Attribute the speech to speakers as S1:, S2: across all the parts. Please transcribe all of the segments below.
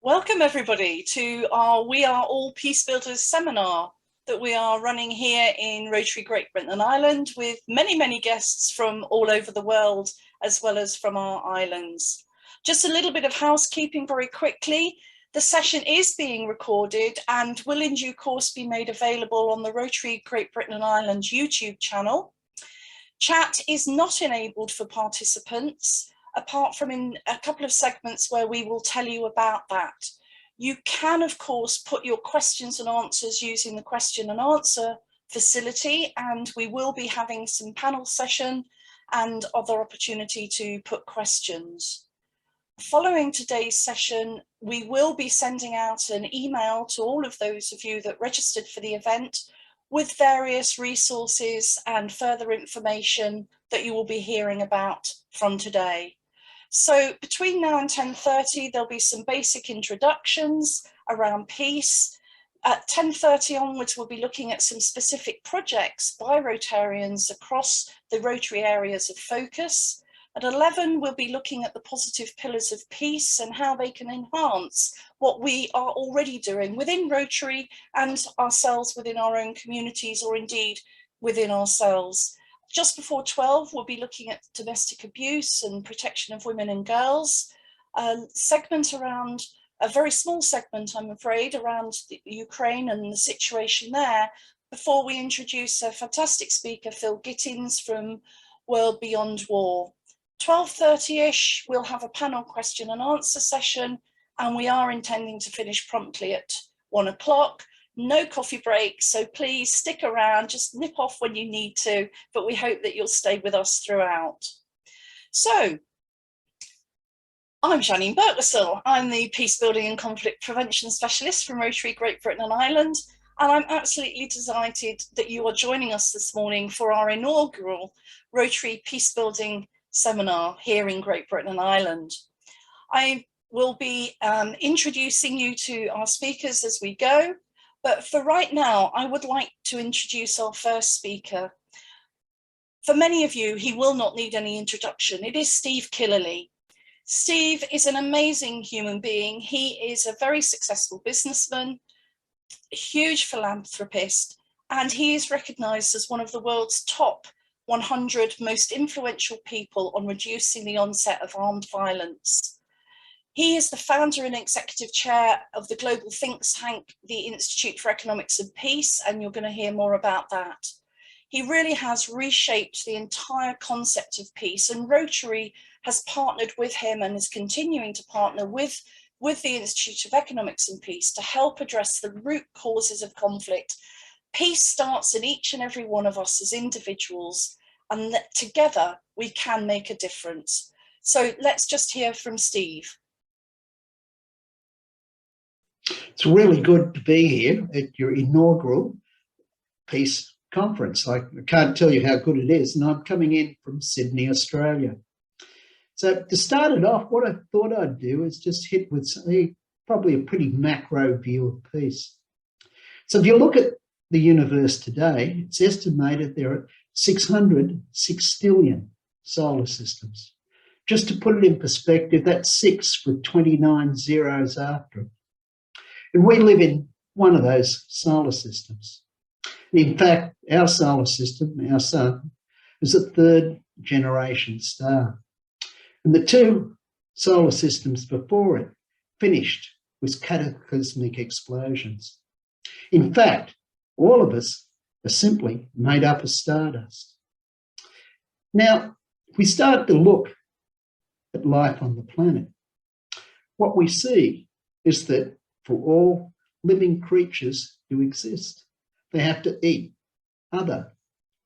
S1: Welcome everybody to our We Are All Peacebuilders seminar that we are running here in Rotary Great Britain and Ireland with many guests from all over the world as well as from our islands. Just a little bit of housekeeping very quickly. The session is being recorded and will in due course be made available on the Rotary Great Britain and Ireland YouTube channel. Chat is not enabled for participants, apart from in a couple of segments where we will tell you about that. You can, of course, put your questions and answers using the question and answer facility, and we will be having some panel session and other opportunity to put questions. Following today's session, we will be sending out an email to all of those of you that registered for the event with various resources and further information that you will be hearing about from today. So between now and 10:30, there'll be some basic introductions around peace. At 10:30 onwards, we'll be looking at some specific projects by Rotarians across the Rotary areas of focus. At 11, we'll be looking at the positive pillars of peace and how they can enhance what we are already doing within Rotary and ourselves within our own communities, or indeed within ourselves. Just before 12, we'll be looking at domestic abuse and protection of women and girls. A segment around, a very small segment, I'm afraid, around the Ukraine and the situation there, before we introduce a fantastic speaker, Phill Gittins from World Beyond War. 12:30-ish, we'll have a panel question and answer session, and we are intending to finish promptly at 1 o'clock. No coffee break, so please stick around, just nip off when you need to, but we hope that you'll stay with us throughout. So, I'm Jannine Birtwistle. I'm the Peacebuilding and Conflict Prevention Specialist from Rotary Great Britain and Ireland, and I'm absolutely delighted that you are joining us this morning for our inaugural Rotary Peacebuilding seminar here in Great Britain and Ireland. I will be introducing you to our speakers as we go. But for right now, I would like to introduce our first speaker. For many of you, he will not need any introduction. It is Steve Killelea. Steve is an amazing human being. He is a very successful businessman, a huge philanthropist, and he is recognized as one of the world's top 100 most influential people on reducing the onset of armed violence. He is the founder and executive chair of the global think tank, the Institute for Economics and Peace, and you're going to hear more about that. He really has reshaped the entire concept of peace, and Rotary has partnered with him and is continuing to partner with the Institute of Economics and Peace to help address the root causes of conflict. Peace starts in each and every one of us as individuals, and that together we can make a difference. So let's just hear from Steve.
S2: It's really good to be here at your inaugural peace conference. I can't tell you how good it is, and I'm coming in from Sydney, Australia. So to start it off, what I thought I'd do is just hit with probably a pretty macro view of peace. So if you look at the universe today, it's estimated there are 600 sextillion solar systems. Just to put it in perspective, that's 6 with 29 zeros after it. And we live in one of those solar systems. In fact, our solar system, our sun, is a third generation star. And the two solar systems before it finished with cataclysmic explosions. In fact, all of us are simply made up of stardust. Now, if we start to look at life on the planet, what we see is that for all living creatures to exist, they have to eat other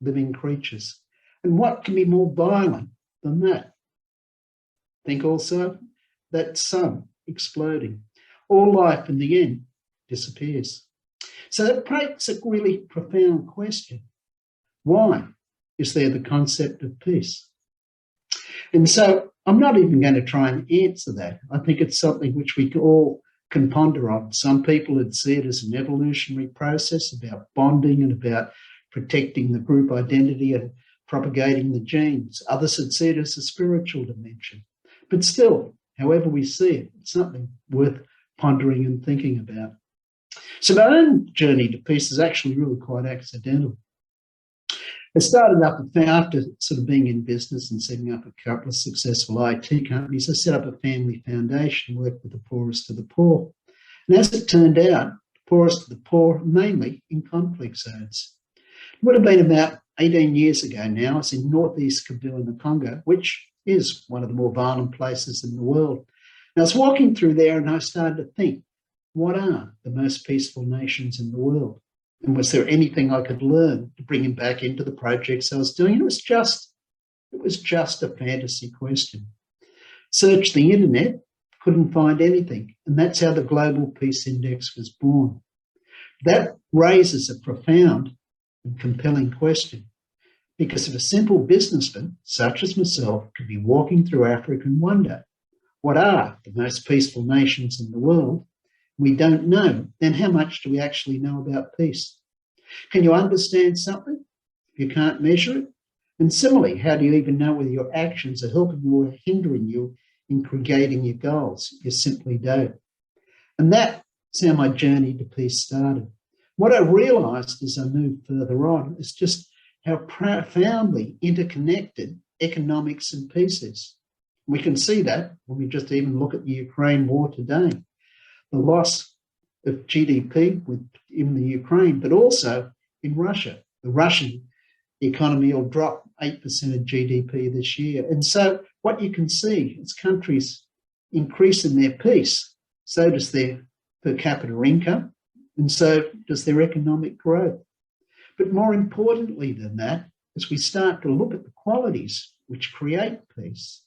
S2: living creatures. And what can be more violent than that? Think also that sun exploding. All life in the end disappears. So that makes a really profound question. Why is there the concept of peace? And so I'm not even going to try and answer that. I think it's something which we all can ponder on. Some people would see it as an evolutionary process about bonding and about protecting the group identity and propagating the genes. Others would see it as a spiritual dimension. But still, however we see it, it's something worth pondering and thinking about. So my own journey to peace is actually really quite accidental. I started up, after sort of being in business and setting up a couple of successful IT companies, I set up a family foundation, worked with the poorest of the poor. And as it turned out, the poorest of the poor, mainly in conflict zones. It would have been about 18 years ago now. I was in northeast Kyiv in the Congo, which is one of the more violent places in the world. And I was walking through there and I started to think, what are the most peaceful nations in the world? And was there anything I could learn to bring him back into the projects I was doing? And it was just a fantasy question. Searched the internet, couldn't find anything. And that's how the Global Peace Index was born. That raises a profound and compelling question. Because if a simple businessman, such as myself, could be walking through Africa and wonder, what are the most peaceful nations in the world? We don't know, then how much do we actually know about peace? Can you understand something if you can't measure it? And similarly, how do you even know whether your actions are helping you or hindering you in creating your goals? You simply don't. And that's how my journey to peace started. What I realised as I moved further on is just how profoundly interconnected economics and peace is. We can see that when we just even look at the Ukraine war today. The loss of GDP in the Ukraine, but also in Russia. The Russian economy will drop 8% of GDP this year. And so what you can see is countries increase in their peace, so does their per capita income, and so does their economic growth. But more importantly than that, as we start to look at the qualities which create peace,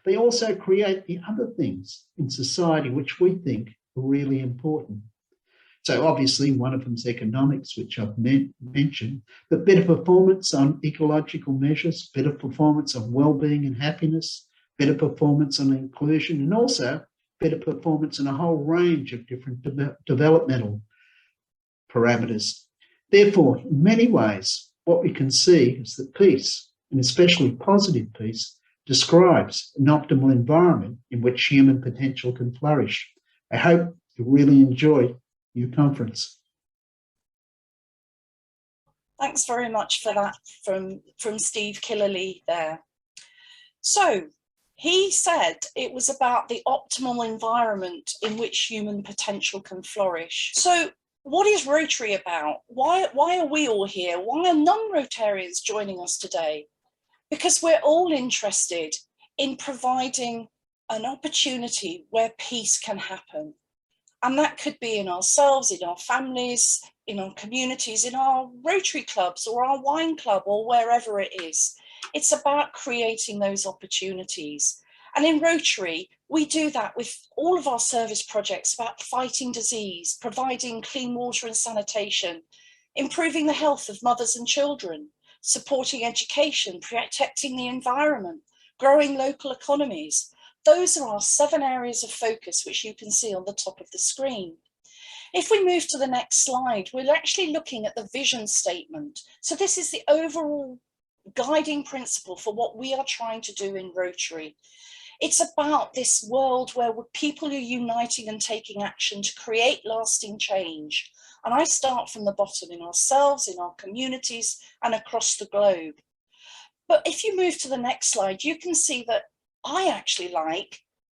S2: they also create the other things in society which we think are really important. So obviously one of them is economics, which I've mentioned, but better performance on ecological measures, better performance on well-being and happiness, better performance on inclusion, and also better performance in a whole range of different developmental parameters. Therefore, in many ways, what we can see is that peace, and especially positive peace, describes an optimal environment in which human potential can flourish. I hope you really enjoy your conference.
S1: Thanks very much for that from Steve Killelea there. So he said it was about the optimal environment in which human potential can flourish. So what is Rotary about? Why are we all here? Why are non-Rotarians joining us today? Because we're all interested in providing an opportunity where peace can happen. And that could be in ourselves, in our families, in our communities, in our Rotary clubs or our wine club or wherever it is. It's about creating those opportunities. And in Rotary, we do that with all of our service projects about fighting disease, providing clean water and sanitation, improving the health of mothers and children, supporting education, protecting the environment, growing local economies. Those are our 7 areas of focus, which you can see on the top of the screen. If we move to the next slide, we're actually looking at the vision statement. So this is the overall guiding principle for what we are trying to do in Rotary. It's about this world where people are uniting and taking action to create lasting change. And I start from the bottom, in ourselves, in our communities, and across the globe. But if you move to the next slide, you can see that I actually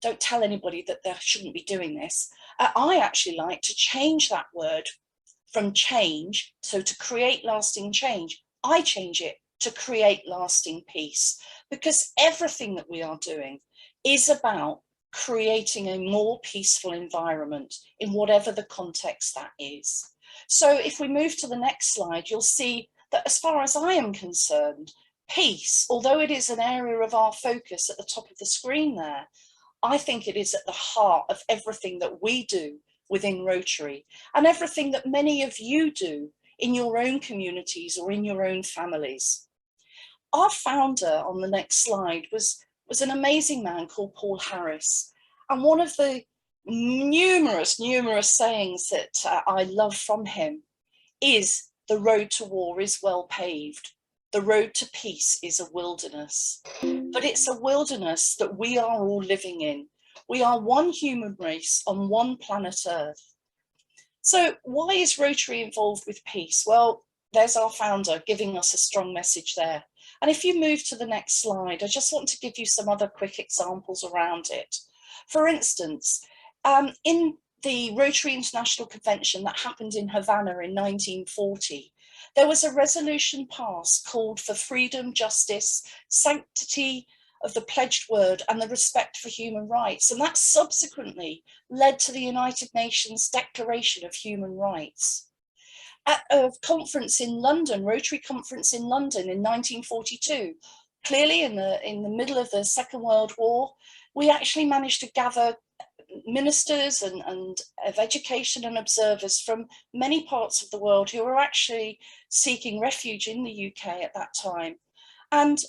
S1: don't tell anybody that they shouldn't be doing this. I actually like to change that word from change, so to create lasting change. I change it to create lasting peace, because everything that we are doing is about creating a more peaceful environment in whatever the context that is. So if we move to the next slide, you'll see that as far as I am concerned, peace, although it is an area of our focus at the top of the screen there, I think it is at the heart of everything that we do within Rotary and everything that many of you do in your own communities or in your own families. Our founder on the next slide was an amazing man called Paul Harris. And one of the numerous sayings that I love from him is, the road to war is well paved. The road to peace is a wilderness, but it's a wilderness that we are all living in, We are one human race on one planet Earth. So why is Rotary involved with peace? Well, there's our founder giving us a strong message there. And if you move to the next slide, I just want to give you some other quick examples around it. For instance, in the Rotary International Convention that happened in Havana in 1940, there was a resolution passed called for freedom, justice, sanctity of the pledged word and the respect for human rights. And that subsequently led to the United Nations Declaration of Human Rights. At a conference in London, Rotary conference in London in 1942, clearly in the middle of the Second World War, we actually managed to gather ministers and of education and observers from many parts of the world who were actually seeking refuge in the UK at that time. And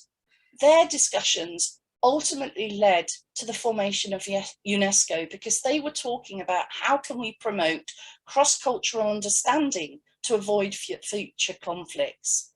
S1: their discussions ultimately led to the formation of UNESCO, because they were talking about how can we promote cross-cultural understanding to avoid future conflicts.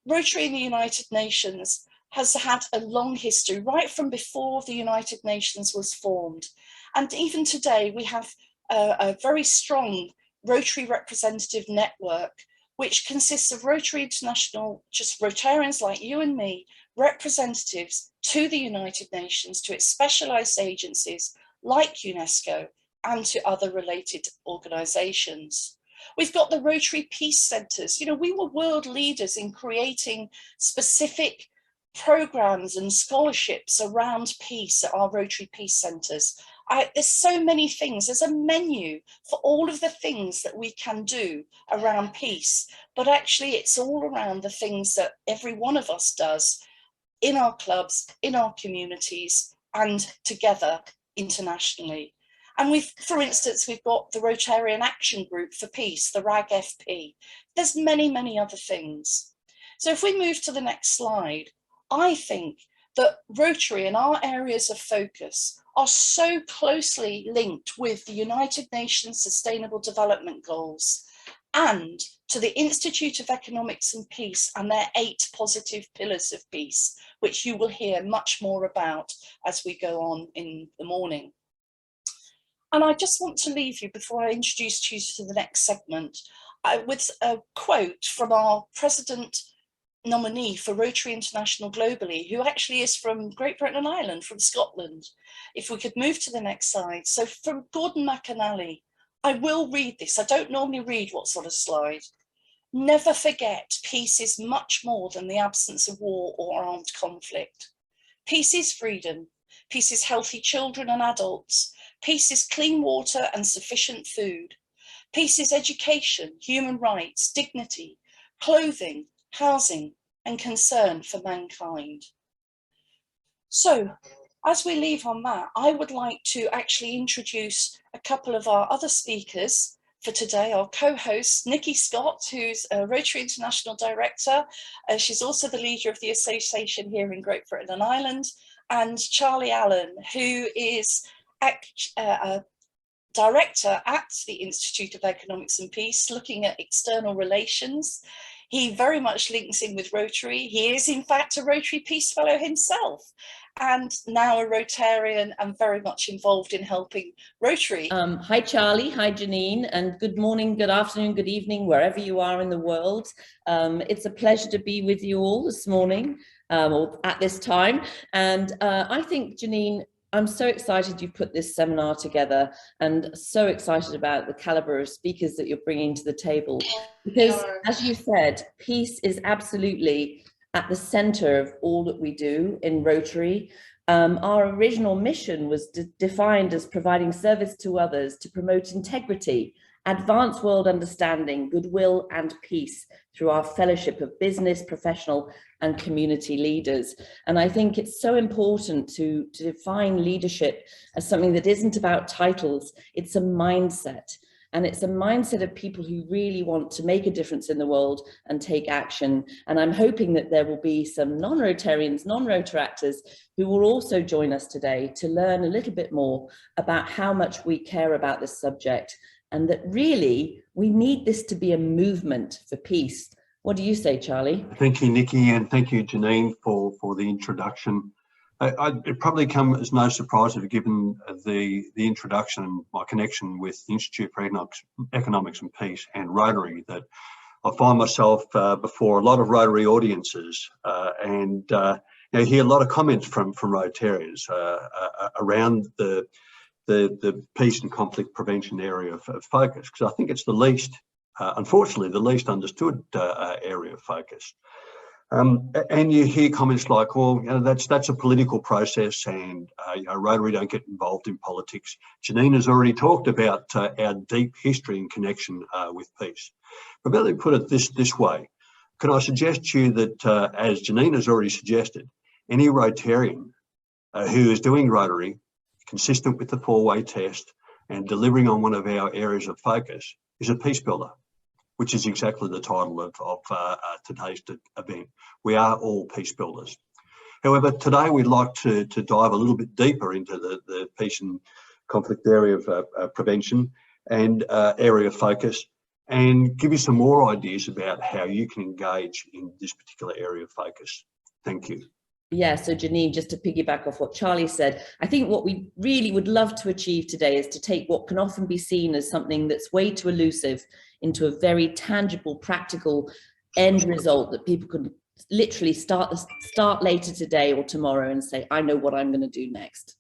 S1: Rotary in the United Nations has had a long history, right from before the United Nations was formed. And even today, we have a very strong Rotary representative network, which consists of Rotary International, just Rotarians like you and me, representatives to the United Nations, to its specialized agencies like UNESCO and to other related organizations. We've got the Rotary Peace Centers. You know, we were world leaders in creating specific programs and scholarships around peace at our Rotary Peace Centers. There's so many things. There's a menu for all of the things that we can do around peace, but actually it's all around the things that every one of us does in our clubs, in our communities, and together internationally. And for instance, we've got the Rotarian Action Group for Peace, the RAG-FP. There's many, many other things. So if we move to the next slide, I think that Rotary and our areas of focus are so closely linked with the United Nations Sustainable Development Goals and to the Institute of Economics and Peace and their 8 positive pillars of peace, which you will hear much more about as we go on in the morning. And I just want to leave you, before I introduce you to the next segment, with a quote from our President nominee for Rotary International globally, who actually is from Great Britain and Ireland, from Scotland. If we could move to the next slide. So from Gordon McAnally, I will read this. I don't normally read what's on a slide. Never forget, peace is much more than the absence of war or armed conflict. Peace is freedom. Peace is healthy children and adults. Peace is clean water and sufficient food. Peace is education, human rights, dignity, clothing, housing, and concern for mankind. So, as we leave on that, I would like to actually introduce a couple of our other speakers for today, our co-host, Nicki Scott, who's a Rotary International Director. She's also the leader of the association here in Great Britain and Ireland, and Charlie Allen, who is a director at the Institute of Economics and Peace, looking at external relations. He very much links in with Rotary. He is, in fact, a Rotary Peace Fellow himself, and now a Rotarian and very much involved in helping Rotary.
S3: Hi, Charlie. Hi, Jannine. And good morning, good afternoon, good evening, wherever you are in the world. It's a pleasure to be with you all this morning, or at this time. And I think, Jannine, I'm so excited you've put this seminar together, and so excited about the caliber of speakers that you're bringing to the table. Because, as you said, peace is absolutely at the center of all that we do in Rotary. Our original mission was defined as providing service to others to promote integrity, advance world understanding, goodwill, and peace through our fellowship of business, professional, and community leaders. And I think it's so important to define leadership as something that isn't about titles, it's a mindset. And it's a mindset of people who really want to make a difference in the world and take action. And I'm hoping that there will be some non-Rotarians, non-Rotaractors who will also join us today to learn a little bit more about how much we care about this subject, and that really we need this to be a movement for peace. What do you say, Charlie?
S4: Thank you, Nicki, and thank you, Jannine, for the introduction. It probably come as no surprise, given the introduction and my connection with the Institute for Economics and Peace and Rotary, that I find myself before a lot of Rotary audiences and hear a lot of comments from Rotarians around the peace and conflict prevention area of focus, because I think it's the least, unfortunately, the least understood area of focus. And you hear comments like, well, that's a political process, and Rotary don't get involved in politics. Jannine has already talked about our deep history and connection with peace. But let me put it this way. Can I suggest to you that, as Jannine has already suggested, any Rotarian who is doing Rotary, consistent with the four-way test and delivering on one of our areas of focus, is a peace builder, which is exactly the title of today's event. We are all peace builders. However, today we'd like to dive a little bit deeper into the peace and conflict area of prevention and area of focus, and give you some more ideas about how you can engage in this particular area of focus. Thank you.
S3: Yeah, so Jannine, just to piggyback off what Charlie said, I think what we really would love to achieve today is to take what can often be seen as something that's way too elusive into a very tangible, practical end result that people can literally start later today or tomorrow and say, I know what I'm going to do next.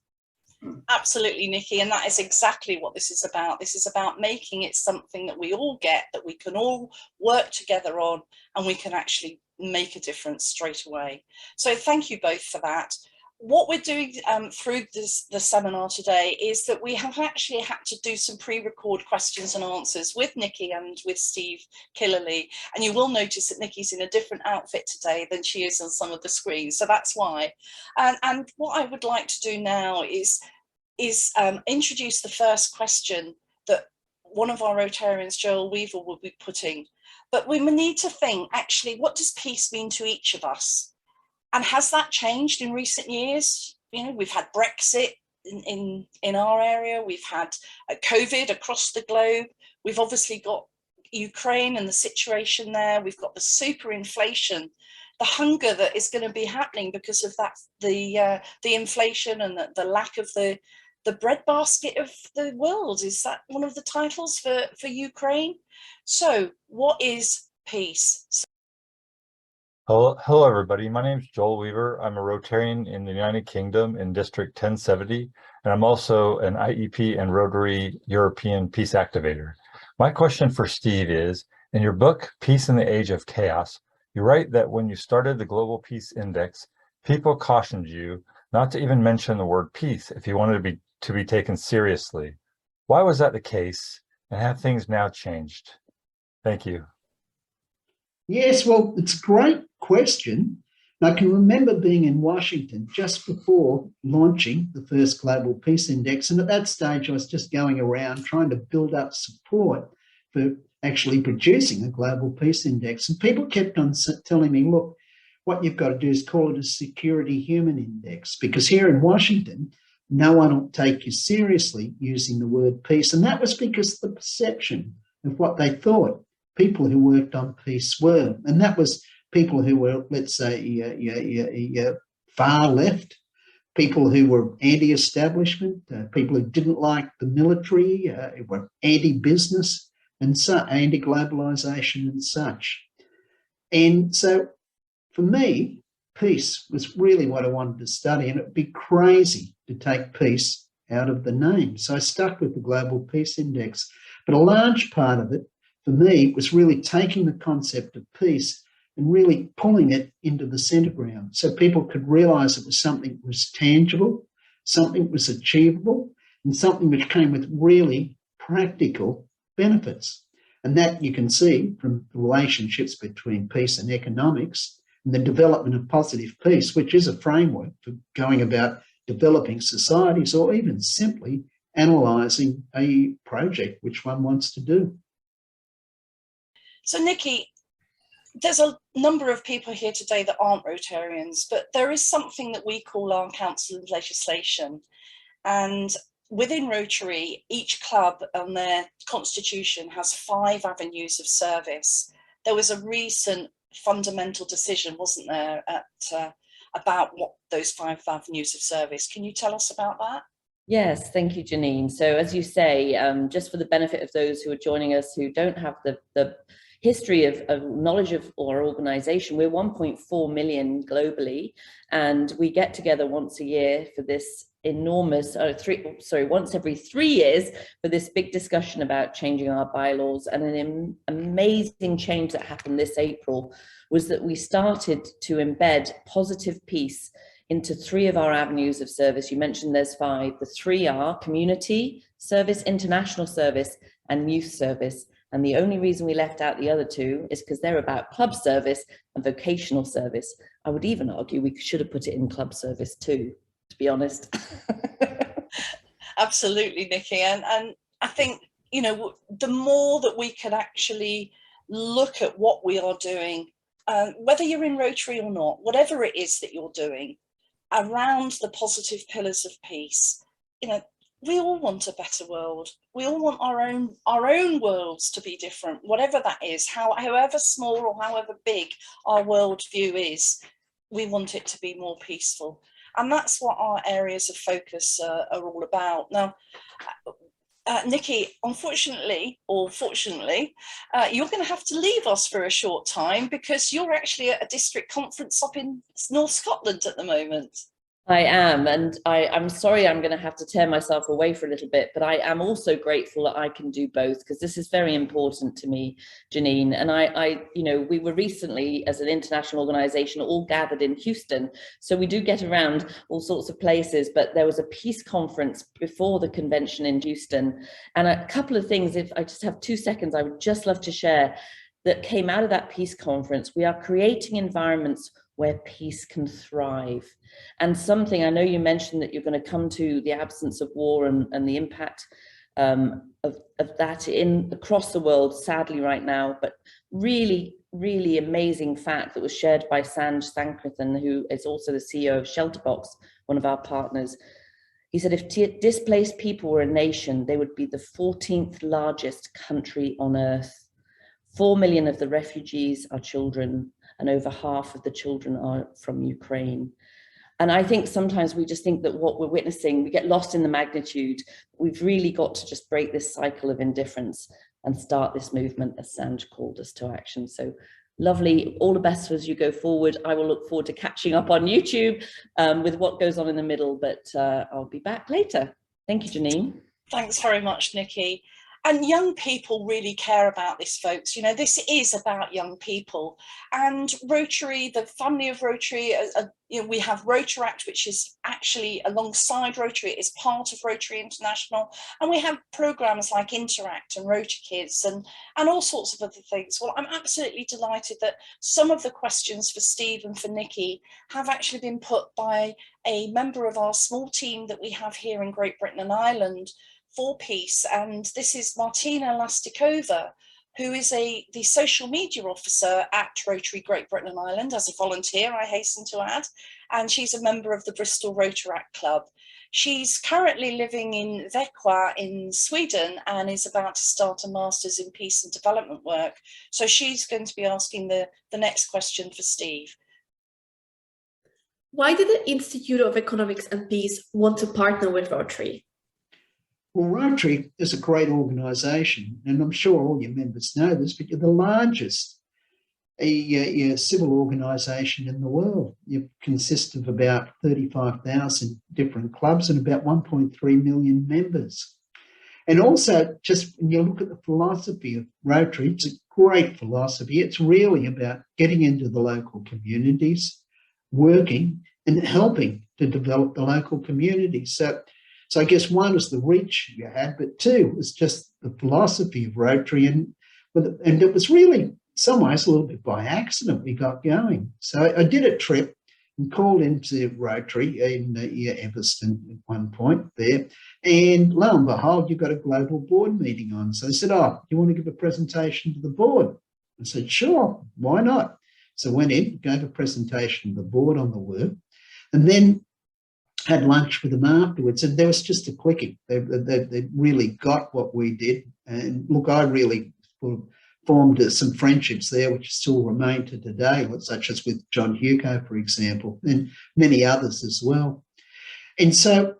S1: Absolutely, Nicki, and that is exactly what this is about. This is about making it something that we all get, that we can all work together on, and we can actually make a difference straight away. So thank you both for that. What we're doing through the seminar today is that we have actually had to do some pre-record questions and answers with Nicki and with Steve Killelea, and you will notice that Nicki's in a different outfit today than she is on some of the screens, so that's why. And what I would like to do now is introduce the first question that one of our Rotarians, Joel Weaver, will be putting. But we need to think, actually, what does peace mean to each of us? And has that changed in recent years? We've had Brexit in our area. We've had COVID across the globe. We've obviously got Ukraine and the situation there. We've got the super inflation, the hunger that is going to be happening because of that, the inflation and the lack of the breadbasket of the world. Is that one of the titles for Ukraine? So what is peace?
S5: Hello, everybody. My name is Joel Weaver. I'm a Rotarian in the United Kingdom in District 1070, and I'm also an IEP and Rotary European Peace Activator. My question for Steve is, in your book, Peace in the Age of Chaos, you write that when you started the Global Peace Index, people cautioned you not to even mention the word peace if you wanted to be taken seriously. Why was that the case, and have things now changed? Thank you.
S2: Yes, well, it's a great question. I can remember being in Washington just before launching the first Global Peace Index. And at that stage, I was just going around trying to build up support for actually producing a Global Peace Index. And people kept on telling me, look, what you've got to do is call it a Security Human Index, because here in Washington, no one will take you seriously using the word peace. And that was because of the perception of what they thought people who worked on peace were. And that was people who were, let's say, far left, people who were anti-establishment, people who didn't like the military, were anti-business and so anti-globalization and such. And so for me, peace was really what I wanted to study, and it'd be crazy to take peace out of the name. So I stuck with the Global Peace Index. But a large part of it, for me, was really taking the concept of peace and really pulling it into the centre ground so people could realise it was something that was tangible, something that was achievable, and something which came with really practical benefits. And that you can see from the relationships between peace and economics and the development of positive peace, which is a framework for going about developing societies or even simply analysing a project which one wants to do.
S1: So Nicki, there's a number of people here today that aren't Rotarians, but there is something that we call our Council of Legislation. And within Rotary, each club on their constitution has 5 avenues of service. There was a recent fundamental decision, wasn't there, at about what those 5 avenues of service. Can you tell us about that?
S3: Yes, thank you, Jannine. So as you say, just for the benefit of those who are joining us who don't have the history of knowledge of our organization, we're 1.4 million globally, and we get together once a year for this enormous, once every 3 years for this big discussion about changing our bylaws. And an amazing change that happened this April was that we started to embed positive peace into 3 of our avenues of service. You mentioned there's 5. The 3 are community service, international service, and youth service. And the only reason we left out the other 2 is because they're about club service and vocational service. I would even argue we should have put it in club service too, to be honest.
S1: Absolutely, Nicki. And I think, you know, the more that we can actually look at what we are doing, whether you're in Rotary or not, whatever it is that you're doing, around the positive pillars of peace, you know, we all want a better world. We all want our own worlds to be different, whatever that is, however small or however big our worldview is. We want it to be more peaceful, and that's what our areas of focus are all about. Now, Nicki, unfortunately or fortunately, you're going to have to leave us for a short time because you're actually at a district conference up in North Scotland at the moment.
S3: I am, and I'm sorry I'm going to have to tear myself away for a little bit, but I am also grateful that I can do both, because this is very important to me, Jannine. And you know, we were recently, as an international organization, all gathered in Houston, so we do get around all sorts of places, but there was a peace conference before the convention in Houston, and a couple of things, if I just have 2 seconds, I would just love to share that came out of that peace conference. We are creating environments where peace can thrive. And something, I know you mentioned that you're going to come to the absence of war and the impact of that across the world, sadly right now, but really, really amazing fact that was shared by Sanj Sankrithan, who is also the CEO of Shelterbox, one of our partners. He said, if displaced people were a nation, they would be the 14th largest country on earth. 4 million of the refugees are children, and over half of the children are from Ukraine. And I think sometimes we just think that what we're witnessing, we get lost in the magnitude. We've really got to just break this cycle of indifference and start this movement, as Sanj called us to action. So lovely, all the best as you go forward. I will look forward to catching up on YouTube with what goes on in the middle, but I'll be back later. Thank you, Jannine.
S1: Thanks very much, Nicki. And young people really care about this, folks. You know, this is about young people. And Rotary, the family of Rotary, you know, we have Rotaract, which is actually alongside Rotary, it is part of Rotary International. And we have programs like Interact and Rotary Kids and all sorts of other things. Well, I'm absolutely delighted that some of the questions for Steve and for Nicki have actually been put by a member of our small team that we have here in Great Britain and Ireland for peace, and this is Martina Lastikova, who is the social media officer at Rotary Great Britain and Ireland as a volunteer, I hasten to add, and she's a member of the Bristol Rotaract Club. She's currently living in Växjö in Sweden and is about to start a master's in peace and development work. So she's going to be asking the next question for Steve.
S6: Why did the Institute of Economics and Peace want to partner with Rotary?
S2: Well, Rotary is a great organisation, and I'm sure all your members know this, but you're the largest civil organisation in the world. You consist of about 35,000 different clubs and about 1.3 million members. And also, just when you look at the philosophy of Rotary, it's a great philosophy. It's really about getting into the local communities, working and helping to develop the local communities. So I guess one is the reach you had, but two was just the philosophy of Rotary, and it was really, in some ways, a little bit by accident we got going. So I did a trip and called into Rotary in Everston at one point there, and lo and behold, you've got a global board meeting on. So I said, oh, you want to give a presentation to the board? I said, sure, why not? So I went in, gave a presentation to the board on the work, and then had lunch with them afterwards, and there was just a clicking. They really got what we did. And look, I really formed some friendships there which still remain to today, such as with John Hugo, for example, and many others as well. And so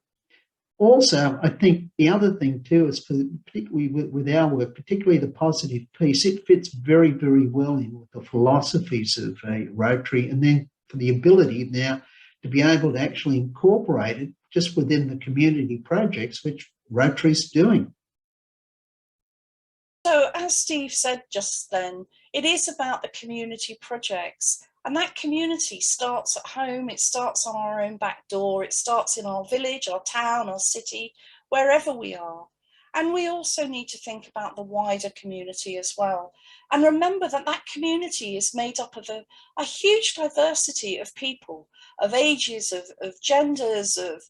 S2: also, I think the other thing too is, particularly with our work, particularly the positive piece, it fits very, very well in with the philosophies of Rotary, and then for the ability now to be able to actually incorporate it just within the community projects which Rotary's doing.
S1: So as Steve said just then, it is about the community projects, and that community starts at home, it starts on our own back door, it starts in our village, our town, our city, wherever we are. And we also need to think about the wider community as well. And remember that that community is made up of a huge diversity of people, of ages, of genders, of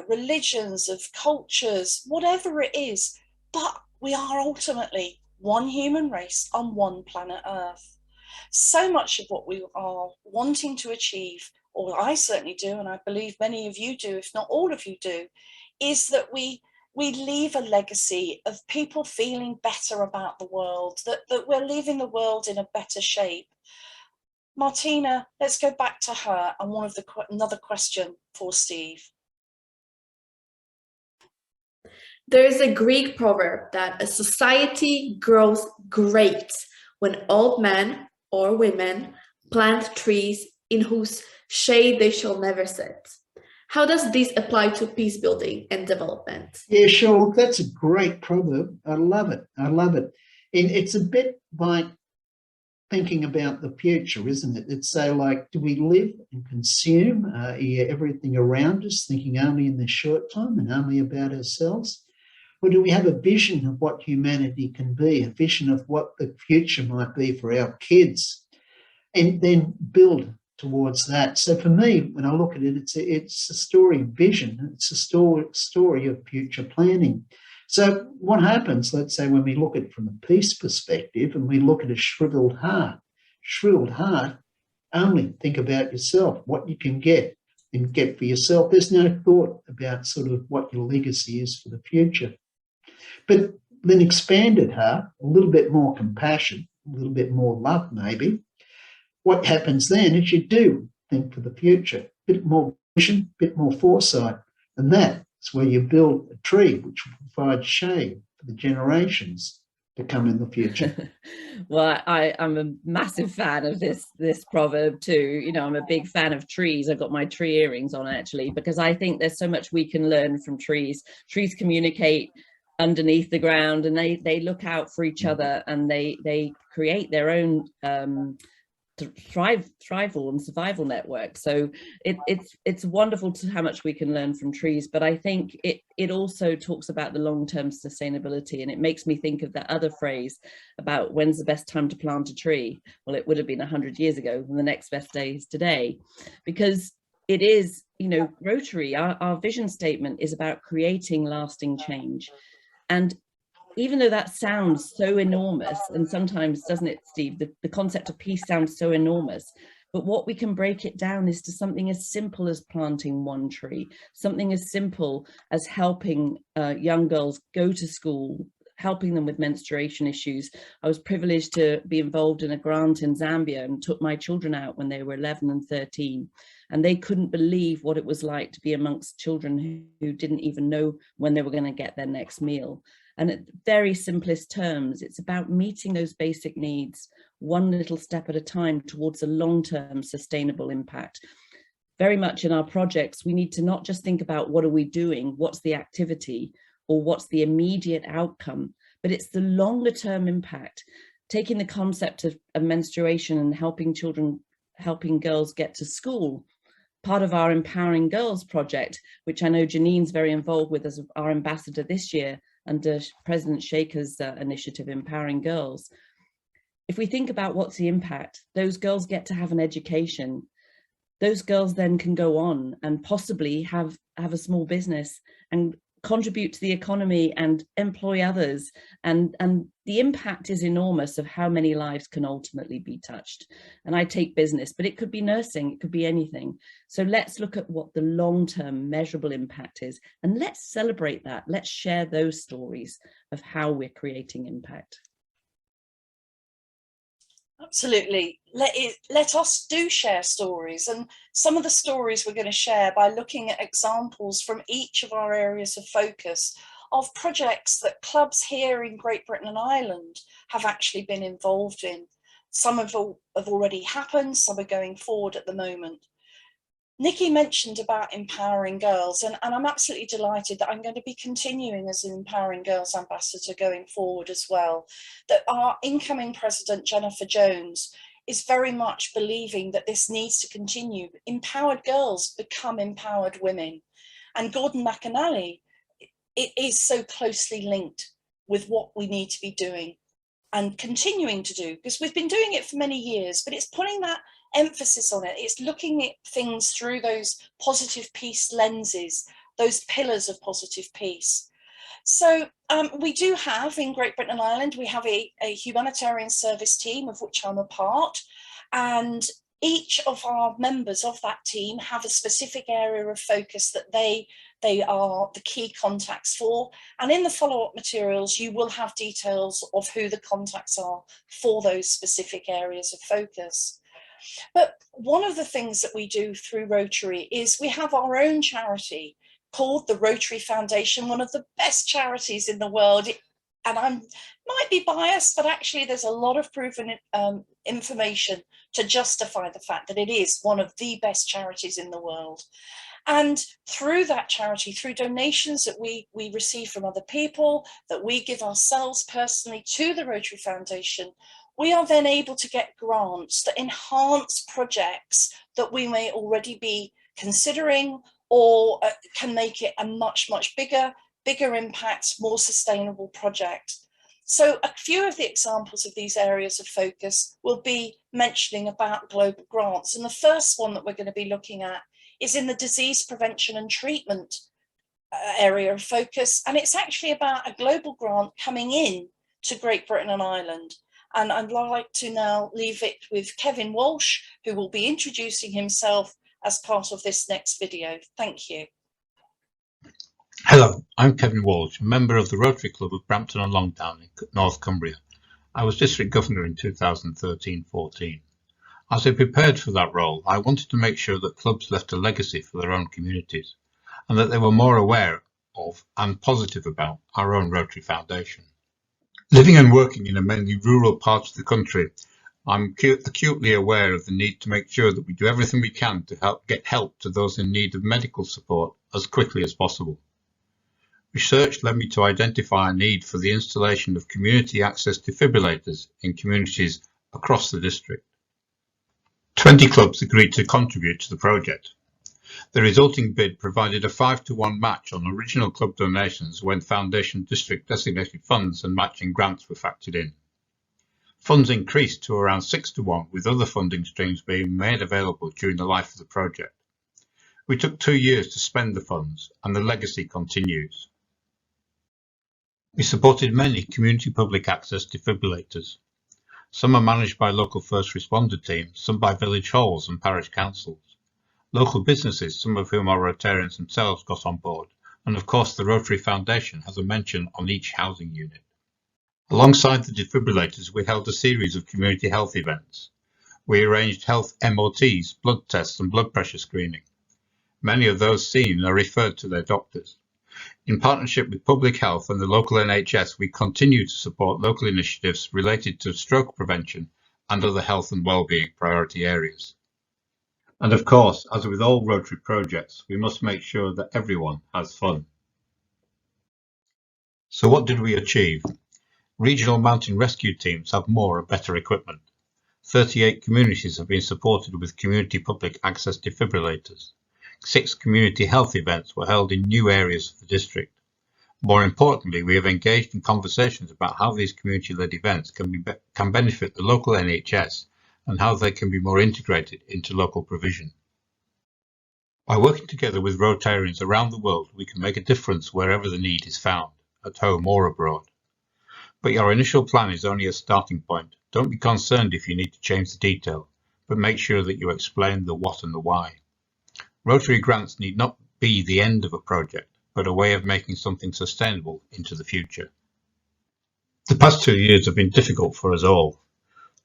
S1: religions, of cultures, whatever it is. But we are ultimately one human race on one planet Earth. So much of what we are wanting to achieve, or I certainly do, and I believe many of you do, if not all of you do, is that we leave a legacy of people feeling better about the world, that we're leaving the world in a better shape. Martina, let's go back to her and another question for Steve.
S6: There is a Greek proverb that a society grows great when old men or women plant trees in whose shade they shall never sit. How does this apply to peace building and development?
S2: Yeah, sure. That's a great proverb. I love it. I love it. And it's a bit like thinking about the future, isn't it? It's so like, do we live and consume everything around us, thinking only in the short term and only about ourselves? Or do we have a vision of what humanity can be, a vision of what the future might be for our kids, and then build towards that? So for me, when I look at it, it's a story of vision. It's a story of future planning. So what happens, let's say, when we look at it from a peace perspective and we look at a shriveled heart only think about yourself, what you can get and get for yourself. There's no thought about sort of what your legacy is for the future. But then expanded heart, a little bit more compassion, a little bit more love maybe. What happens then is you do think for the future, a bit more vision, a bit more foresight, and that's where you build a tree which will provide shade for the generations to come in the future.
S3: Well, I'm a massive fan of this proverb too. You know, I'm a big fan of trees. I've got my tree earrings on actually, because I think there's so much we can learn from trees. Trees communicate underneath the ground, and they look out for each other, and they create their own thrival and survival network. So it's wonderful to how much we can learn from trees, but I think it also talks about the long-term sustainability, and it makes me think of that other phrase about when's the best time to plant a tree. Well, it would have been 100 years ago, and the next best day is today, because it is, you know, Rotary, our vision statement is about creating lasting change. And even though that sounds so enormous, and sometimes, doesn't it, Steve, the concept of peace sounds so enormous, but what we can break it down is to something as simple as planting one tree, something as simple as helping young girls go to school, helping them with menstruation issues. I was privileged to be involved in a grant in Zambia and took my children out when they were 11 and 13. And they couldn't believe what it was like to be amongst children who didn't even know when they were going to get their next meal. And at very simplest terms, it's about meeting those basic needs one little step at a time towards a long-term sustainable impact. Very much in our projects, we need to not just think about what are we doing, what's the activity, or what's the immediate outcome, but it's the longer term impact. Taking the concept of menstruation and helping girls get to school, part of our Empowering Girls project, which I know Jannine's very involved with as our ambassador this year under President Shaker's initiative, Empowering Girls. If we think about what's the impact, those girls get to have an education. Those girls then can go on and possibly have a small business and contribute to the economy and employ others, and the impact is enormous of how many lives can ultimately be touched. And I take business, but it could be nursing, it could be anything. So let's look at what the long-term measurable impact is, and let's celebrate that. Let's share those stories of how we're creating impact.
S1: Absolutely. Let us do share stories, and some of the stories we're going to share by looking at examples from each of our areas of focus of projects that clubs here in Great Britain and Ireland have actually been involved in. Some have already happened, some are going forward at the moment. Nicki mentioned about empowering girls, and I'm absolutely delighted that I'm going to be continuing as an Empowering Girls Ambassador going forward as well. That our incoming president, Jennifer Jones, is very much believing that this needs to continue. Empowered girls become empowered women. And Gordon McAnally, it is so closely linked with what we need to be doing and continuing to do, because we've been doing it for many years, but it's putting that emphasis on it. It's looking at things through those positive peace lenses, those pillars of positive peace. So we do have in Great Britain and Ireland, we have a humanitarian service team of which I'm a part, and each of our members of that team have a specific area of focus that they are the key contacts for. And in the follow-up materials, you will have details of who the contacts are for those specific areas of focus. But one of the things that we do through Rotary is we have our own charity called the Rotary Foundation, one of the best charities in the world. And I might be biased, but actually there's a lot of proven information to justify the fact that it is one of the best charities in the world. And through that charity, through donations that we receive from other people, that we give ourselves personally to the Rotary Foundation, we are then able to get grants that enhance projects that we may already be considering, or can make it a much, much bigger impact, more sustainable project. So a few of the examples of these areas of focus will be mentioning about global grants. And the first one that we're going to be looking at is in the disease prevention and treatment area of focus. And it's actually about a global grant coming in to Great Britain and Ireland. And I'd like to now leave it with Kevin Walsh, who will be introducing himself as part of this next video. Thank you.
S7: Hello, I'm Kevin Walsh, a member of the Rotary Club of Brampton and Longdown in North Cumbria. I was District Governor in 2013-14. As I prepared for that role, I wanted to make sure that clubs left a legacy for their own communities, and that they were more aware of and positive about our own Rotary Foundation. Living and working in a mainly rural part of the country, I'm acutely aware of the need to make sure that we do everything we can to get help to those in need of medical support as quickly as possible. Research led me to identify a need for the installation of community access defibrillators in communities across the district. 20 clubs agreed to contribute to the project. The resulting bid provided a 5-to-1 match on original club donations when Foundation District designated funds and matching grants were factored in. Funds increased to around 6-to-1, with other funding streams being made available during the life of the project. We took 2 years to spend the funds, and the legacy continues. We supported many community public access defibrillators. Some are managed by local first responder teams, some by village halls and parish councils. Local businesses, some of whom are Rotarians themselves, got on board, and of course the Rotary Foundation has a mention on each housing unit. Alongside the defibrillators, we held a series of community health events. We arranged health MOTs, blood tests and blood pressure screening. Many of those seen are referred to their doctors. In partnership with Public Health and the local NHS, we continue to support local initiatives related to stroke prevention and other health and wellbeing priority areas. And of course, as with all Rotary projects, we must make sure that everyone has fun. So what did we achieve? Regional mountain rescue teams have more and better equipment. 38 communities have been supported with community public access defibrillators. 6 community health events were held in new areas of the district. More importantly, we have engaged in conversations about how these community-led events can benefit the local NHS and how they can be more integrated into local provision. By working together with Rotarians around the world, we can make a difference wherever the need is found, at home or abroad. But your initial plan is only a starting point. Don't be concerned if you need to change the detail, but make sure that you explain the what and the why. Rotary grants need not be the end of a project, but a way of making something sustainable into the future. The past 2 years have been difficult for us all.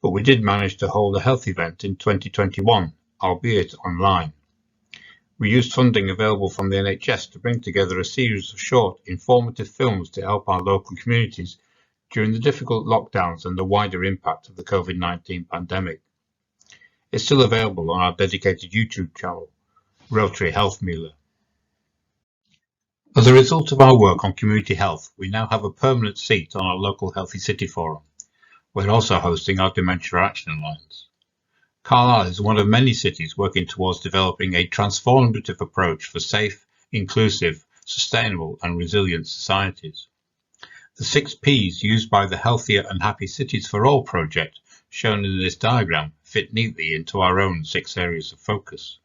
S7: but we did manage to hold a health event in 2021, albeit online. We used funding available from the NHS to bring together a series of short, informative films to help our local communities during the difficult lockdowns and the wider impact of the COVID-19 pandemic. It's still available on our dedicated YouTube channel, Rotary Health Mealer. As a result of our work on community health, we now have a permanent seat on our local Healthy City Forum. We're also hosting our Dementia Action Alliance. Carlisle is one of many cities working towards developing a transformative approach for safe, inclusive, sustainable and resilient societies. The 6 Ps used by the Healthier and Happy Cities for All project, shown in this diagram, fit neatly into our own 6 areas of focus.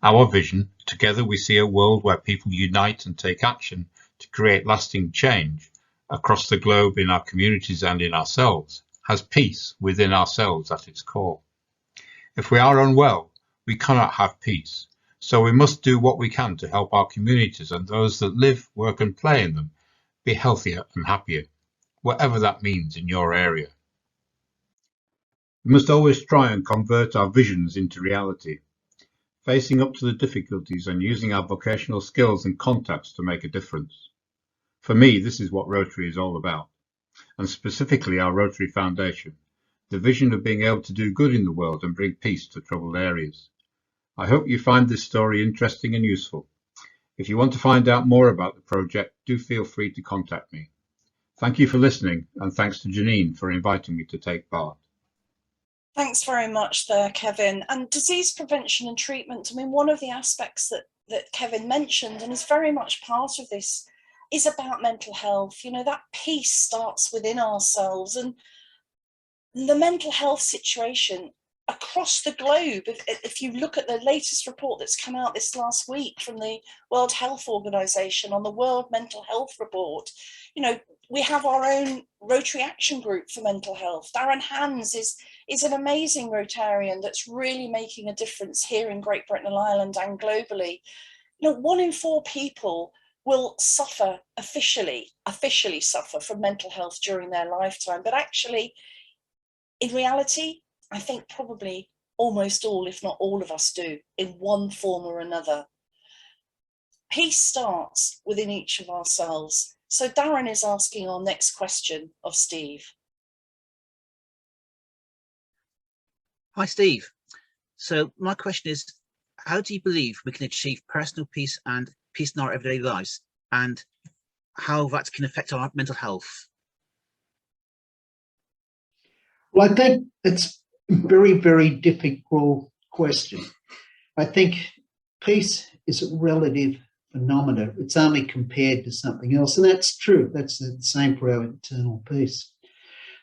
S7: Our vision, together we see a world where people unite and take action to create lasting change across the globe in our communities and in ourselves, has peace within ourselves at its core. If we are unwell, we cannot have peace, so we must do what we can to help our communities and those that live, work and play in them be healthier and happier, whatever that means in your area. We must always try and convert our visions into reality, facing up to the difficulties and using our vocational skills and contacts to make a difference. For me, this is what Rotary is all about, and specifically our Rotary Foundation, the vision of being able to do good in the world and bring peace to troubled areas. I hope you find this story interesting and useful. If you want to find out more about the project, do feel free to contact me. Thank you for listening, and thanks to Jannine for inviting me to take part.
S1: Thanks very much there, Kevin. And disease prevention and treatment, I mean, one of the aspects that Kevin mentioned, and is very much part of this, is about mental health. You know, that peace starts within ourselves, and the mental health situation across the globe, if you look at the latest report that's come out this last week from the World Health Organization on the World Mental Health Report, you know, we have our own Rotary Action Group for mental health. Darren Hands is an amazing Rotarian that's really making a difference here in Great Britain and Ireland and globally. You know, 1 in 4 people will suffer officially suffer from mental health during their lifetime, but actually, in reality, I think probably almost all, if not all of us do, in one form or another. Peace starts within each of ourselves. So Darren is asking our next question of Steve.
S8: Hi, Steve. So my question is, how do you believe we can achieve personal peace and peace in our everyday lives, and how that can affect our mental health?
S2: Well, I think it's a very, very difficult question. I think peace is a relative phenomena. It's only compared to something else, and that's true. That's the same for our internal peace.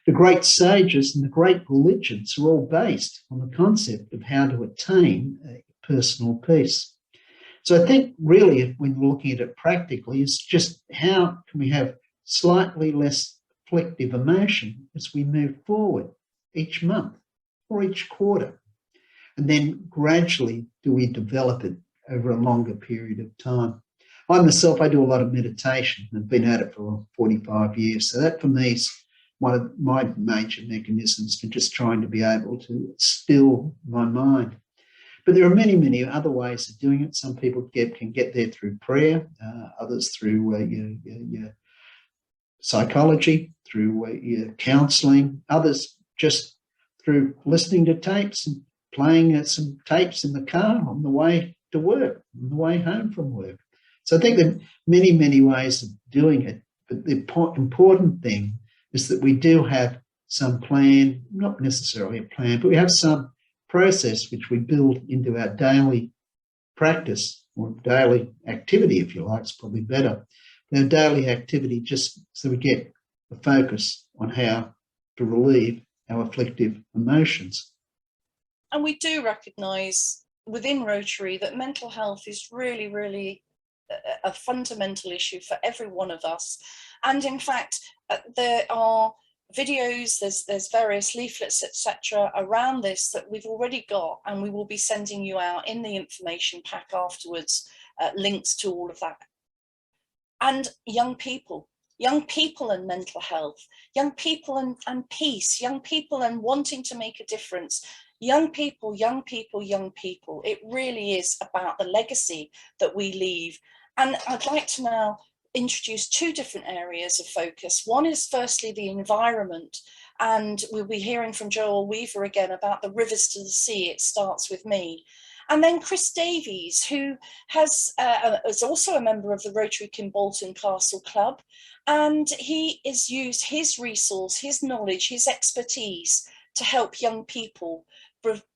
S2: The great sages and the great religions are all based on the concept of how to attain personal peace. So I think really, when we're looking at it practically, it's just how can we have slightly less afflictive emotion as we move forward each month or each quarter, and then gradually do we develop it over a longer period of time. I myself, I do a lot of meditation. I've been at it for 45 years. So that for me is one of my major mechanisms for just trying to be able to still my mind. But there are many, many other ways of doing it. Some people can get there through prayer, others through your psychology, through your counselling, others just through listening to tapes and playing some tapes in the car on the way to work, on the way home from work. So I think there are many, many ways of doing it. But the important thing is that we do have some plan, not necessarily a plan, but we have some process which we build into our daily practice or daily activity, if you like, it's probably better. Our daily activity, just so we get a focus on how to relieve our afflictive emotions.
S1: And we do recognise within Rotary that mental health is really, really a fundamental issue for every one of us. And in fact, there are videos, there's various leaflets, etc. around this that we've already got, and we will be sending you out in the information pack afterwards, links to all of that. And young people, young people and mental health, young people and peace, young people and wanting to make a difference, young people, young people, young people. It really is about the legacy that we leave. And I'd like to now introduce two different areas of focus. One is firstly the environment, and we'll be hearing from Joel Weaver again about the rivers to the sea. It starts with me. And then Chris Davies, who is also a member of the Rotary Kimbolton Castle Club, and he has used his resource, his knowledge, his expertise to help young people,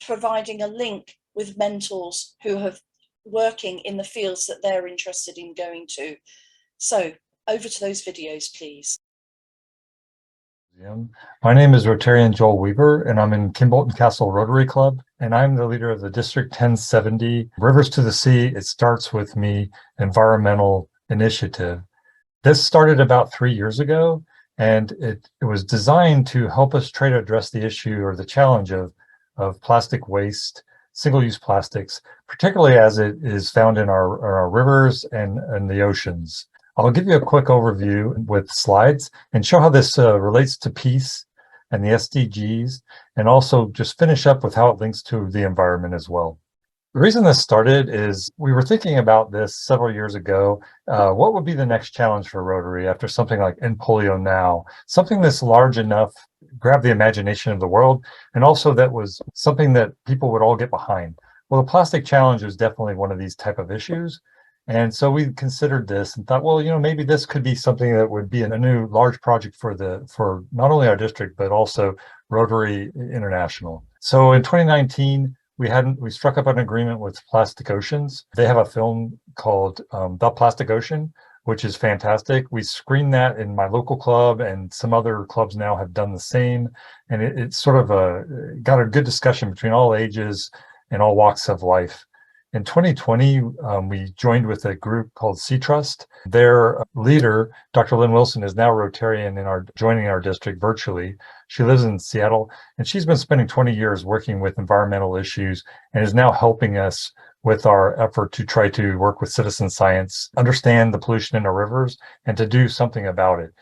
S1: providing a link with mentors who have working in the fields that they're interested in going to. So over to those videos, please.
S5: My name is Rotarian Joel Weaver, and I'm in Kimbolton Castle Rotary Club, and I'm the leader of the District 1070 Rivers to the Sea. It starts with me environmental initiative. This started about 3 years ago, and it was designed to help us try to address the issue or the challenge of plastic waste, single-use plastics, particularly as it is found in our rivers and the oceans. I'll give you a quick overview with slides and show how this relates to peace and the SDGs, and also just finish up with how it links to the environment as well. The reason this started is we were thinking about this several years ago. What would be the next challenge for Rotary after something like End Polio Now? Something that's large enough, grab the imagination of the world, and also that was something that people would all get behind. Well, the plastic challenge was definitely one of these type of issues. And so we considered this and thought, well, maybe this could be something that would be a new large project for not only our district, but also Rotary International. So in 2019, we struck up an agreement with Plastic Oceans. They have a film called The Plastic Ocean, which is fantastic. We screened that in my local club, and some other clubs now have done the same. And it's sort of got a good discussion between all ages and all walks of life. In 2020, we joined with a group called Sea Trust. Their leader, Dr. Lynn Wilson, is now Rotarian joining our district virtually. She lives in Seattle, and she's been spending 20 years working with environmental issues and is now helping us with our effort to try to work with citizen science, understand the pollution in our rivers, and to do something about it.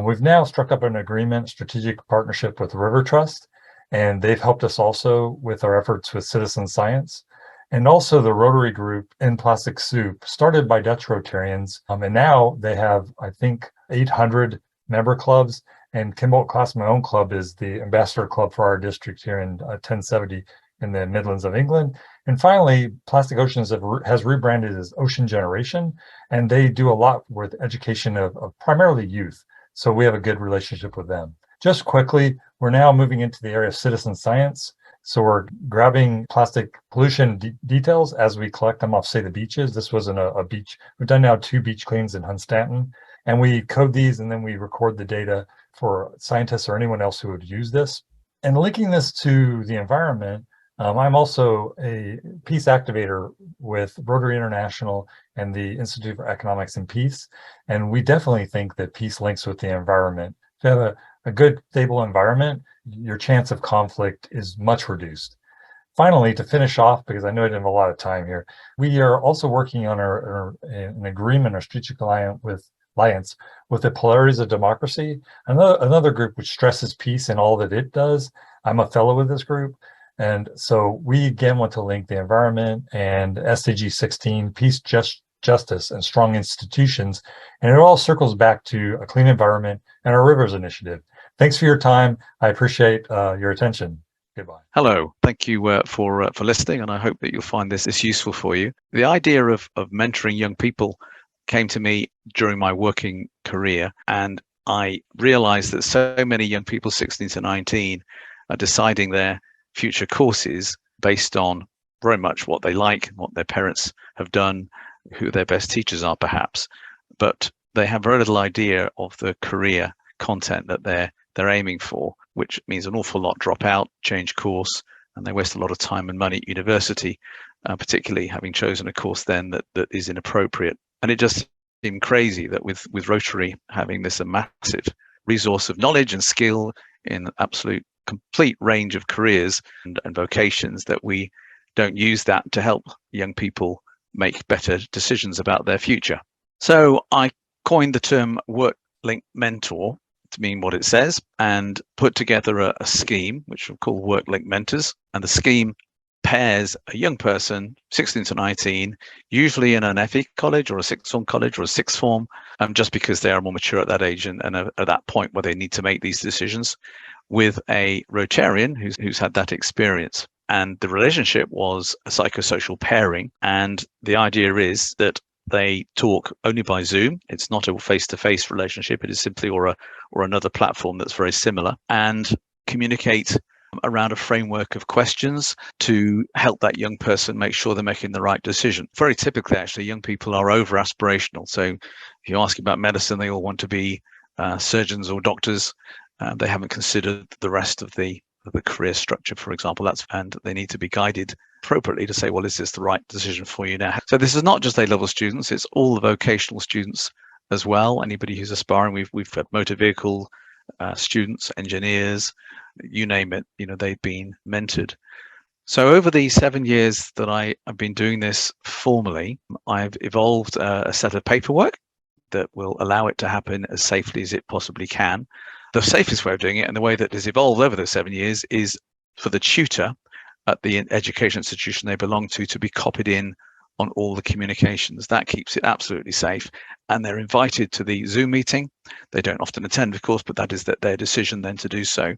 S5: We've now struck up an agreement, strategic partnership with River Trust, and they've helped us also with our efforts with citizen science. And also the Rotary group in Plastic Soup, started by Dutch Rotarians, and now they have, I think, 800 member clubs, and Kimbolton Castle, my own club, is the ambassador club for our district here in 1070 in the Midlands of England. And finally, Plastic Oceans has rebranded as Ocean Generation, and they do a lot with education of primarily youth. So we have a good relationship with them. Just quickly, we're now moving into the area of citizen science. So we're grabbing plastic pollution details as we collect them off, say, the beaches. This wasn't a beach. We've done now 2 beach cleans in Hunstanton, and we code these and then we record the data for scientists or anyone else who would use this. And linking this to the environment, I'm also a peace activator with Rotary International and the Institute for Economics and Peace. And we definitely think that peace links with the environment. If you have a good, stable environment, your chance of conflict is much reduced. Finally, to finish off, because I know I didn't have a lot of time here, we are also working on an agreement or strategic alliance with the Polarised of Democracy, another group which stresses peace in all that it does. I'm a fellow with this group. And so we again want to link the environment and SDG 16, peace, justice, and strong institutions. And it all circles back to a clean environment and our rivers initiative. Thanks for your time. I appreciate your attention. Goodbye.
S9: Hello, thank you for listening, and I hope that you'll find this useful for you. The idea of mentoring young people came to me during my working career, and I realized that so many young people, 16 to 19, are deciding their future courses based on very much what they like, what their parents have done, who their best teachers are perhaps, but they have very little idea of the career content that they're aiming for, which means an awful lot drop out, change course, and they waste a lot of time and money at university, particularly having chosen a course then that is inappropriate. And it just seemed crazy that with Rotary having this a massive resource of knowledge and skill in absolute complete range of careers and vocations, that we don't use that to help young people make better decisions about their future. So I coined the term work link mentor to mean what it says, and put together a scheme, which we'll call work link mentors. And the scheme pairs a young person, 16 to 19, usually in an FE college or a sixth form college or a sixth form, just because they are more mature at that age and at that point where they need to make these decisions, with a Rotarian who's had that experience. And the relationship was a psychosocial pairing. And the idea is that they talk only by Zoom. It's not a face-to-face relationship. It is simply or another platform that's very similar, and communicate around a framework of questions to help that young person make sure they're making the right decision. Very typically, actually, young people are over aspirational. So if you ask about medicine, they all want to be surgeons or doctors. They haven't considered the rest of the career structure, for example. And they need to be guided appropriately to say, well, is this the right decision for you now? So this is not just A-level students, it's all the vocational students as well. Anybody who's aspiring. We've got motor vehicle students, engineers, you name it, they've been mentored. So over the 7 years that I've been doing this formally, I've evolved a set of paperwork that will allow it to happen as safely as it possibly can. The safest way of doing it, and the way that has evolved over those 7 years, is for the tutor at the education institution they belong to be copied in on all the communications. That keeps it absolutely safe. And they're invited to the Zoom meeting. They don't often attend, of course, but that is their decision then to do so.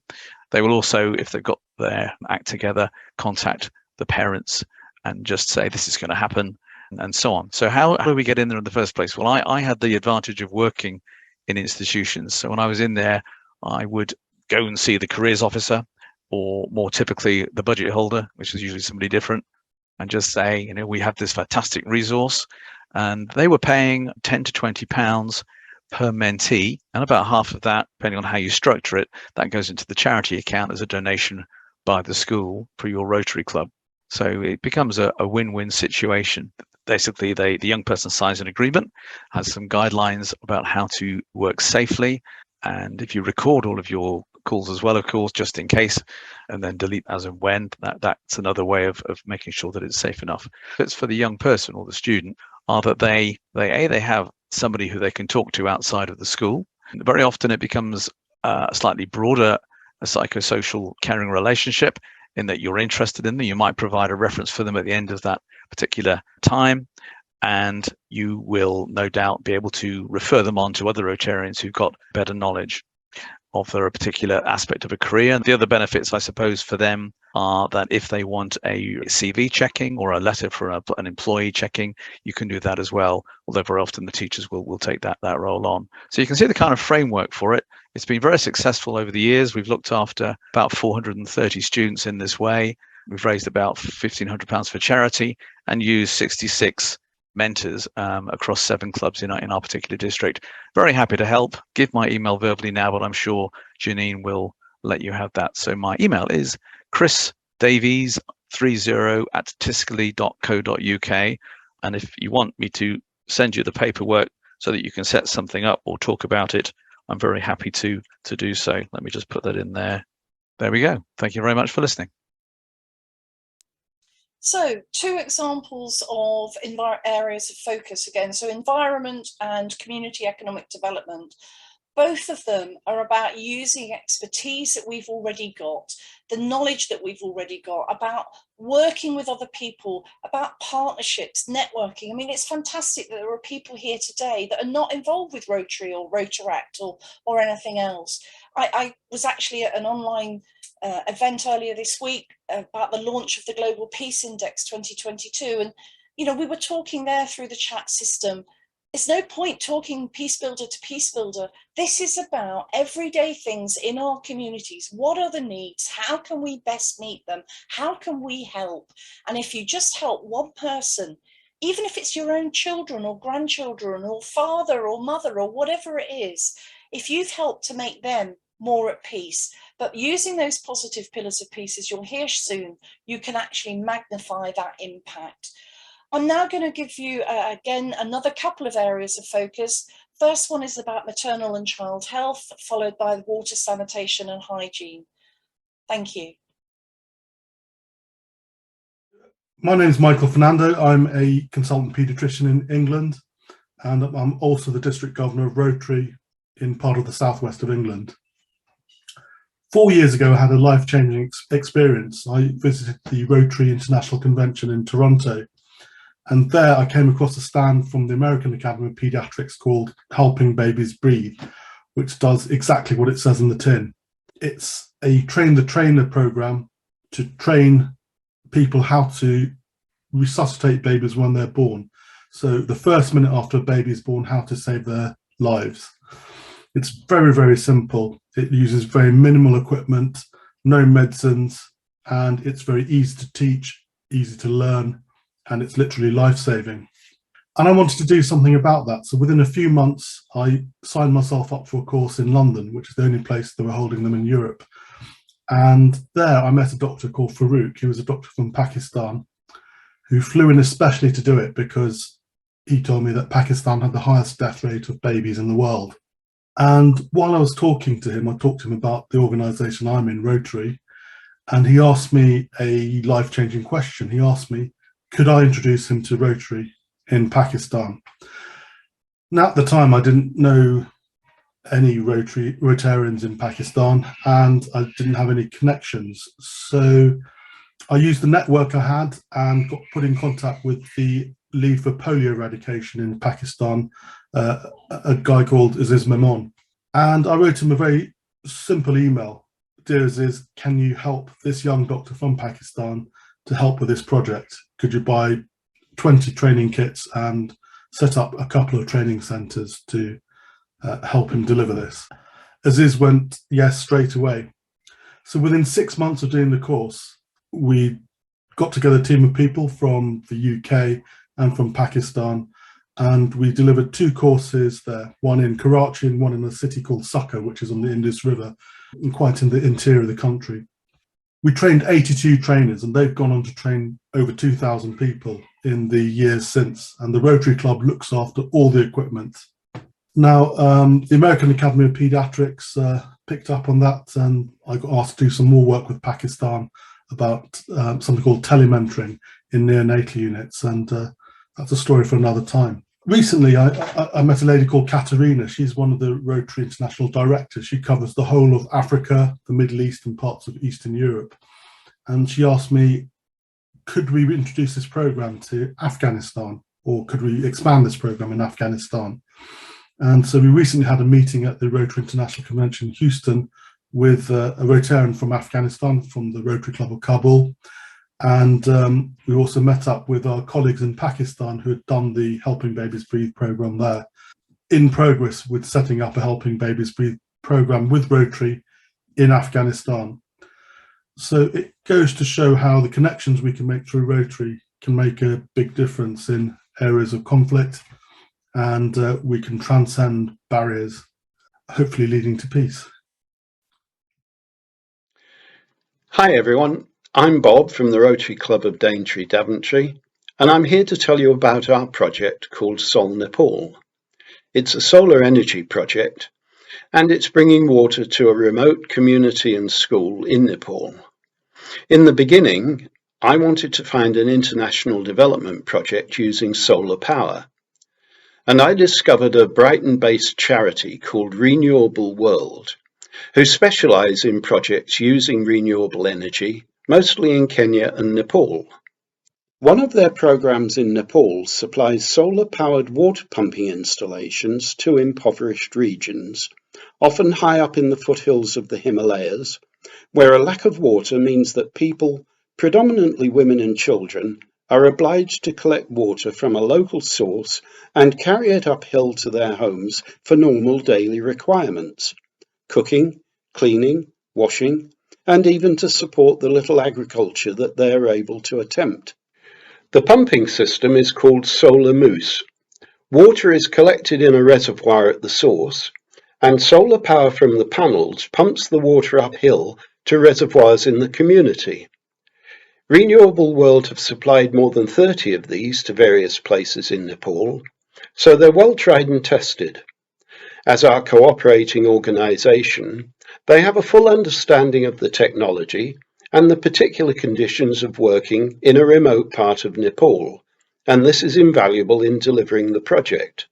S9: They will also, if they've got their act together, contact the parents and just say, this is going to happen, and so on. So how do we get in there in the first place? Well, I had the advantage of working in institutions. So when I was in there, I would go and see the careers officer, or more typically the budget holder, which is usually somebody different, and just say, we have this fantastic resource. And they were paying £10 to £20 per mentee, and about half of that, depending on how you structure it, that goes into the charity account as a donation by the school for your Rotary club. So it becomes a win-win situation. Basically, the young person signs an agreement, has some guidelines about how to work safely, and if you record all of your calls as well, of course, just in case, and then delete as and when, that's another way of making sure that it's safe enough. It's for the young person or the student are that they have somebody who they can talk to outside of the school. And very often it becomes a slightly broader psychosocial caring relationship, in that you're interested in them. You might provide a reference for them at the end of that particular time, and you will no doubt be able to refer them on to other Rotarians who've got better knowledge of a particular aspect of a career. And the other benefits, I suppose, for them are that if they want a CV checking or a letter for an employee checking, you can do that as well, although very often the teachers will take that role on. So you can see the kind of framework for it. It's been very successful over the years. We've looked after about 430 students in this way. We've raised about £1,500 for charity and used 66 mentors across 7 clubs in our particular district. Very happy to help. Give my email verbally now, but I'm sure Jannine will let you have that. So my email is chrisdavies30@tiscali.co.uk. And if you want me to send you the paperwork so that you can set something up or talk about it, I'm very happy to do so. Let me just put that in there. There we go. Thank you very much for listening.
S1: So 2 examples of areas of focus again. So environment and community economic development. Both of them are about using expertise that we've already got, the knowledge that we've already got, about working with other people, about partnerships, networking. I mean, it's fantastic that there are people here today that are not involved with Rotary or Rotaract or anything else. I was actually at an online event earlier this week about the launch of the Global Peace Index 2022. And, we were talking there through the chat system. It's no point talking peace builder to peace builder. This is about everyday things in our communities. What are the needs? How can we best meet them? How can we help? And if you just help one person, even if it's your own children or grandchildren or father or mother or whatever it is, if you've helped to make them more at peace, but using those positive pillars of peace, as you'll hear soon, you can actually magnify that impact. I'm now going to give you, again, another couple of areas of focus. First one is about maternal and child health, followed by water, sanitation and hygiene. Thank you.
S10: My name is Michael Fernando. I'm a consultant paediatrician in England, and I'm also the district governor of Rotary in part of the southwest of England. 4 years ago, I had a life-changing experience. I visited the Rotary International Convention in Toronto, and there I came across a stand from the American Academy of Pediatrics called Helping Babies Breathe, which does exactly what it says in the tin. It's a train-the-trainer program to train people how to resuscitate babies when they're born. So the first minute after a baby is born, how to save their lives. It's very, very simple. It uses very minimal equipment, no medicines, and it's very easy to teach, easy to learn, and it's literally life-saving. And I wanted to do something about that. So within a few months, I signed myself up for a course in London, which is the only place they were holding them in Europe. And there I met a doctor called Farouk. He was a doctor from Pakistan who flew in especially to do it because he told me that Pakistan had the highest death rate of babies in the world. And while I was talking to him, I talked to him about the organisation I'm in, Rotary, and he asked me a life-changing question. He asked me, could I introduce him to Rotary in Pakistan? Now, at the time, I didn't know any Rotarians in Pakistan, and I didn't have any connections. So I used the network I had and got put in contact with the lead for polio eradication in Pakistan, a guy called Aziz Memon. And I wrote him a very simple email. Dear Aziz, can you help this young doctor from Pakistan to help with this project? Could you buy 20 training kits and set up a couple of training centres to help him deliver this? Aziz went yes straight away. So within 6 months of doing the course, we got together a team of people from the UK and from Pakistan, and we delivered 2 courses there, one in Karachi and one in a city called Sukkur, which is on the Indus River, and quite in the interior of the country. We trained 82 trainers, and they've gone on to train over 2,000 people in the years since, and the Rotary Club looks after all the equipment. Now, the American Academy of Pediatrics picked up on that, and I got asked to do some more work with Pakistan about something called telementoring in neonatal units, and that's a story for another time. Recently, I met a lady called Katerina. She's one of the Rotary International Directors. She covers the whole of Africa, the Middle East, and parts of Eastern Europe. And she asked me, could we introduce this program to Afghanistan, or could we expand this program in Afghanistan? And so we recently had a meeting at the Rotary International Convention in Houston with a Rotarian from Afghanistan, from the Rotary Club of Kabul. And we also met up with our colleagues in Pakistan who had done the Helping Babies Breathe program there, in progress with setting up a Helping Babies Breathe program with Rotary in Afghanistan. So it goes to show how the connections we can make through Rotary can make a big difference in areas of conflict, and we can transcend barriers, hopefully leading to peace.
S11: Hi everyone, I'm Bob from the Rotary Club of Daintree, Daventry, and I'm here to tell you about our project called Sol Nepal. It's a solar energy project, and it's bringing water to a remote community and school in Nepal. In the beginning, I wanted to find an international development project using solar power, and I discovered a Brighton-based charity called Renewable World, who specialise in projects using renewable energy, mostly in Kenya and Nepal. One of their programs in Nepal supplies solar-powered water pumping installations to impoverished regions, often high up in the foothills of the Himalayas, where a lack of water means that people, predominantly women and children, are obliged to collect water from a local source and carry it uphill to their homes for normal daily requirements: cooking, cleaning, washing, and even to support the little agriculture that they are able to attempt. The pumping system is called Solar Moose. Water is collected in a reservoir at the source, and solar power from the panels pumps the water uphill to reservoirs in the community. Renewable World have supplied more than 30 of these to various places in Nepal, so they're well tried and tested. As our cooperating organisation, they have a full understanding of the technology and the particular conditions of working in a remote part of Nepal, and this is invaluable in delivering the project.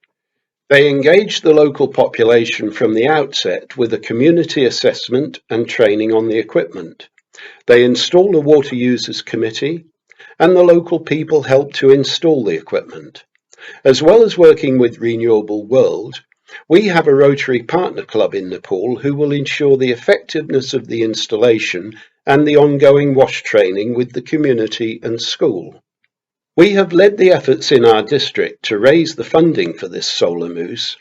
S11: They engage the local population from the outset with a community assessment and training on the equipment. They install a water users committee, and the local people help to install the equipment. As well as working with Renewable World, we have a Rotary partner club in Nepal who will ensure the effectiveness of the installation and the ongoing wash training with the community and school. We have led the efforts in our district to raise the funding for this solar mousse,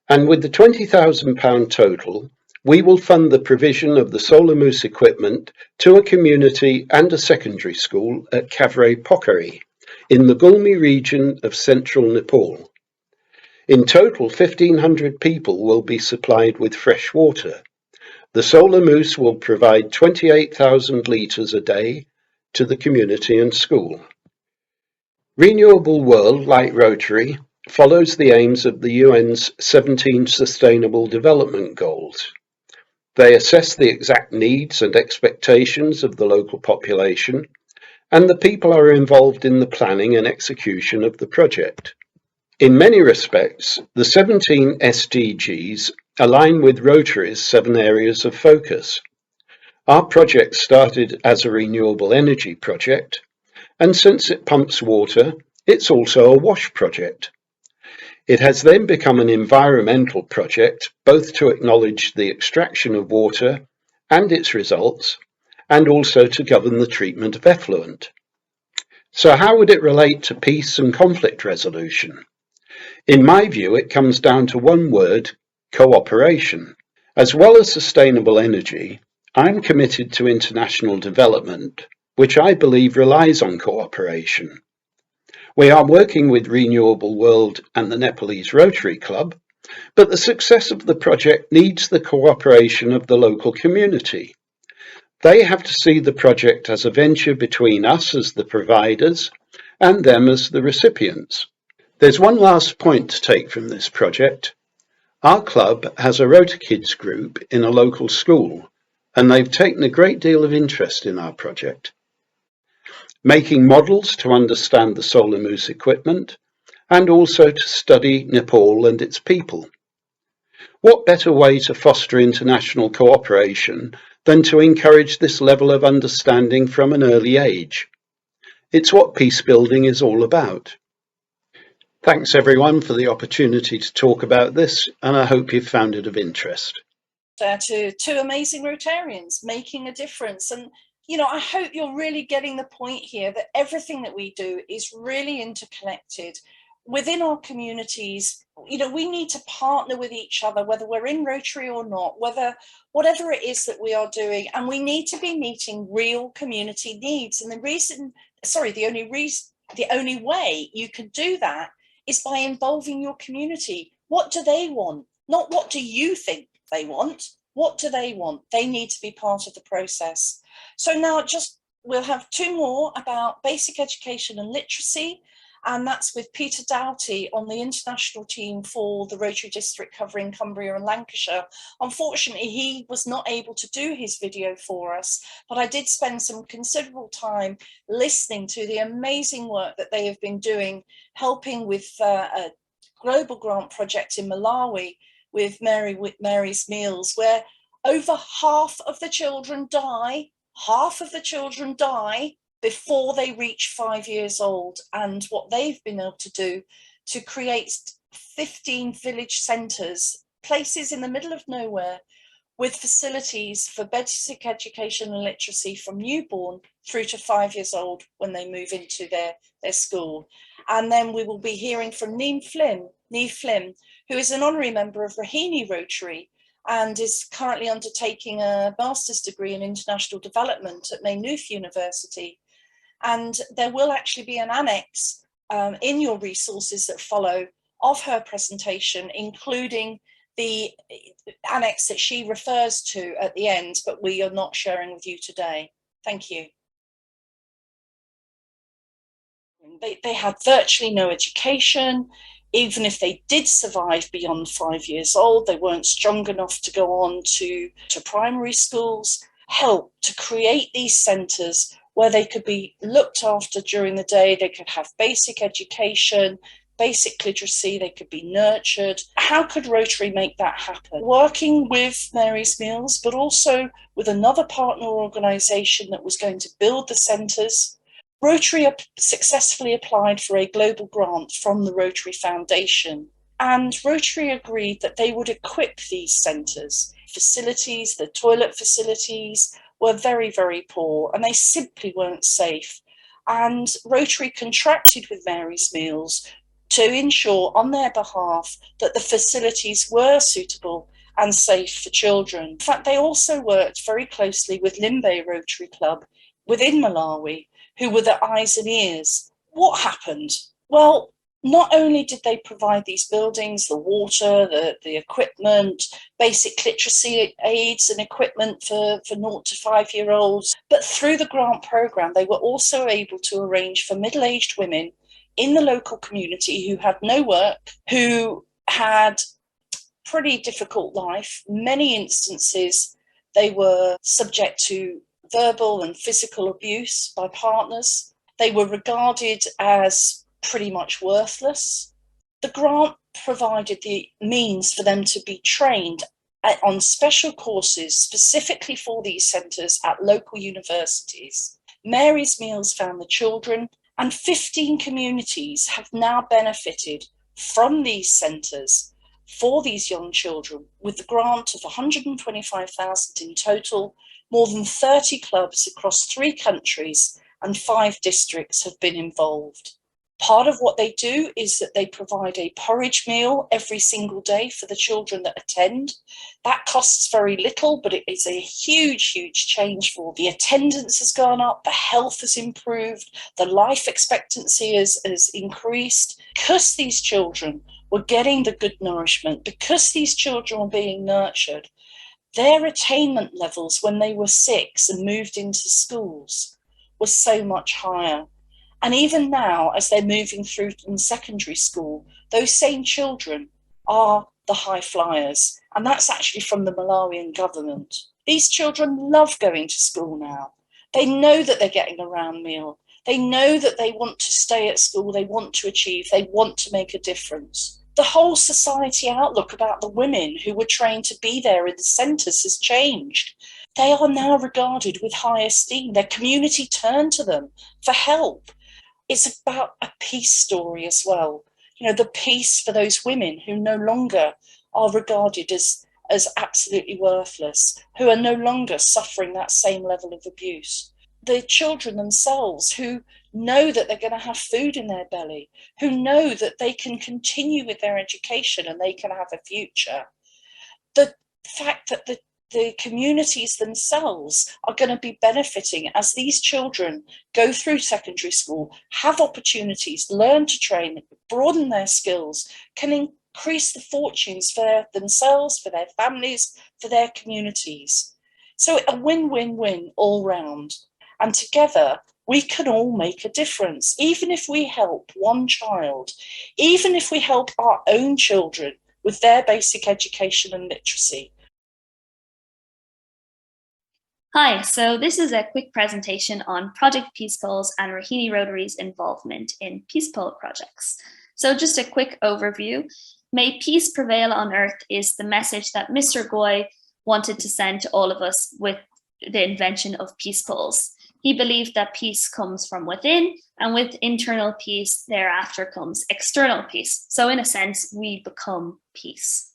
S11: and with the £20,000 total, we will fund the provision of the solar mousse equipment to a community and a secondary school at Kavre Pokhari in the Gulmi region of central Nepal. In total, 1,500 people will be supplied with fresh water. The solar mousse will provide 28,000 litres a day to the community and school. Renewable World, like Rotary, follows the aims of the UN's 17 Sustainable Development Goals. They assess the exact needs and expectations of the local population, and the people are involved in the planning and execution of the project. In many respects, the 17 SDGs align with Rotary's 7 areas of focus. Our project started as a renewable energy project, and since it pumps water, it's also a wash project. It has then become an environmental project, both to acknowledge the extraction of water and its results, and also to govern the treatment of effluent. So how would it relate to peace and conflict resolution? In my view, it comes down to one word: cooperation. As well as sustainable energy, I'm committed to international development, which I believe relies on cooperation. We are working with Renewable World and the Nepalese Rotary Club, but the success of the project needs the cooperation of the local community. They have to see the project as a venture between us as the providers and them as the recipients. There's one last point to take from this project. Our club has a Rota Kids group in a local school, and they've taken a great deal of interest in our project, making models to understand the solar mousse equipment and also to study Nepal and its people. What better way to foster international cooperation than to encourage this level of understanding from an early age? It's what peacebuilding is all about. Thanks everyone for the opportunity to talk about this, and I hope you've found it of interest.
S1: To 2 amazing Rotarians making a difference. And you know, I hope you're really getting the point here that everything that we do is really interconnected within our communities. You know, we need to partner with each other, whether we're in Rotary or not, whatever it is that we are doing, and we need to be meeting real community needs. And the only way you can do that is by involving your community. What do they want? Not what do you think they want? What do they want? They need to be part of the process. So now we'll have 2 more about basic education and literacy, and that's with Peter Doughty on the international team for the Rotary District covering Cumbria and Lancashire. Unfortunately, he was not able to do his video for us, but I did spend some considerable time listening to the amazing work that they have been doing, helping with a global grant project in Malawi with Mary's Meals, where over half of the children die before they reach 5 years old. And what they've been able to do to create 15 village centres, places in the middle of nowhere, with facilities for basic education and literacy from newborn through to 5 years old when they move into their school. And then we will be hearing from Niamh Flynn, who is an honorary member of Raheny Rotary and is currently undertaking a master's degree in international development at Maynooth University. And there will actually be an annex in your resources that follow of her presentation, including the annex that she refers to at the end, but we are not sharing with you today. Thank you. They had virtually no education. Even if they did survive beyond 5 years old, they weren't strong enough to go on to primary schools. Help to create these centres where they could be looked after during the day. They could have basic education, basic literacy, they could be nurtured. How could Rotary make that happen? Working with Mary's Meals, but also with another partner organisation that was going to build the centres, Rotary successfully applied for a global grant from the Rotary Foundation, and Rotary agreed that they would equip these centres. Facilities, the toilet facilities were very, very poor, and they simply weren't safe. And Rotary contracted with Mary's Meals to ensure on their behalf that the facilities were suitable and safe for children. In fact, they also worked very closely with Limbe Rotary Club within Malawi, who were the eyes and ears. What happened? Well, not only did they provide these buildings, the water, the equipment, basic literacy aids and equipment for 0 to 5-year-olds, but through the grant programme, they were also able to arrange for middle-aged women in the local community who had no work, who had pretty difficult life. Many instances, they were subject to verbal and physical abuse by partners. They were regarded as pretty much worthless. The grant provided the means for them to be trained on special courses specifically for these centres at local universities. Mary's Meals found the children, and 15 communities have now benefited from these centres for these young children, with the grant of $125,000 in total. More than 30 clubs across 3 countries and 5 districts have been involved. Part of what they do is that they provide a porridge meal every single day for the children that attend. That costs very little, but it is a huge, huge change for the attendance has gone up, the health has improved, the life expectancy has increased. Because these children were getting the good nourishment, because these children were being nurtured, their attainment levels when they were 6 and moved into schools was so much higher. And even now, as they're moving through in secondary school, those same children are the high flyers. And that's actually from the Malawian government. These children love going to school now. They know that they're getting a round meal. They know that they want to stay at school. They want to achieve. They want to make a difference. The whole society outlook about the women who were trained to be there in the centres has changed. They are now regarded with high esteem. Their community turn to them for help. It's about a peace story as well. You know, the peace for those women who no longer are regarded as absolutely worthless, who are no longer suffering that same level of abuse. The children themselves who know that they're going to have food in their belly, who know that they can continue with their education and they can have a future. The fact that the communities themselves are going to be benefiting as these children go through secondary school, have opportunities, learn to train, broaden their skills, can increase the fortunes for themselves, for their families, for their communities. So a win-win-win all round. And together, we can all make a difference. Even if we help one child, even if we help our own children with their basic education and literacy.
S12: Hi, so this is a quick presentation on Project Peace Polls and Raheny Rotary's involvement in peace poll projects. So just a quick overview. May peace prevail on earth is the message that Mr. Goy wanted to send to all of us with the invention of peace polls. He believed that peace comes from within, and with internal peace, thereafter comes external peace. So in a sense, we become peace.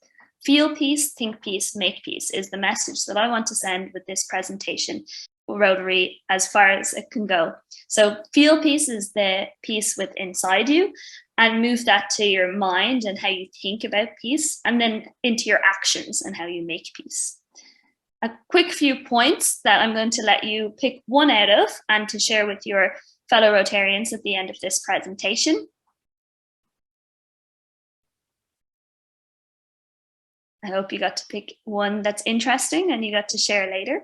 S12: Feel peace, think peace, make peace is the message that I want to send with this presentation, Rotary, as far as it can go. So feel peace is the peace with inside you, and move that to your mind and how you think about peace, and then into your actions and how you make peace. A quick few points that I'm going to let you pick one out of and to share with your fellow Rotarians at the end of this presentation. I hope you got to pick one that's interesting and you got to share later.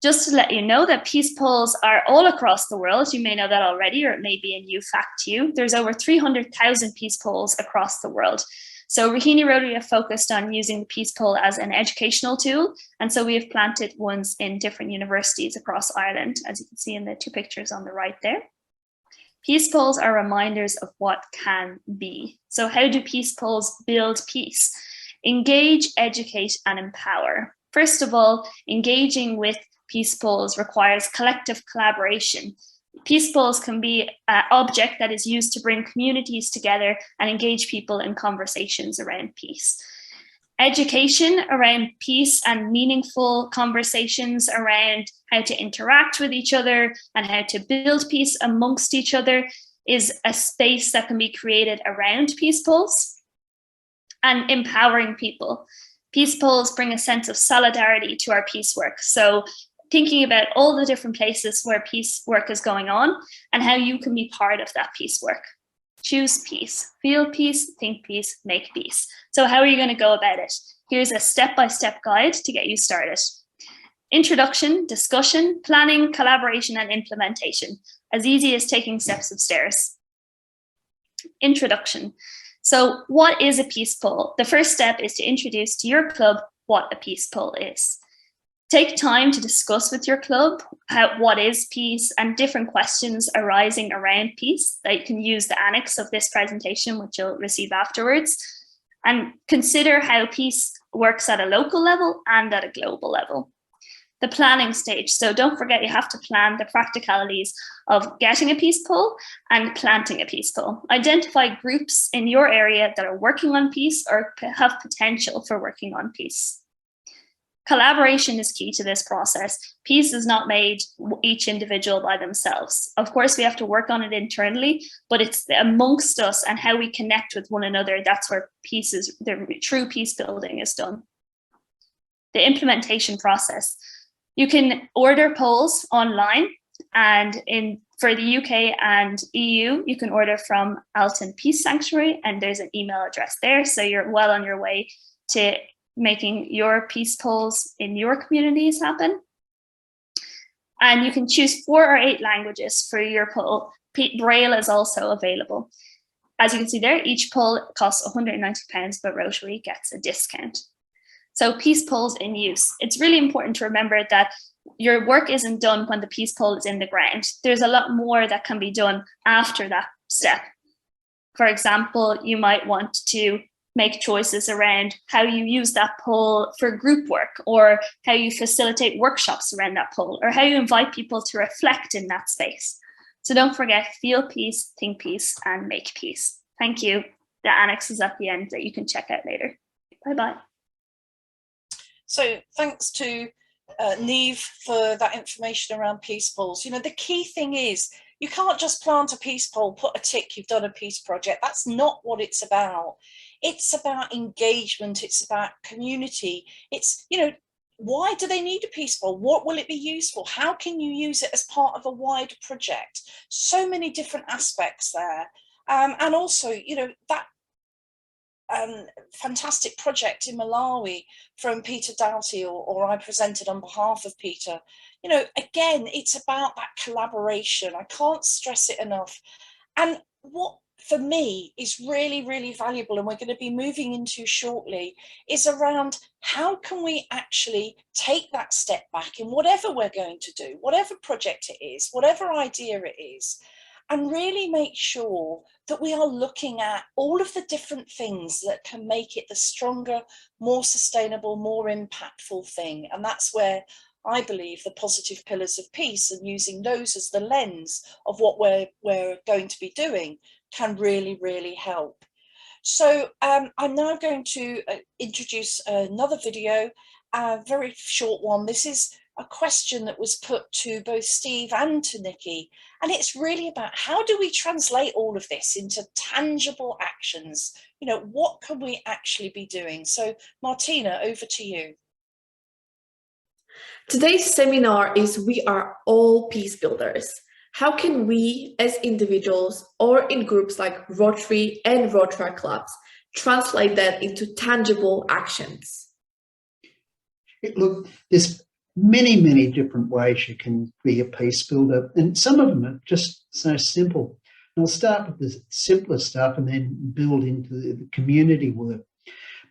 S12: Just to let you know that peace polls are all across the world. You may know that already, or it may be a new fact to you. There's over 300,000 peace polls across the world. So Raheny Rotary have focused on using the peace poll as an educational tool. And so we have planted ones in different universities across Ireland, as you can see in the 2 pictures on the right there. Peace polls are reminders of what can be. So how do peace polls build peace? Engage, educate, and empower. First of all, engaging with peace polls requires collective collaboration. Peace polls can be an object that is used to bring communities together and engage people in conversations around peace. Education around peace and meaningful conversations around how to interact with each other and how to build peace amongst each other is a space that can be created around peace polls. And empowering people. Peace polls bring a sense of solidarity to our peace work. So thinking about all the different places where peace work is going on and how you can be part of that peace work. Choose peace, feel peace, think peace, make peace. So how are you going to go about it? Here's a step-by-step guide to get you started. Introduction, discussion, planning, collaboration, and implementation. As easy as taking steps upstairs. Introduction. So what is a peace poll? The first step is to introduce to your club what a peace poll is. Take time to discuss with your club what is peace and different questions arising around peace that you can use the annex of this presentation, which you'll receive afterwards, and consider how peace works at a local level and at a global level. The planning stage. So don't forget, you have to plan the practicalities of getting a peace poll and planting a peace poll. Identify groups in your area that are working on peace or have potential for working on peace. Collaboration is key to this process. Peace is not made each individual by themselves. Of course, we have to work on it internally, but it's amongst us and how we connect with one another. That's where peace is, the true peace building is done. The implementation process. You can order polls online, and for the UK and EU, you can order from Alton Peace Sanctuary, and there's an email address there. So you're well on your way to making your peace polls in your communities happen. And you can choose 4 or 8 languages for your poll. Braille is also available. As you can see there, each poll costs £190, but Rotary gets a discount. So peace polls in use. It's really important to remember that your work isn't done when the peace poll is in the ground. There's a lot more that can be done after that step. For example, you might want to make choices around how you use that poll for group work, or how you facilitate workshops around that poll, or how you invite people to reflect in that space. So don't forget, feel peace, think peace, and make peace. Thank you. The annex is at the end that you can check out later. Bye-bye.
S1: So thanks to Niamh for that information around peace polls. You know, the key thing is you can't just plant a peace poll, put a tick, you've done a peace project. That's not what it's about. It's about engagement. It's about community. It's, you know, why do they need a peace poll? What will it be used for? How can you use it as part of a wider project? So many different aspects there. And also, you know, that fantastic project in Malawi from Peter Doughty, or I presented on behalf of Peter. You know, again, it's about that collaboration. I can't stress it enough. And what for me is really, really valuable, and we're going to be moving into shortly, is around how can we actually take that step back in whatever we're going to do, whatever project it is, whatever idea it is, and really make sure that we are looking at all of the different things that can make it the stronger, more sustainable, more impactful thing. And that's where I believe the positive pillars of peace, and using those as the lens of what we're going to be doing, can really, really help. So I'm now going to introduce another video, a very short one. This is a question that was put to both Steve and to Nicki, and it's really about how do we translate all of this into tangible actions? You know, what can we actually be doing? So Martina, over to you.
S6: Today's seminar is We Are All Peacebuilders. How can we, as individuals or in groups like Rotary and Rotary clubs, translate that into tangible actions?
S2: Look, there's many, many different ways you can be a peace builder, and some of them are just so simple. And I'll start with the simpler stuff and then build into the community work.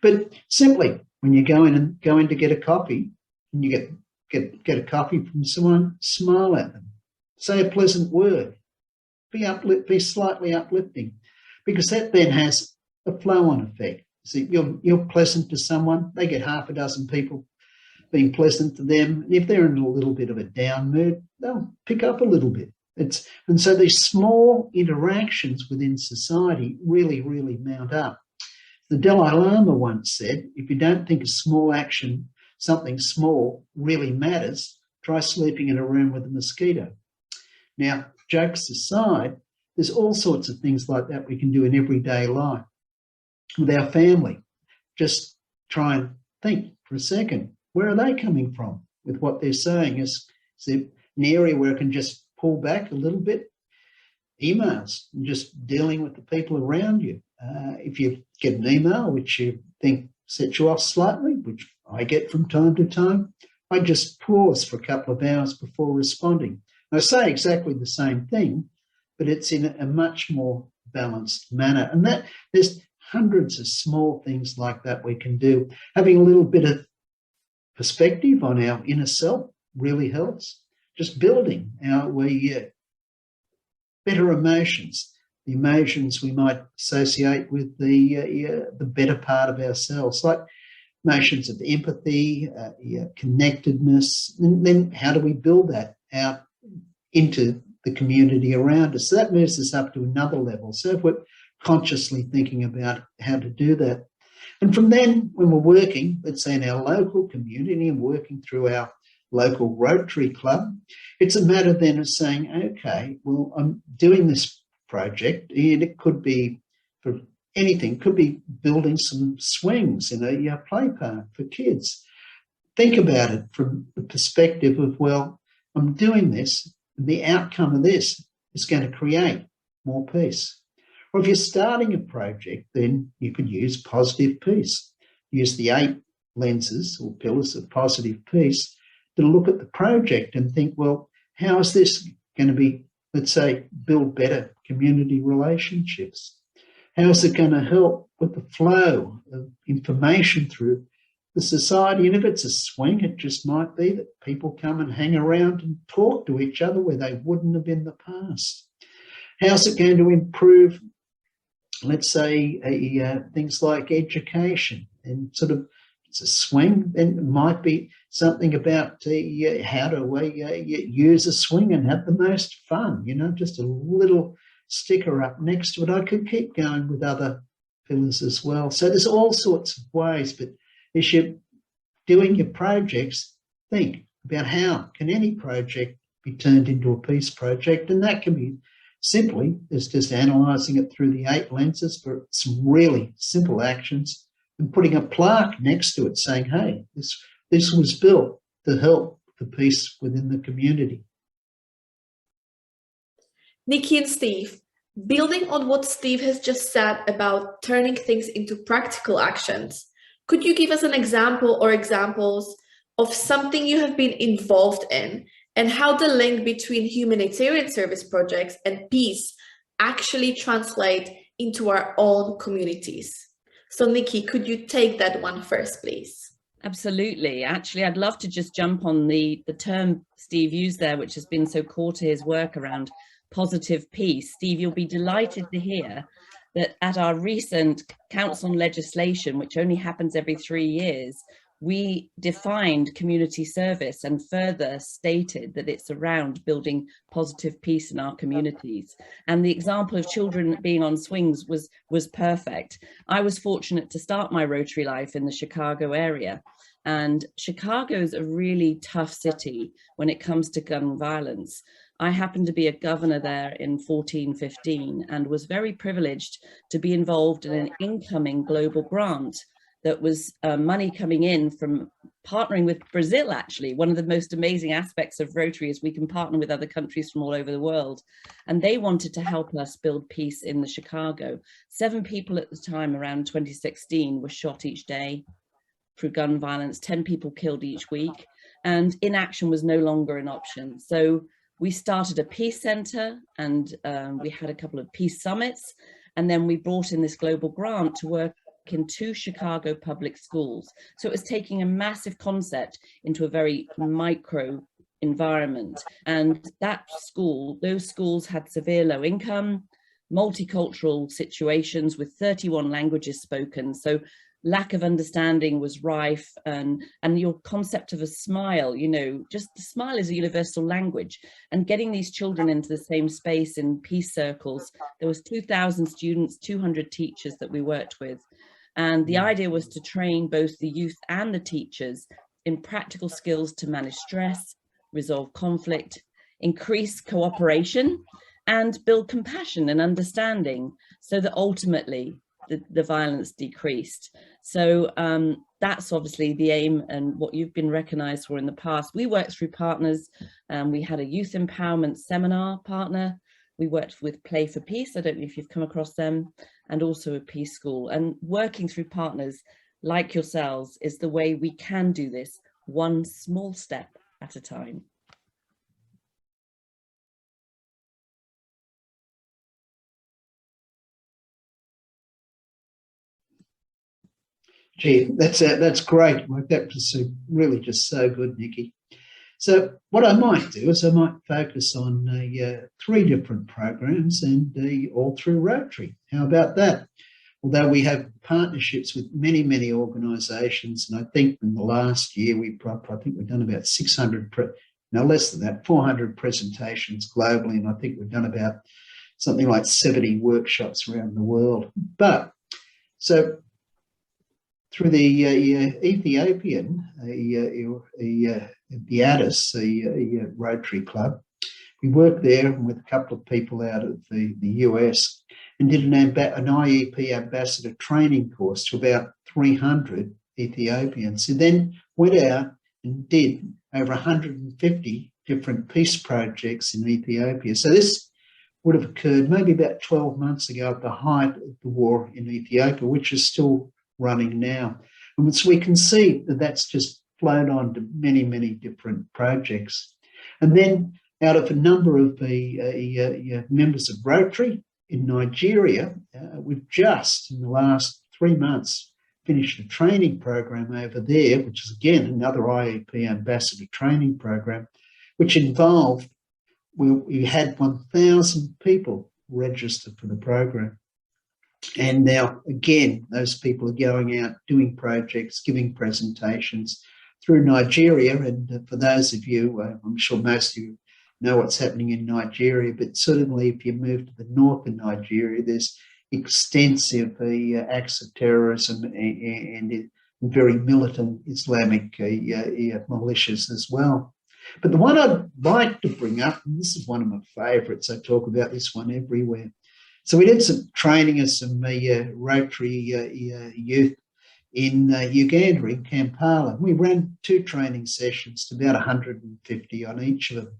S2: But simply, when you go in to get a coffee, and you get a coffee from someone, smile at them. Say a pleasant word. be slightly uplifting, because that then has a flow-on effect. See, you're pleasant to someone, they get half a dozen people being pleasant to them. If they're in a little bit of a down mood, they'll pick up a little bit. And so these small interactions within society really, really mount up. The Dalai Lama once said, if you don't think a small action, something small, really matters, try sleeping in a room with a mosquito. Now, jokes aside, there's all sorts of things like that we can do in everyday life with our family. Just try and think for a second, where are they coming from with what they're saying? Is it an area where it can just pull back a little bit? Emails, and just dealing with the people around you. If you get an email which you think sets you off slightly, which I get from time to time, I just pause for a couple of hours before responding. I say exactly the same thing, but it's in a much more balanced manner. And that there's hundreds of small things like that we can do. Having a little bit of perspective on our inner self really helps. Just building our better emotions, the emotions we might associate with the better part of ourselves, like emotions of empathy, connectedness, and then how do we build that out into the community around us? So that moves us up to another level. So if we're consciously thinking about how to do that. And from then, when we're working, let's say in our local community and working through our local Rotary club, it's a matter then of saying, okay, well, I'm doing this project, and it could be for anything, could be building some swings in a play park for kids. Think about it from the perspective of, well, I'm doing this, and the outcome of this is going to create more peace. Or if you're starting a project, then you could use positive peace. Use the 8 lenses or pillars of positive peace to look at the project and think, well, how is this going to be, let's say, build better community relationships? How is it going to help with the flow of information through the society? And if it's a swing, it just might be that people come and hang around and talk to each other where they wouldn't have in the past. How's it going to improve, let's say, things like education? And sort of, it's a swing, then it might be something about how to use a swing and have the most fun, just a little sticker up next to it. I could keep going with other pillars as well. So there's all sorts of ways, but as you're doing your projects, think about how can any project be turned into a peace project, and that can be simply as just analysing it through the 8 lenses for some really simple actions and putting a plaque next to it saying, hey, this was built to help the peace within the community.
S6: Nicki and Steve, building on what Steve has just said about turning things into practical actions, could you give us an example or examples of something you have been involved in and how the link between humanitarian service projects and peace actually translate into our own communities? So Nicki, could you take that one first, please?
S3: Absolutely. Actually, I'd love to just jump on the term Steve used there, which has been so core to his work around positive peace. Steve, you'll be delighted to hear that at our recent Council on Legislation, which only happens every 3 years, we defined community service and further stated that it's around building positive peace in our communities. And the example of children being on swings was perfect. I was fortunate to start my Rotary life in the Chicago area. And Chicago is a really tough city when it comes to gun violence. I happened to be a governor there in 14-15 and was very privileged to be involved in an incoming global grant that was money coming in from partnering with Brazil. Actually, one of the most amazing aspects of Rotary is we can partner with other countries from all over the world. And they wanted to help us build peace in the Chicago. 7 people at the time around 2016 were shot each day through gun violence, 10 people killed each week, and inaction was no longer an option. So we started a peace center and we had a couple of peace summits. And then we brought in this global grant to work in 2 Chicago public schools. So it was taking a massive concept into a very micro environment. And those schools had severe low income, multicultural situations with 31 languages spoken. So lack of understanding was rife, and your concept of a smile, you know, just the smile is a universal language, and getting these children into the same space in peace circles. There was 2,000 students, 200 teachers that we worked with. And the idea was to train both the youth and the teachers in practical skills to manage stress, resolve conflict, increase cooperation, and build compassion and understanding, so that ultimately the violence decreased. So that's obviously the aim and what you've been recognized for in the past. We worked through partners. We had a youth empowerment seminar partner. We worked with Play for Peace. I don't know if you've come across them, and also a peace school. And working through partners like yourselves is the way we can do this, one small step at a time.
S2: Gee, that's great. That was really just so good, Nicki. So what I might do is I might focus on 3 different programs, and all through Rotary. How about that? Although we have partnerships with many, many organisations, and I think in the last year I think we've done about 600, no less than that, 400 presentations globally, and I think we've done about something like 70 workshops around the world. But so through the Ethiopian, the Addis, the Rotary Club, we worked there with a couple of people out of the US and did an IEP ambassador training course to about 300 Ethiopians, who then went out and did over 150 different peace projects in Ethiopia. So this would have occurred maybe about 12 months ago at the height of the war in Ethiopia, which is still running now. And so we can see that that's just flown on to many, many different projects. And then out of a number of the members of Rotary in Nigeria, we've just in the last 3 months finished a training program over there, which is again another IEP ambassador training program, which involved, we had 1,000 people registered for the program. And now, again, those people are going out, doing projects, giving presentations through Nigeria. And for those of you, I'm sure most of you know what's happening in Nigeria, but certainly if you move to the north of Nigeria, there's extensive acts of terrorism and very militant Islamic militias as well. But the one I'd like to bring up, and this is one of my favourites, I talk about this one everywhere. So we did some training of some Rotary youth in Uganda, in Kampala. We ran 2 training sessions to about 150 on each of them.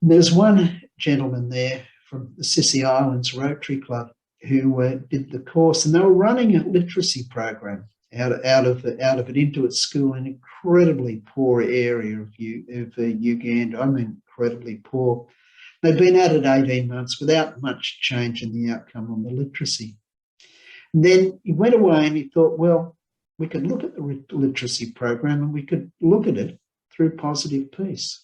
S2: And there's one gentleman there from the Sissi Islands Rotary Club who did the course, and they were running a literacy program out of it into its school in an incredibly poor area of Uganda. I mean, incredibly poor. They've been at it 18 months without much change in the outcome on the literacy. And then he went away and he thought, well, we could look at the literacy program and we could look at it through positive peace.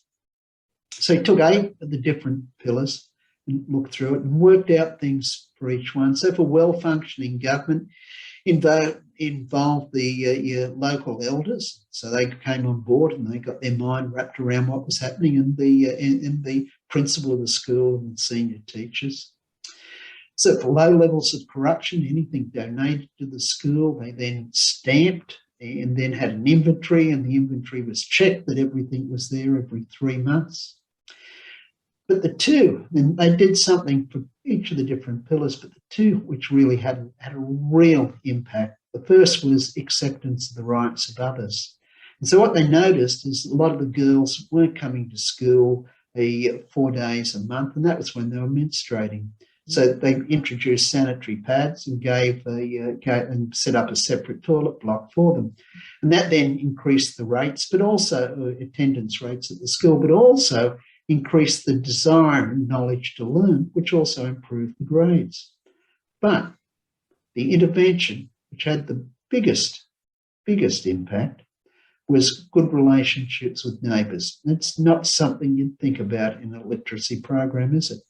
S2: So he took 8 of the different pillars and looked through it and worked out things for each one. So for well-functioning government, involved the local elders, so they came on board and they got their mind wrapped around what was happening, in the principal of the school and senior teachers. So for low levels of corruption, anything donated to the school, they then stamped and then had an inventory, and the inventory was checked that everything was there every 3 months. But the 2, and they did something for each of the different pillars, but the 2 which really had a real impact. The first was acceptance of the rights of others. And so what they noticed is a lot of the girls weren't coming to school 4 days a month, and that was when they were menstruating. So they introduced sanitary pads and and set up a separate toilet block for them. And that then increased the rates, but also attendance rates at the school, but also increased the desire and knowledge to learn, which also improved the grades. But the intervention, which had the biggest impact, was good relationships with neighbours. It's not something you'd think about in a literacy program, is it?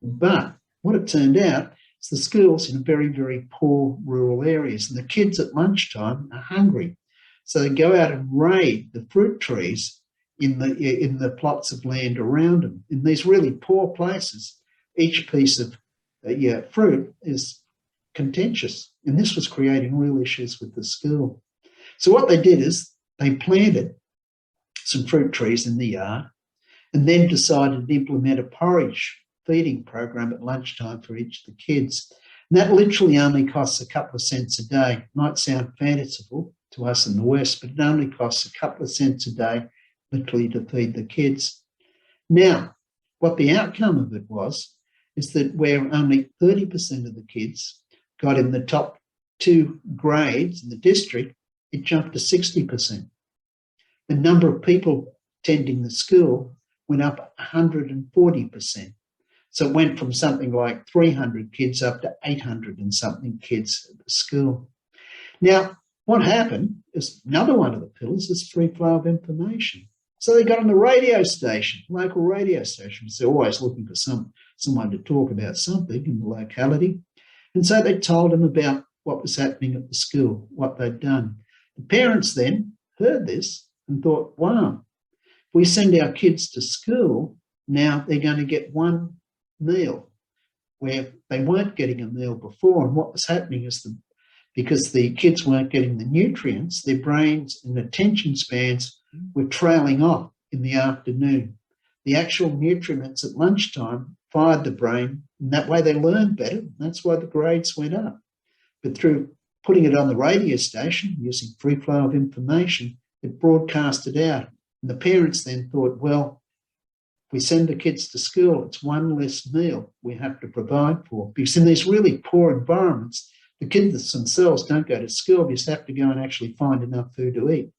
S2: But what it turned out is the schools in very, very poor rural areas, and the kids at lunchtime are hungry. So they go out and raid the fruit trees in the plots of land around them. In these really poor places, each piece of fruit is contentious, and this was creating real issues with the school. So what they did is they planted some fruit trees in the yard and then decided to implement a porridge feeding program at lunchtime for each of the kids. And that literally only costs a couple of cents a day. Might sound fanciful to us in the West, but it only costs a couple of cents a day literally to feed the kids. Now, what the outcome of it was is that where only 30% of the kids got in the top 2 grades in the district, it jumped to 60%. The number of people attending the school went up 140%. So it went from something like 300 kids up to 800 and something kids at the school. Now, what happened is another one of the pillars is free flow of information. So they got on the radio station, local radio stations. They're always looking for someone to talk about something in the locality. And so they told them about what was happening at the school, what they'd done. The parents then heard this and thought, wow, if we send our kids to school, now they're going to get one meal where they weren't getting a meal before. And what was happening is because the kids weren't getting the nutrients, their brains and attention spans were trailing off in the afternoon. The actual nutrients at lunchtime fired the brain, and that way they learned better. That's why the grades went up. But through putting it on the radio station, using free flow of information, it broadcasted out. And the parents then thought, well, if we send the kids to school, it's one less meal we have to provide for. Because in these really poor environments, the kids themselves don't go to school, they just have to go and actually find enough food to eat.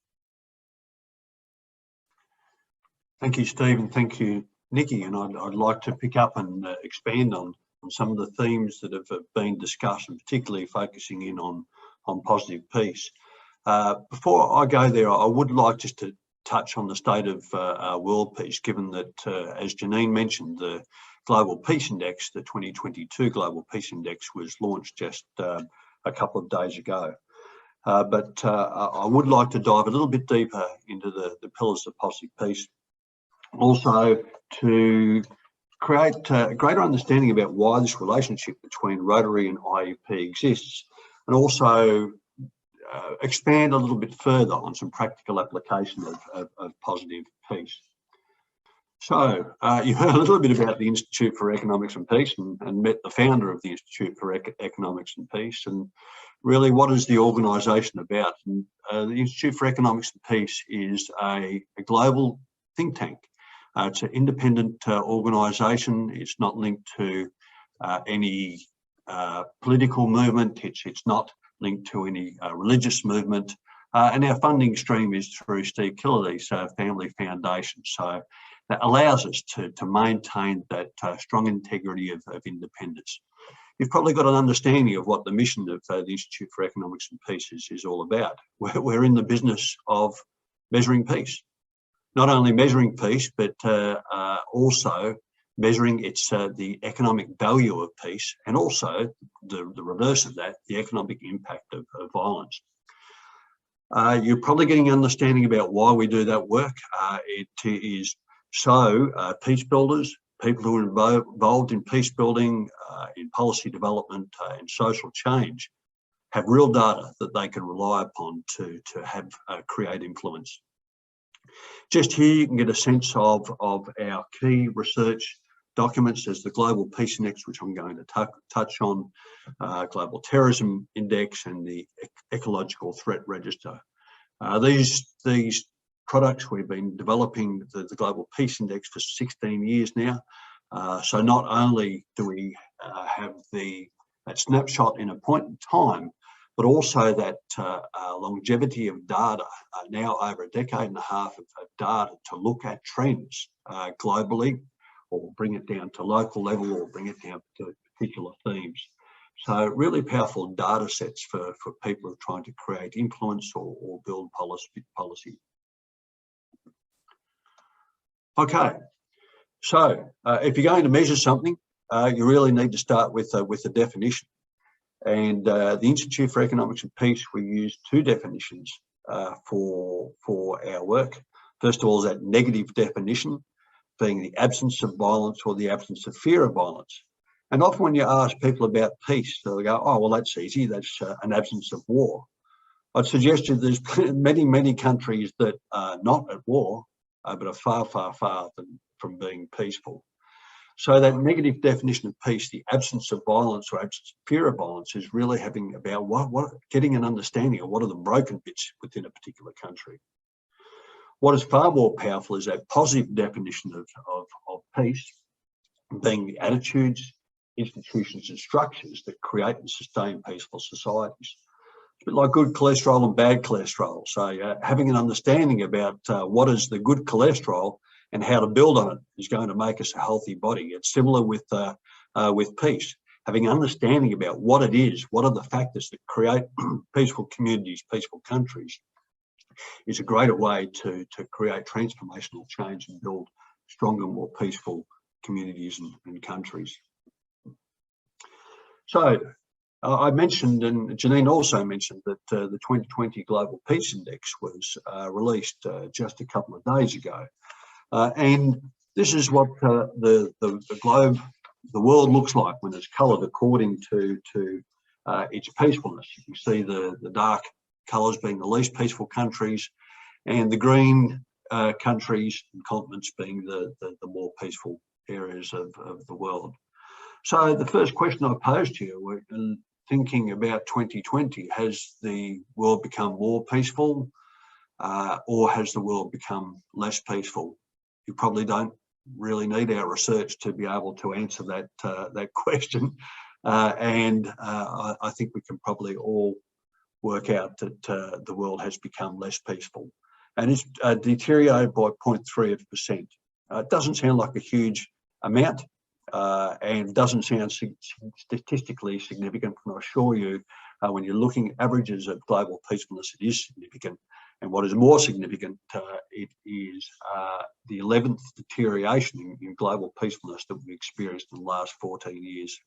S4: Thank you, Steve, and thank you, Nicki. And I'd like to pick up and expand on some of the themes that have been discussed, and particularly focusing in on positive peace. Before I go there, I would like just to touch on the state of world peace, given that, as Jannine mentioned, the Global Peace Index, the 2022 Global Peace Index, was launched just a couple of days ago. But I would like to dive a little bit deeper into the pillars of positive peace, also to create a greater understanding about why this relationship between Rotary and IEP exists, and also expand a little bit further on some practical application of positive peace. So you heard a little bit about the Institute for Economics and Peace and met the founder of the Institute for Economics and Peace, and really what is the organisation about? And, the Institute for Economics and Peace is a global think tank. It's an independent organisation. It's not linked to any political movement. It's not linked to any religious movement. And our funding stream is through Steve Killelea's family foundation. So that allows us to maintain that strong integrity of independence. You've probably got an understanding of what the mission of the Institute for Economics and Peace is all about. We're in the business of measuring peace. Not only measuring peace, but also measuring the economic value of peace, and also the reverse of that, the economic impact of violence. You're probably getting an understanding about why we do that work. It is so peace builders, people who are involved in peace building, in policy development, in social change, have real data that they can rely upon to have create influence. Just here you can get a sense of our key research documents. There's the Global Peace Index, which I'm going to touch on, Global Terrorism Index, and the Ecological Threat Register. These products, we've been developing the Global Peace Index for 16 years now. So not only do we have that snapshot in a point in time, but also that longevity of data, now over a decade and a half of data to look at trends globally, or bring it down to local level, or bring it down to particular themes. So really powerful data sets for people who are trying to create influence or build policy. Okay, so if you're going to measure something, you really need to start with a definition. And the Institute for Economics and Peace, we use two definitions for our work. First of all, is that negative definition, being the absence of violence or the absence of fear of violence. And often when you ask people about peace, they'll go, oh, well, that's easy. That's an absence of war. I'd suggest that there's many countries that are not at war, but are far from being peaceful. So that negative definition of peace, the absence of violence or absence of fear of violence, is really having about getting an understanding of what are the broken bits within a particular country. What is far more powerful is that positive definition of peace, being the attitudes, institutions and structures that create and sustain peaceful societies. It's a bit like good cholesterol and bad cholesterol. So having an understanding about what is the good cholesterol and how to build on it is going to make us a healthy body. It's similar with peace. Having understanding about what it is, what are the factors that create peaceful communities, peaceful countries, is a greater way to create transformational change and build stronger, more peaceful communities and countries. So I mentioned, and Jannine also mentioned, that the 2020 Global Peace Index was released just a couple of days ago. And this is what the globe, the world looks like when it's coloured according to its peacefulness. You can see the dark colours being the least peaceful countries, and the green countries and continents being the more peaceful areas of the world. So the first question I posed to you, in thinking about 2020, has the world become more peaceful or has the world become less peaceful? You probably don't really need our research to be able to answer that question. And I think we can probably all work out that the world has become less peaceful. And it's deteriorated by 0.3%. It doesn't sound like a huge amount and doesn't sound statistically significant. And I assure you, when you're looking at averages of global peacefulness, it is significant. And what is more significant, it is the 11th deterioration in global peacefulness that we've experienced in the last 14 years.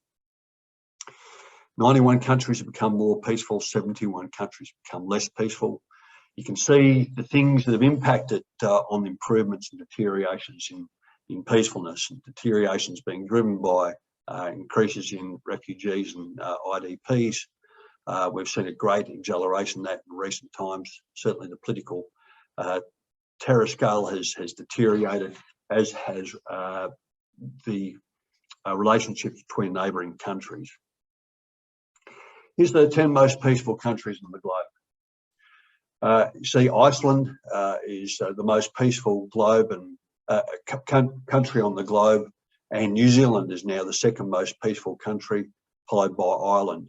S4: 91 countries have become more peaceful, 71 countries have become less peaceful. You can see the things that have impacted on improvements and deteriorations in peacefulness, and deteriorations being driven by increases in refugees and IDPs. We've seen a great acceleration of that in recent times. Certainly the political terror scale has deteriorated, as has the relationships between neighbouring countries. Here's the 10 most peaceful countries on the globe. You see Iceland is the most peaceful globe and country on the globe, and New Zealand is now the second most peaceful country, followed by Ireland.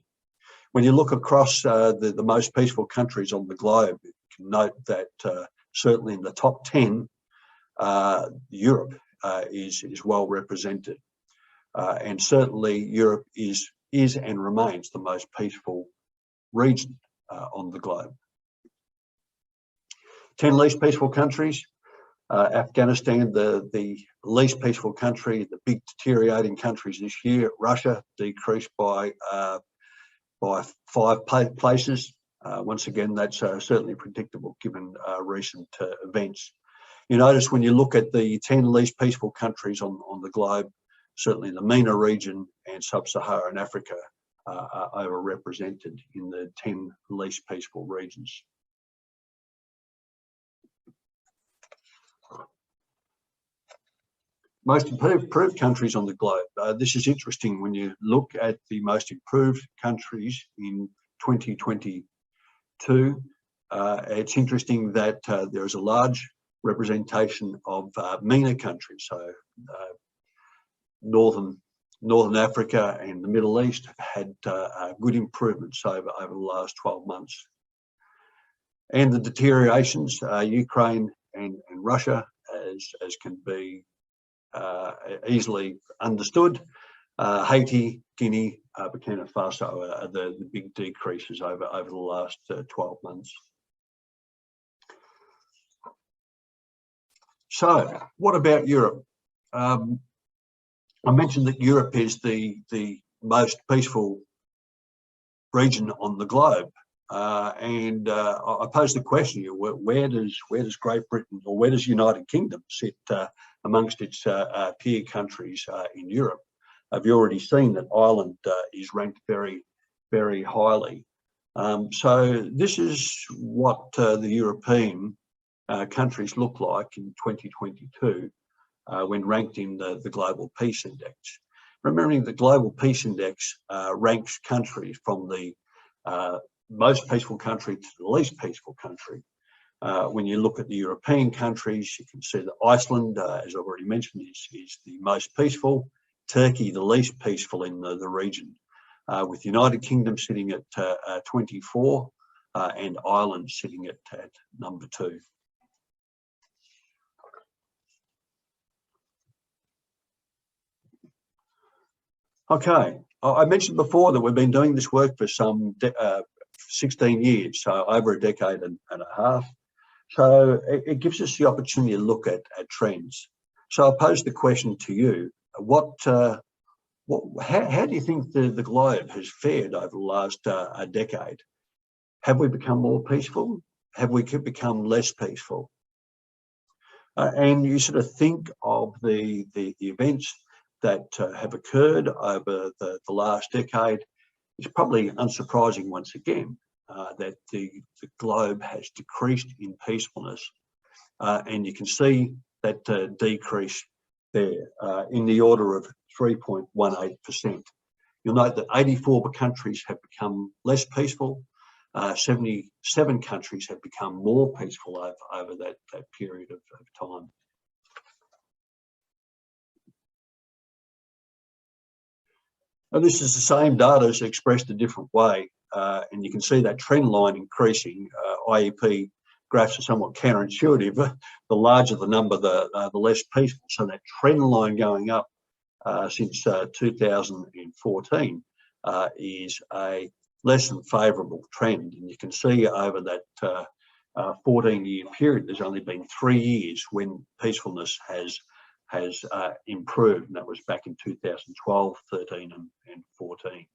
S4: When you look across the most peaceful countries on the globe, you can note that certainly in the top 10, Europe is well represented. And certainly Europe is and remains the most peaceful region on the globe. 10 least peaceful countries. Afghanistan, the least peaceful country, the big deteriorating countries this year. Russia decreased by 5 places. Once again, that's certainly predictable given recent events. You notice when you look at the 10 least peaceful countries on the globe, certainly the MENA region and sub-Saharan Africa are overrepresented in the 10 least peaceful regions. Most improved countries on the globe. This is interesting when you look at the most improved countries in 2022. It's interesting that there is a large representation of MENA countries. So Northern Africa and the Middle East have had good improvements over the last 12 months. And the deteriorations, Ukraine and Russia, as can be easily understood, Haiti, Guinea, Burkina Faso are the big decreases over the last 12 months. So what about Europe? I mentioned that Europe is the most peaceful region on the globe. And I posed the question, where does Great Britain, or where does United Kingdom sit amongst its peer countries in Europe? Have you already seen that Ireland is ranked very, very highly? So this is what the European countries look like in 2022 when ranked in the Global Peace Index. Remembering the Global Peace Index ranks countries from the most peaceful country to the least peaceful country. When you look at the European countries, you can see that Iceland, as I've already mentioned, is the most peaceful. Turkey, the least peaceful in the region, with United Kingdom sitting at 24 and Ireland sitting at number 2. Okay, I mentioned before that we've been doing this work for some 16 years, so over a decade and a half. So it gives us the opportunity to look at trends. So I'll pose the question to you: how do you think the globe has fared over the last decade? Have we become more peaceful? Have we become less peaceful? And you sort of think of the events that have occurred over the last decade. It's probably unsurprising once again that the globe has decreased in peacefulness, and you can see that decrease there in the order of 3.18%. You'll note that 84 countries have become less peaceful, 77 countries have become more peaceful over that period of time. And this is the same data as expressed a different way, and you can see that trend line increasing. IEP graphs are somewhat counterintuitive. The larger the number, the less peaceful. So that trend line going up since 2014 is a less than favourable trend. And you can see over that 14-year period, there's only been 3 years when peacefulness has improved, and that was back in 2012, 13 and 14.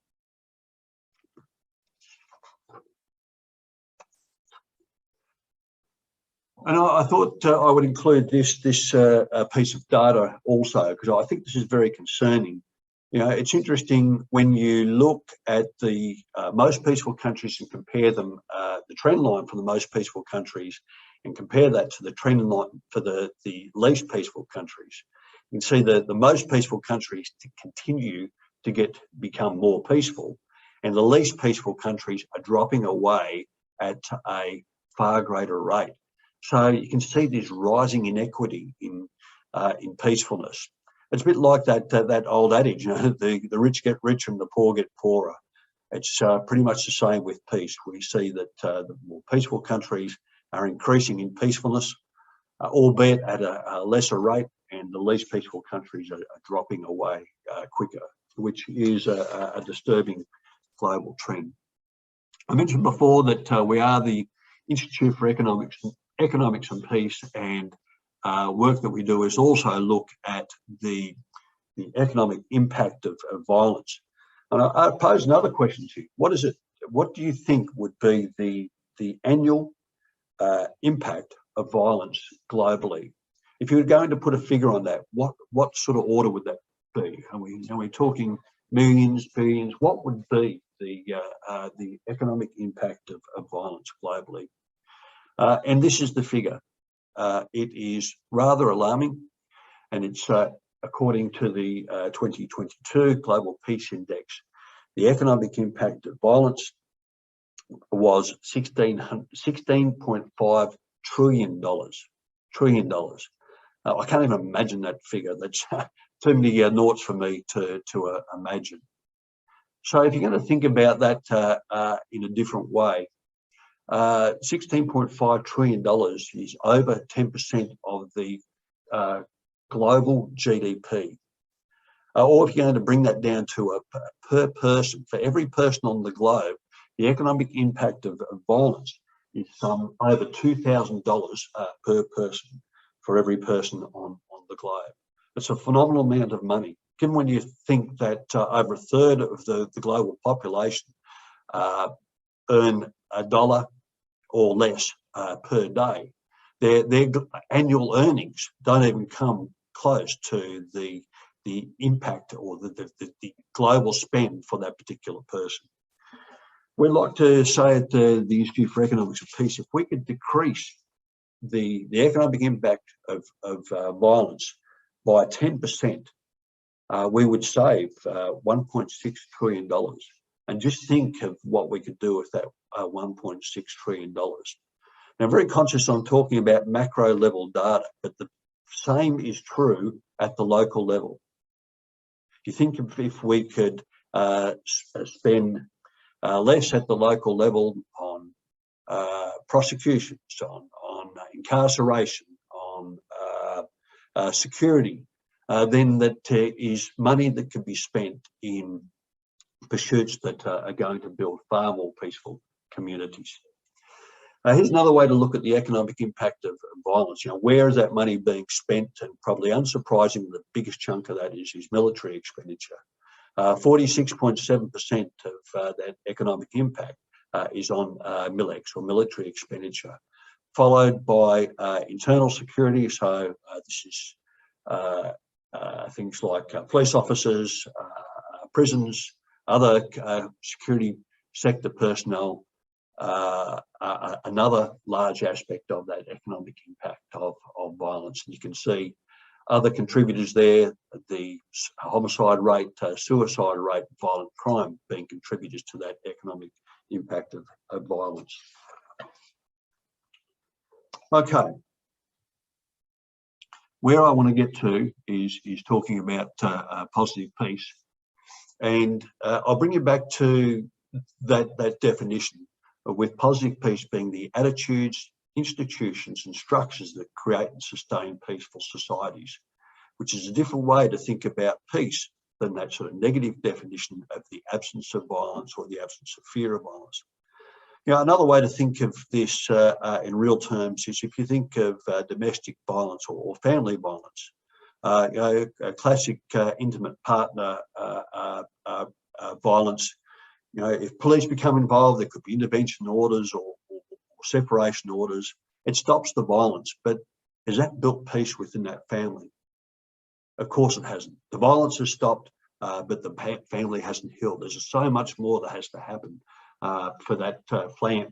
S4: And I thought I would include this piece of data also, because I think this is very concerning. You know, it's interesting when you look at the most peaceful countries and compare them, the trend line for the most peaceful countries, and compare that to the trend line for the least peaceful countries. You can see that the most peaceful countries continue to become more peaceful, and the least peaceful countries are dropping away at a far greater rate. So you can see this rising inequity in peacefulness. It's a bit like that old adage, you know, the rich get richer and the poor get poorer. It's pretty much the same with peace. We see that the more peaceful countries are increasing in peacefulness, albeit at a lesser rate, and the least peaceful countries are dropping away quicker, which is a disturbing global trend. I mentioned before that we are the Institute for Economics and Peace, and work that we do is also look at the economic impact of violence. And I pose another question to you: what do you think would be the annual impact of violence globally? If you were going to put a figure on that, what sort of order would that be? Are we talking millions, billions? What would be the economic impact of violence globally? And this is the figure. It is rather alarming, and it's according to the 2022 Global Peace Index. The economic impact of violence was $16.5 trillion. I can't even imagine that figure. That's too many noughts for me to imagine. So if you're going to think about that in a different way, $16.5 trillion is over 10% of the global GDP. or if you're going to bring that down to a per person, for every person on the globe, the economic impact of violence is some over $2,000 per person for every person on the globe. It's a phenomenal amount of money. Given when you think that over a third of the global population earn $1 or less per day, their annual earnings don't even come close to the impact or the global spend for that particular person. We'd like to say at the Institute for Economics of Peace, if we could decrease the economic impact of violence by 10%, we would save $1.6 trillion. And just think of what we could do with that $1.6 trillion. Now, I'm very conscious I'm talking about macro level data, but the same is true at the local level. You think of if we could spend less at the local level on prosecutions, on incarceration, on security, then that is money that could be spent in pursuits that are going to build far more peaceful communities. Here's another way to look at the economic impact of violence. You know, where is that money being spent? And probably unsurprisingly, the biggest chunk of that is military expenditure. 46.7% of that economic impact is on MILEX or military expenditure, followed by internal security. So this is things like police officers, prisons, other security sector personnel. Another large aspect of that economic impact of violence. And you can see other contributors there, the homicide rate, suicide rate, violent crime being contributors to that economic impact of violence. Okay. Where I want to get to is talking about positive peace. And I'll bring you back to that definition, with positive peace being the attitudes, institutions and structures that create and sustain peaceful societies, which is a different way to think about peace than that sort of negative definition of the absence of violence or the absence of fear of violence. You know, another way to think of this in real terms is if you think of domestic violence or family violence, you know, a classic intimate partner violence. You know, if police become involved, there could be intervention orders or separation orders. It stops the violence, but has that built peace within that family? Of course it hasn't. The violence has stopped, but the family hasn't healed. There's so much more that has to happen for that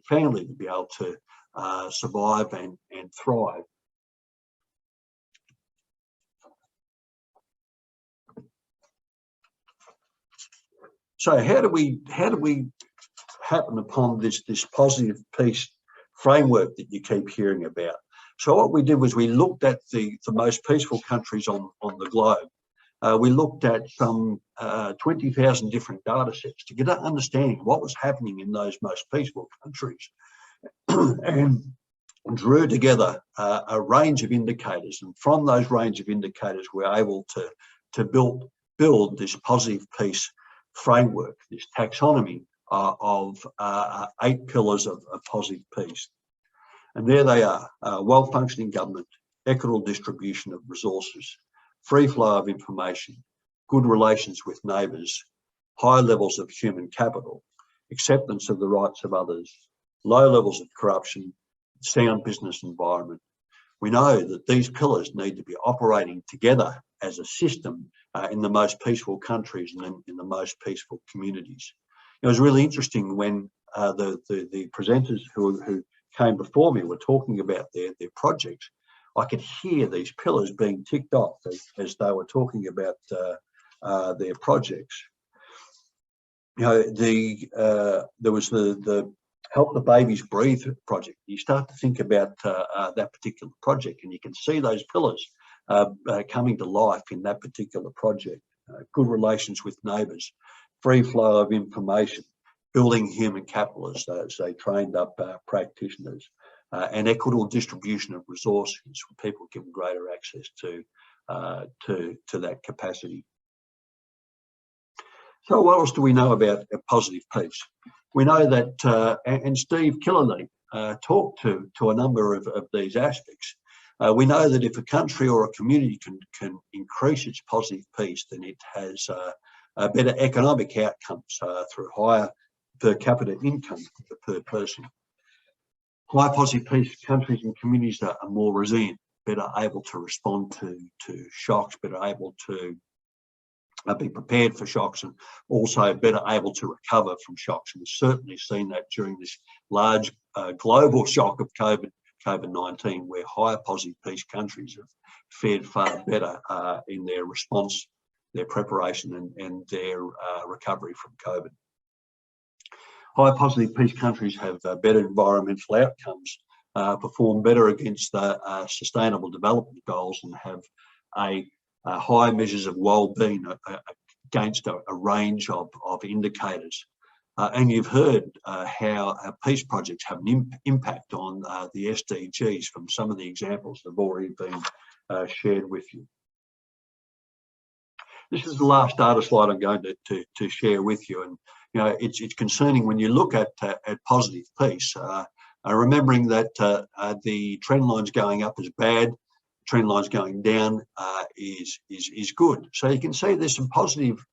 S4: family to be able to survive and thrive. So how do we happen upon this positive peace framework that you keep hearing about? So what we did was we looked at the most peaceful countries on the globe. We looked at some 20,000 different data sets to get an understanding of what was happening in those most peaceful countries and drew together a range of indicators. And from those range of indicators, we're able to build this positive peace framework, this taxonomy of 8 pillars of positive peace. And there they are: well-functioning government, equitable distribution of resources, free flow of information, good relations with neighbours, high levels of human capital, acceptance of the rights of others, low levels of corruption, sound business environment. We know that these pillars need to be operating together as a system in the most peaceful countries and in the most peaceful communities. It was really interesting when the presenters who came before me were talking about their projects. I could hear these pillars being ticked off as they were talking about their projects. You know, there was the Help the Babies Breathe project. You start to think about that particular project, and you can see those pillars coming to life in that particular project. Good relations with neighbours, free flow of information, building human capital as they trained up practitioners, and equitable distribution of resources for people given greater access to that capacity. So what else do we know about positive peace? We know that, and Steve Killelea talked to a number of these aspects. We know that if a country or a community can increase its positive peace, then it has better economic outcomes through higher per capita income per person. High positive peace countries and communities are more resilient, better able to respond to shocks, better able to be prepared for shocks, and also better able to recover from shocks. And we've certainly seen that during this large global shock of COVID-19, where higher positive peace countries have fared far better in their response, their preparation and their recovery from COVID. High positive peace countries have better environmental outcomes, perform better against the sustainable development goals, and have high measures of well-being against a range of indicators. And you've heard how peace projects have an impact on the SDGs from some of the examples that have already been shared with you. This is the last data slide I'm going to share with you, and it's concerning when you look at positive peace, remembering that the trend lines going up is bad, trend lines going down is good. So you can see there's some positive,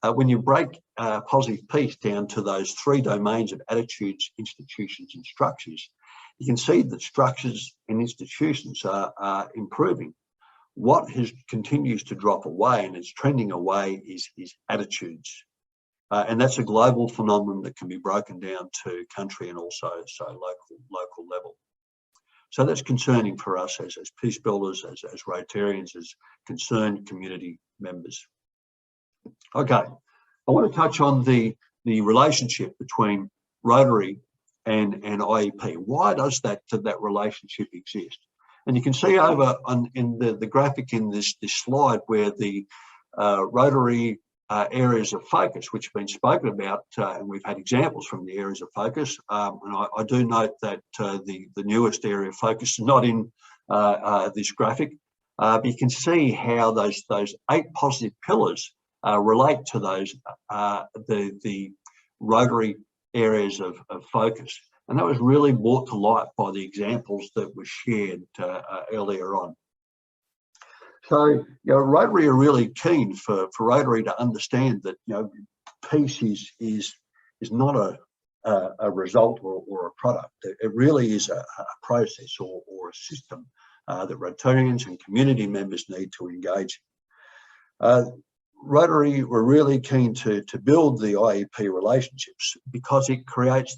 S4: when you break positive peace down to those three domains of attitudes, institutions and structures, you can see that structures and institutions are improving. What continues to drop away and is trending away is attitudes. And that's a global phenomenon that can be broken down to country and also local level. So that's concerning for us as peace builders, as Rotarians, as concerned community members. Okay, I want to touch on the relationship between Rotary and IEP. Why does that relationship exist? And you can see over in the graphic in this slide where the Rotary areas of focus, which have been spoken about, and we've had examples from the areas of focus. And I do note that the newest area of focus is not in this graphic, but you can see how those 8 positive pillars relate to those the Rotary areas of focus. And that was really brought to light by the examples that were shared earlier on. So, Rotary are really keen for Rotary to understand that, peace is not a result or a product. It really is a process or a system that Rotarians and community members need to engage in. Rotary were really keen to build the IEP relationships because it creates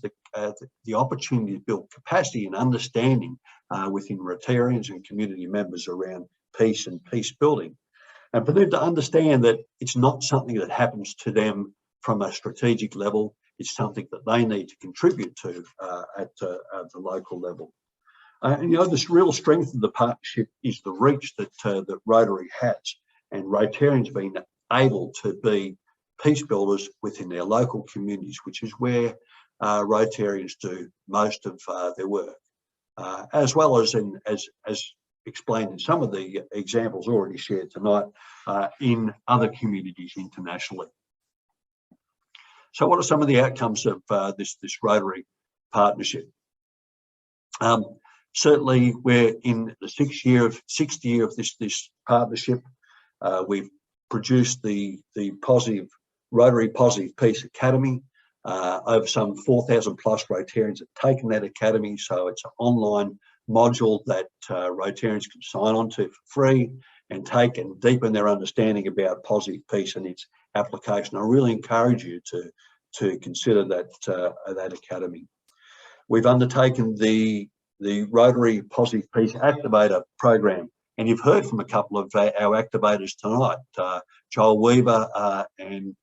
S4: the opportunity to build capacity and understanding within Rotarians and community members around peace and peace building, and for them to understand that it's not something that happens to them from a strategic level. It's something that they need to contribute to at the local level. And this real strength of the partnership is the reach that Rotary has, and Rotarians being able to be peace builders within their local communities, which is where Rotarians do most of their work, as well as as explained in some of the examples already shared tonight in other communities internationally. So what are some of the outcomes of this Rotary partnership? Certainly we're in the sixth year of this partnership. We've produced the Rotary Positive Peace Academy. Over some 4,000 plus Rotarians have taken that academy, so it's an online module that Rotarians can sign on to for free and take and deepen their understanding about positive peace and its application. I really encourage you to consider that academy. We've undertaken the Rotary Positive Peace Activator program, and you've heard from a couple of our activators tonight, Joel Weaver and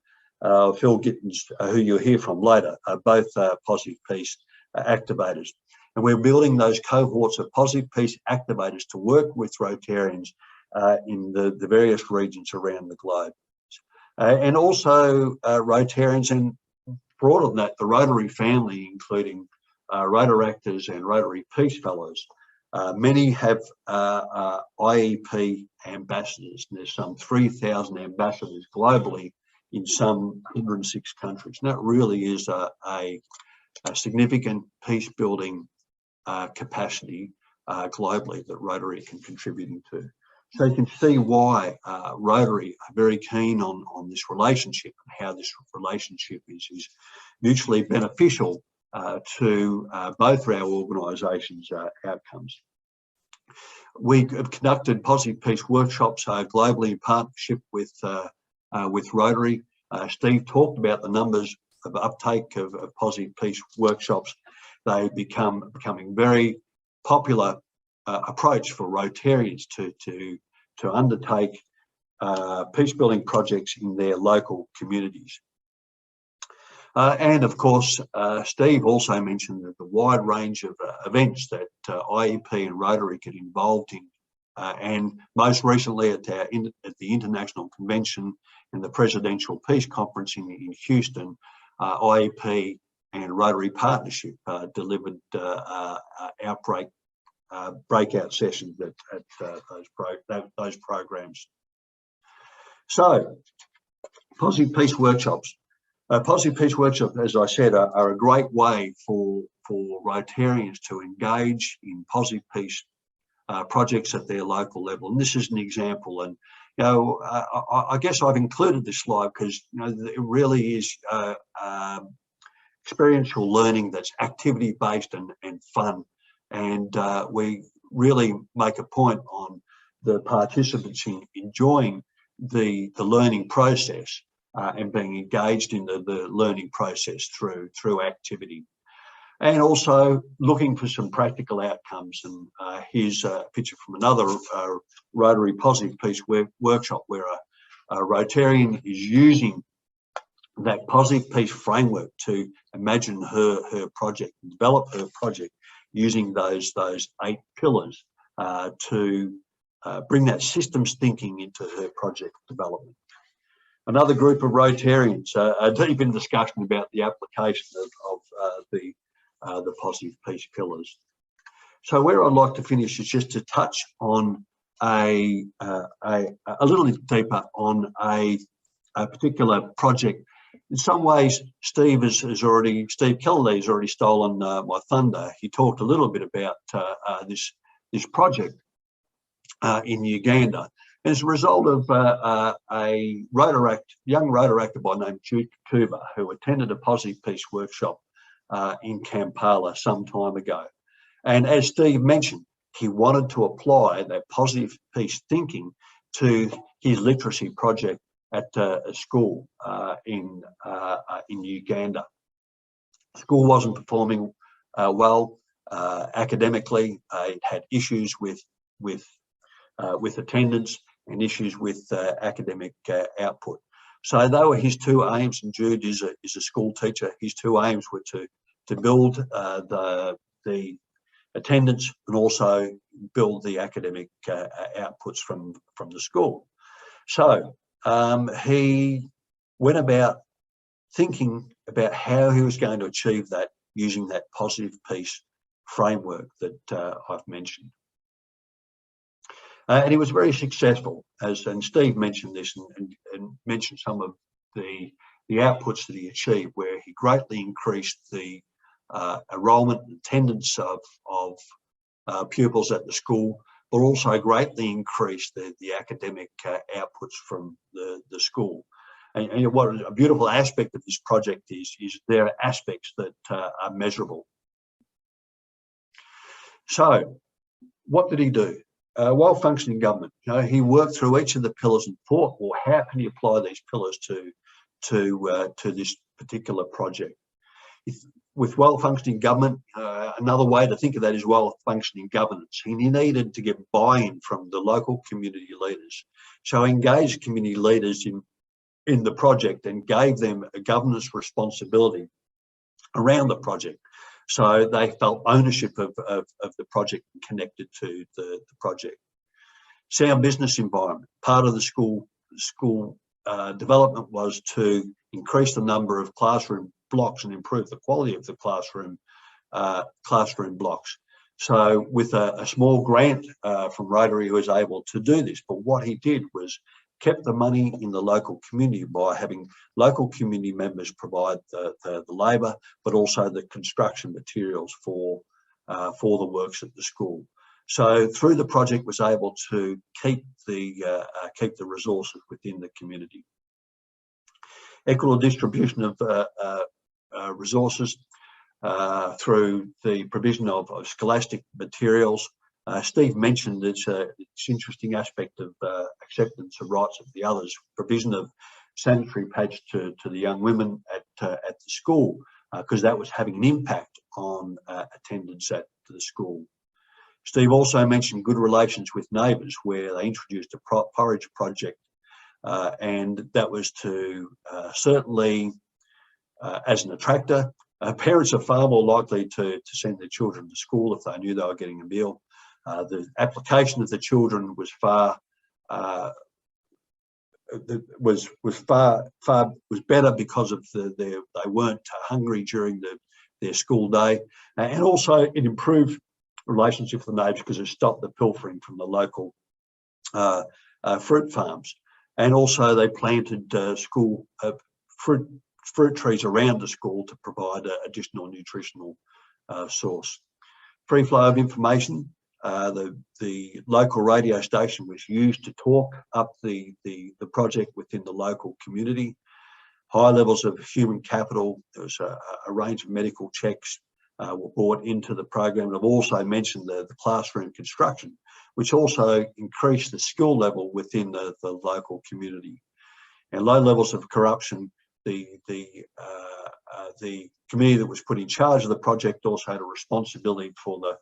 S4: Phill Gittins, who you'll hear from later, both positive peace activators. And we're building those cohorts of positive peace activators to work with Rotarians in the various regions around the globe. And also Rotarians, and broader than that, the Rotary family, including Rotaractors and Rotary Peace Fellows. Many have IEP ambassadors, and there's some 3,000 ambassadors globally in some 106 countries. And that really is a significant peace building capacity globally that Rotary can contribute to. So you can see why Rotary are very keen on this relationship and how this relationship is mutually beneficial to both our organisations' outcomes. We have conducted positive peace workshops globally in partnership with Rotary. Steve talked about the numbers of uptake of positive peace workshops. They becoming very popular approach for Rotarians to undertake peace building projects in their local communities. And of course, Steve also mentioned that the wide range of events that IEP and Rotary get involved in, and most recently at the International Convention and the Presidential Peace Conference in Houston, IEP and Rotary Partnership delivered breakout sessions at those programs. So, positive peace workshops. Positive peace workshops, as I said, are a great way for Rotarians to engage in positive peace projects at their local level. And this is an example. And you know, I guess I've included this slide because you know it really is experiential learning that's activity based and fun. And we really make a point on the participants in enjoying the learning process and being engaged in the learning process through activity. And also looking for some practical outcomes. And here's a picture from another Rotary Positive Peace workshop where a Rotarian is using that positive peace framework to imagine her project, develop her project using those 8 pillars to bring that systems thinking into her project development. Another group of Rotarians are deep in discussion about the application of the positive peace pillars. So where I'd like to finish is just to touch on a little bit deeper on a particular project. In some ways, Steve Killelea has already stolen my thunder. He talked a little bit about this project in Uganda. As a result of a young Rotaractor by name Jude Kuba, who attended a positive peace workshop in Kampala some time ago. And as Steve mentioned, he wanted to apply that positive peace thinking to his literacy project at a school in Uganda. School wasn't performing well academically. It had issues with attendance and issues with academic output. So they were his two aims, and Jude is a school teacher. His two aims were to build the attendance and also build the academic outputs from the school. So he went about thinking about how he was going to achieve that using that positive peace framework that I've mentioned. And he was very successful, and Steve mentioned this and mentioned some of the outputs that he achieved, where he greatly increased the enrolment and attendance of pupils at the school, but also greatly increased the academic outputs from the school. And what a beautiful aspect of this project is there are aspects that are measurable. So what did he do? While functioning government, he worked through each of the pillars and thought, well, how can he apply these pillars to this particular project? With well-functioning government, another way to think of that is well-functioning governance. He needed to get buy-in from the local community leaders. So he engaged community leaders in the project and gave them a governance responsibility around the project. So they felt ownership of the project and connected to the project. Sound business environment. Part of the school development was to increase the number of classroom blocks and improve the quality of the classroom blocks. So with a small grant from Rotary, he was able to do this. But what he did was kept the money in the local community by having local community members provide the labour, but also the construction materials for the works at the school. So through the project was able to keep the resources within the community. Equitable distribution of resources through the provision of scholastic materials. Steve mentioned it's interesting aspect of acceptance of rights of the others, provision of sanitary pads to the young women at the school, because that was having an impact on attendance at the school. Steve also mentioned good relations with neighbours, where they introduced a porridge project, and that was to certainly, as an attractor, parents are far more likely to send their children to school if they knew they were getting a meal. The application of the children was was better because of they weren't hungry during their school day, and also it improved relationship with the neighbours because it stopped the pilfering from the local fruit farms, and also they planted school fruit trees around the school to provide additional nutritional source. Free flow of information. The local radio station was used to talk up the project within the local community. High levels of human capital. There was a range of medical checks were brought into the program. I've also mentioned the classroom construction, which also increased the skill level within the local community. And low levels of corruption. The committee that was put in charge of the project also had a responsibility for the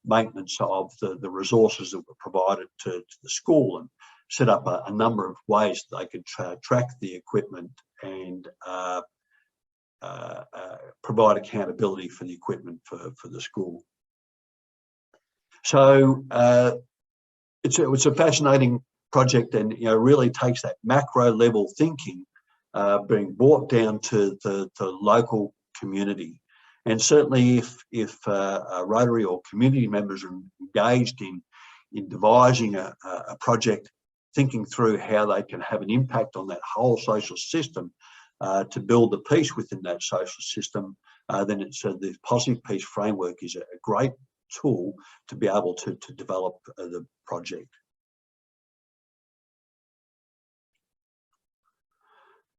S4: maintenance of the resources that were provided to the school, and set up a number of ways that they could track the equipment and provide accountability for the equipment for the school. So it's a fascinating project, and really takes that macro level thinking being brought down to the local community. And certainly if Rotary or community members are engaged in devising a project, thinking through how they can have an impact on that whole social system to build the peace within that social system, then the positive peace framework is a great tool to be able to develop the project.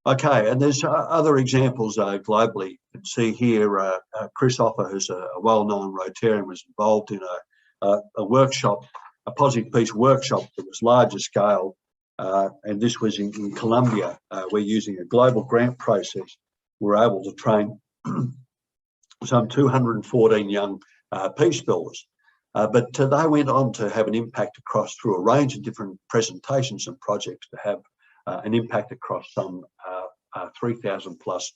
S4: Okay, and there's other examples globally. You can see here, Chris Offer, who's a well-known Rotarian, was involved in a workshop, a positive peace workshop that was larger scale, and this was in Colombia. We're using a global grant process. We're able to train some 214 young peace builders, but they went on to have an impact across through a range of different presentations and projects to have an impact across some 3,000 plus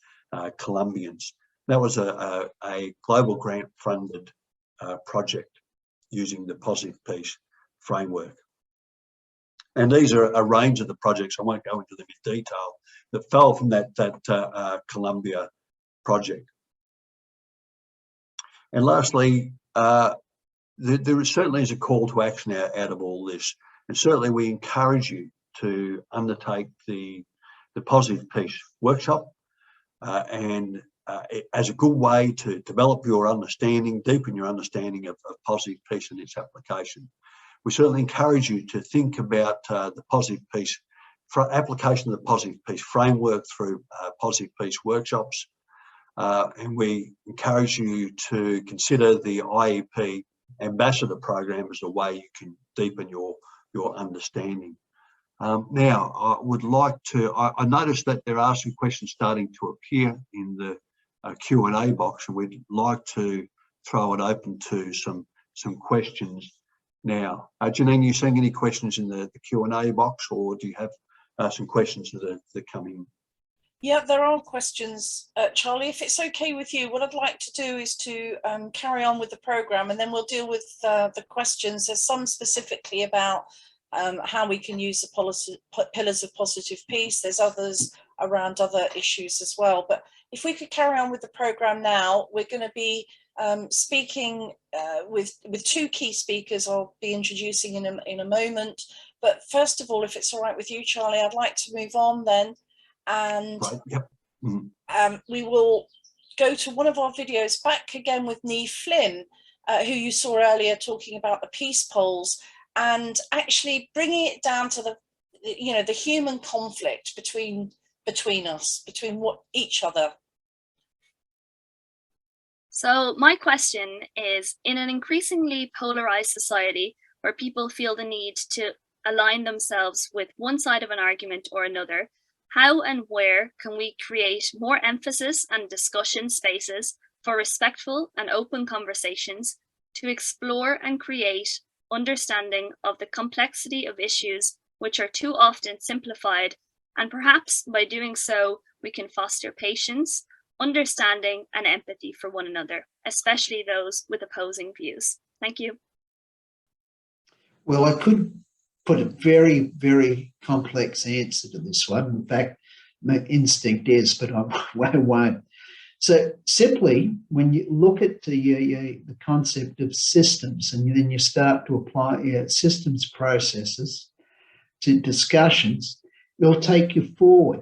S4: Colombians. That was a global grant funded project using the positive peace framework. And these are a range of the projects, I won't go into them in detail, that fell from that Colombia project. And lastly, there certainly is a call to action out of all this. And certainly we encourage you to undertake the positive peace workshop as a good way to develop your understanding, deepen your understanding of positive peace and its application. We certainly encourage you to think about the positive peace application of the positive peace framework through positive peace workshops, and we encourage you to consider the IEP ambassador program as a way you can deepen your understanding. Now, I would like to, I noticed that there are some questions starting to appear in the Q&A box, and we'd like to throw it open to some questions now. Jannine, you seeing any questions in the Q&A box, or do you have some questions that are coming?
S1: Yeah, there are questions, Charlie. If it's okay with you, what I'd like to do is to carry on with the programme, and then we'll deal with the questions. There's some specifically about how we can use the pillars of positive peace. There's others around other issues as well. But if we could carry on with the programme now, we're going to be speaking with two key speakers I'll be introducing in a moment. But first of all, if it's all right with you, Charlie, I'd like to move on then. And
S4: Right. Yep.
S1: we will go to one of our videos back again with Niamh Flynn, who you saw earlier talking about the peace polls, and actually bringing it down to the, you know, the human conflict between us, between each other.
S12: So my question is, in an increasingly polarized society where people feel the need to align themselves with one side of an argument or another, how and where can we create more emphasis and discussion spaces for respectful and open conversations to explore and create understanding of the complexity of issues which are too often simplified, and perhaps by doing so we can foster patience, understanding and empathy for one another, especially those with opposing views? Thank you.
S2: Well, I could put a very, very complex answer to this one. In fact, my instinct is, but I won't. So simply, when you look at the concept of systems, and then you start to apply systems processes to discussions, it'll take you forward.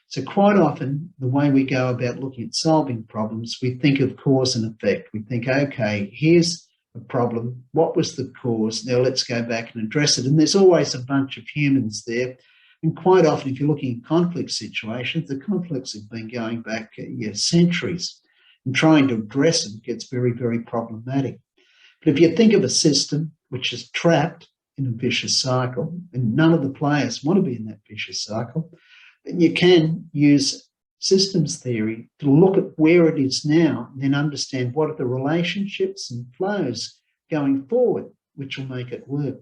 S2: So quite often, the way we go about looking at solving problems, we think of cause and effect. We think, okay, here's a problem. What was the cause? Now let's go back and address it. And there's always a bunch of humans there. And quite often, if you're looking at conflict situations, the conflicts have been going back centuries. And trying to address them gets very, very problematic. But if you think of a system which is trapped in a vicious cycle, and none of the players want to be in that vicious cycle, then you can use systems theory to look at where it is now and then understand what are the relationships and flows going forward, which will make it work.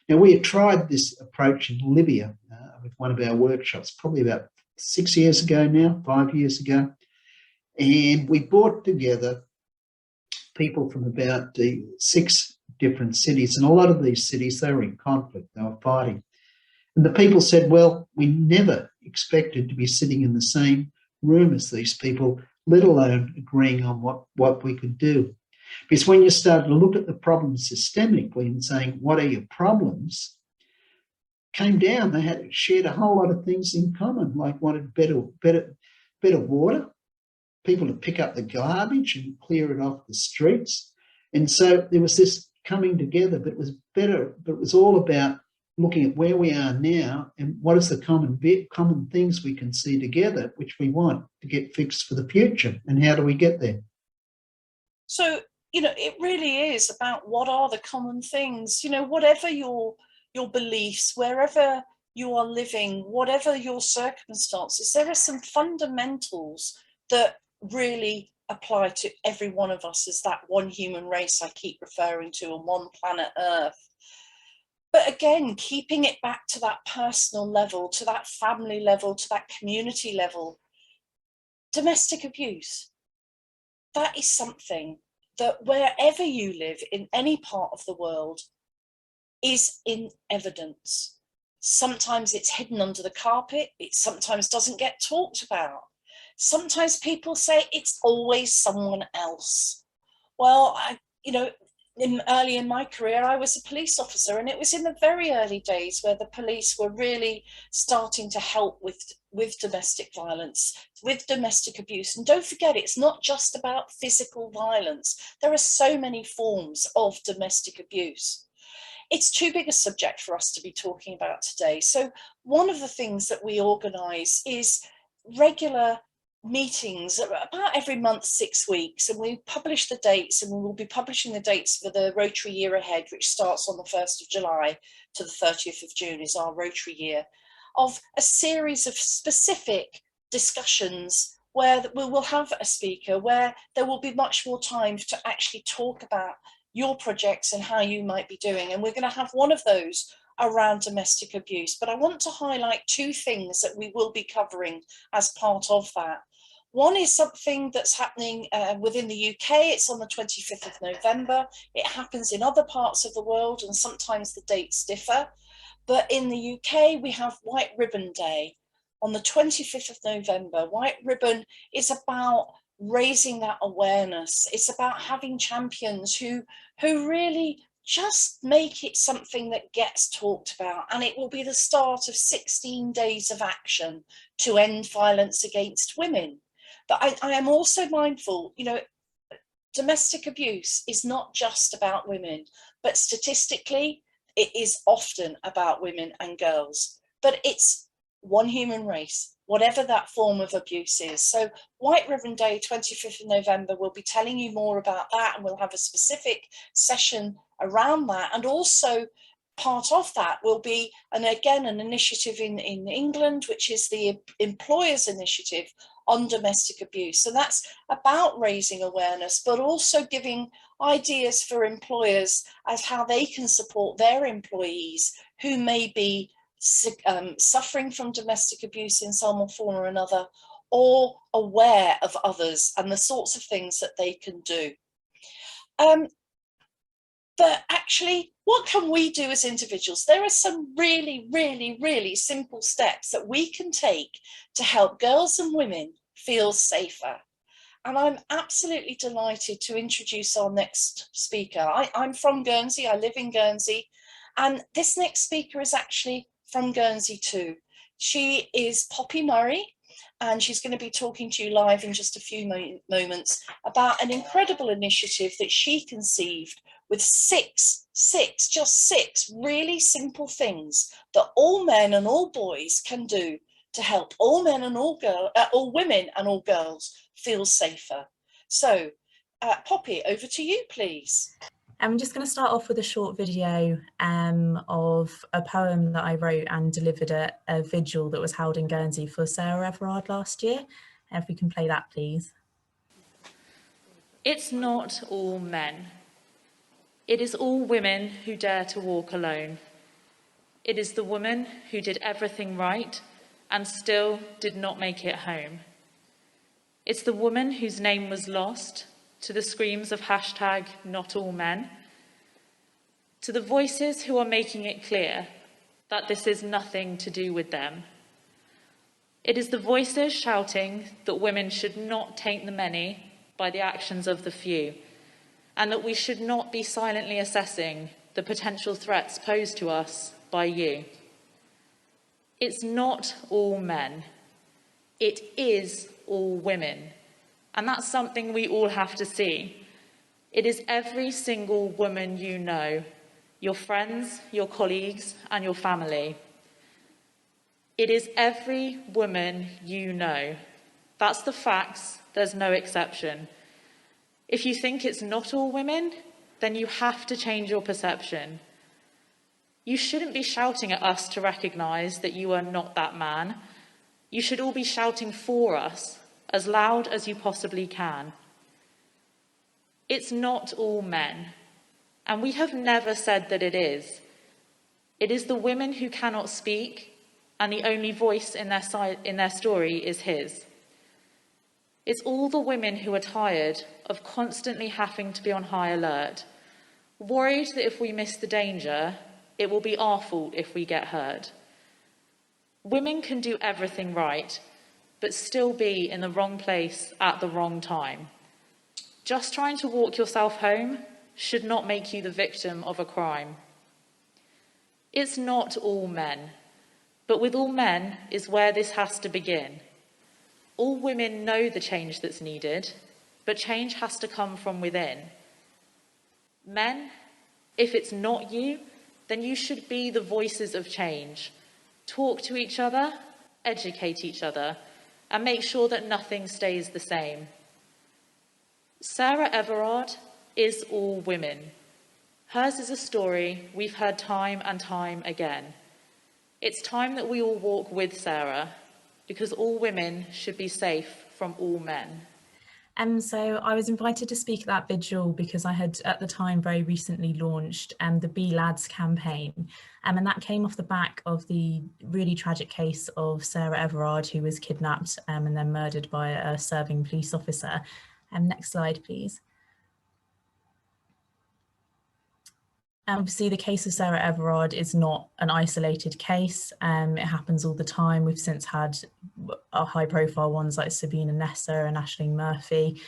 S2: Now, we had tried this approach in Libya with one of our workshops, probably about 6 years ago now, 5 years ago. And we brought together people from about 6 different cities. And a lot of these cities, they were in conflict, they were fighting. And the people said, well, we never expected to be sitting in the same room as these people, let alone agreeing on what we could do. Because when you start to look at the problems systemically and saying, what are your problems, came down, they had shared a whole lot of things in common, like wanted better water, people to pick up the garbage and clear it off the streets. And so there was this coming together, but it was all about looking at where we are now and what is the common things we can see together, which we want to get fixed for the future, and how do we get there?
S1: So, you know, it really is about what are the common things, you know, whatever your beliefs, wherever you are living, whatever your circumstances, there are some fundamentals that really apply to every one of us as that one human race I keep referring to on one planet Earth. But again, keeping it back to that personal level, to that family level, to that community level, domestic abuse, that is something that wherever you live in any part of the world is in evidence. Sometimes it's hidden under the carpet. It sometimes doesn't get talked about. Sometimes people say it's always someone else. Well, early in my career, I was a police officer, and it was in the very early days where the police were really starting to help with domestic violence, with domestic abuse. And don't forget, it's not just about physical violence. There are so many forms of domestic abuse. It's too big a subject for us to be talking about today. So one of the things that we organise is regular meetings about every month, 6 weeks, and we publish the dates, and we will be publishing the dates for the Rotary year ahead, which starts on the 1st of July to the 30th of June is our Rotary year, of a series of specific discussions where we will have a speaker, where there will be much more time to actually talk about your projects and how you might be doing. And we're going to have one of those around domestic abuse. But I want to highlight 2 things that we will be covering as part of that. One is something that's happening within the UK. It's on the 25th of November. It happens in other parts of the world, and sometimes the dates differ. But in the UK, we have White Ribbon Day on the 25th of November. White Ribbon is about raising that awareness. It's about having champions who really just make it something that gets talked about, and it will be the start of 16 days of action to end violence against women. But I am also mindful, you know, domestic abuse is not just about women, but statistically, it is often about women and girls. But it's one human race, whatever that form of abuse is. So White Ribbon Day, 25th of November, we'll be telling you more about that, and we'll have a specific session around that. And also part of that will be, and again, an initiative in England, which is the Employers Initiative on domestic abuse. So that's about raising awareness, but also giving ideas for employers as how they can support their employees who may be suffering from domestic abuse in some form or another, or aware of others and the sorts of things that they can do. But actually, what can we do as individuals? There are some really, really, really simple steps that we can take to help girls and women feel safer. And I'm absolutely delighted to introduce our next speaker. I'm from Guernsey, I live in Guernsey, and this next speaker is actually from Guernsey too. She is Poppy Murray, and she's going to be talking to you live in just a few moments about an incredible initiative that she conceived with six really simple things that all men and all boys can do to help all men and all women and all girls feel safer. So, Poppy, over to you, please.
S13: I'm just going to start off with a short video of a poem that I wrote and delivered at a vigil that was held in Guernsey for Sarah Everard last year. If we can play that, please.
S14: It's not all men. It is all women who dare to walk alone. It is the woman who did everything right and still did not make it home. It's the woman whose name was lost to the screams of hashtag not all men, to the voices who are making it clear that this is nothing to do with them. It is the voices shouting that women should not taint the many by the actions of the few, and that we should not be silently assessing the potential threats posed to us by you. It's not all men. It is all women. And that's something we all have to see. It is every single woman you know, your friends, your colleagues, and your family. It is every woman you know. That's the facts, there's no exception. If you think it's not all women, then you have to change your perception. You shouldn't be shouting at us to recognise that you are not that man. You should all be shouting for us, as loud as you possibly can. It's not all men, and we have never said that it is. It is the women who cannot speak, and the only voice in their story is his. It's all the women who are tired of constantly having to be on high alert, worried that if we miss the danger, it will be our fault if we get hurt. Women can do everything right, but still be in the wrong place at the wrong time. Just trying to walk yourself home should not make you the victim of a crime. It's not all men, but with all men is where this has to begin. All women know the change that's needed, but change has to come from within. Men, if it's not you, then you should be the voices of change. Talk to each other, educate each other, and make sure that nothing stays the same. Sarah Everard is all women. Hers is a story we've heard time and time again. It's time that we all walk with Sarah, because all women should be safe from all men.
S13: So I was invited to speak at that vigil because I had at the time very recently launched the Be Lads campaign, and that came off the back of the really tragic case of Sarah Everard, who was kidnapped and then murdered by a serving police officer. Next slide, please. Obviously, the case of Sarah Everard is not an isolated case. It happens all the time. We've since had high-profile ones like Sabina Nessa and Aisling Murphy.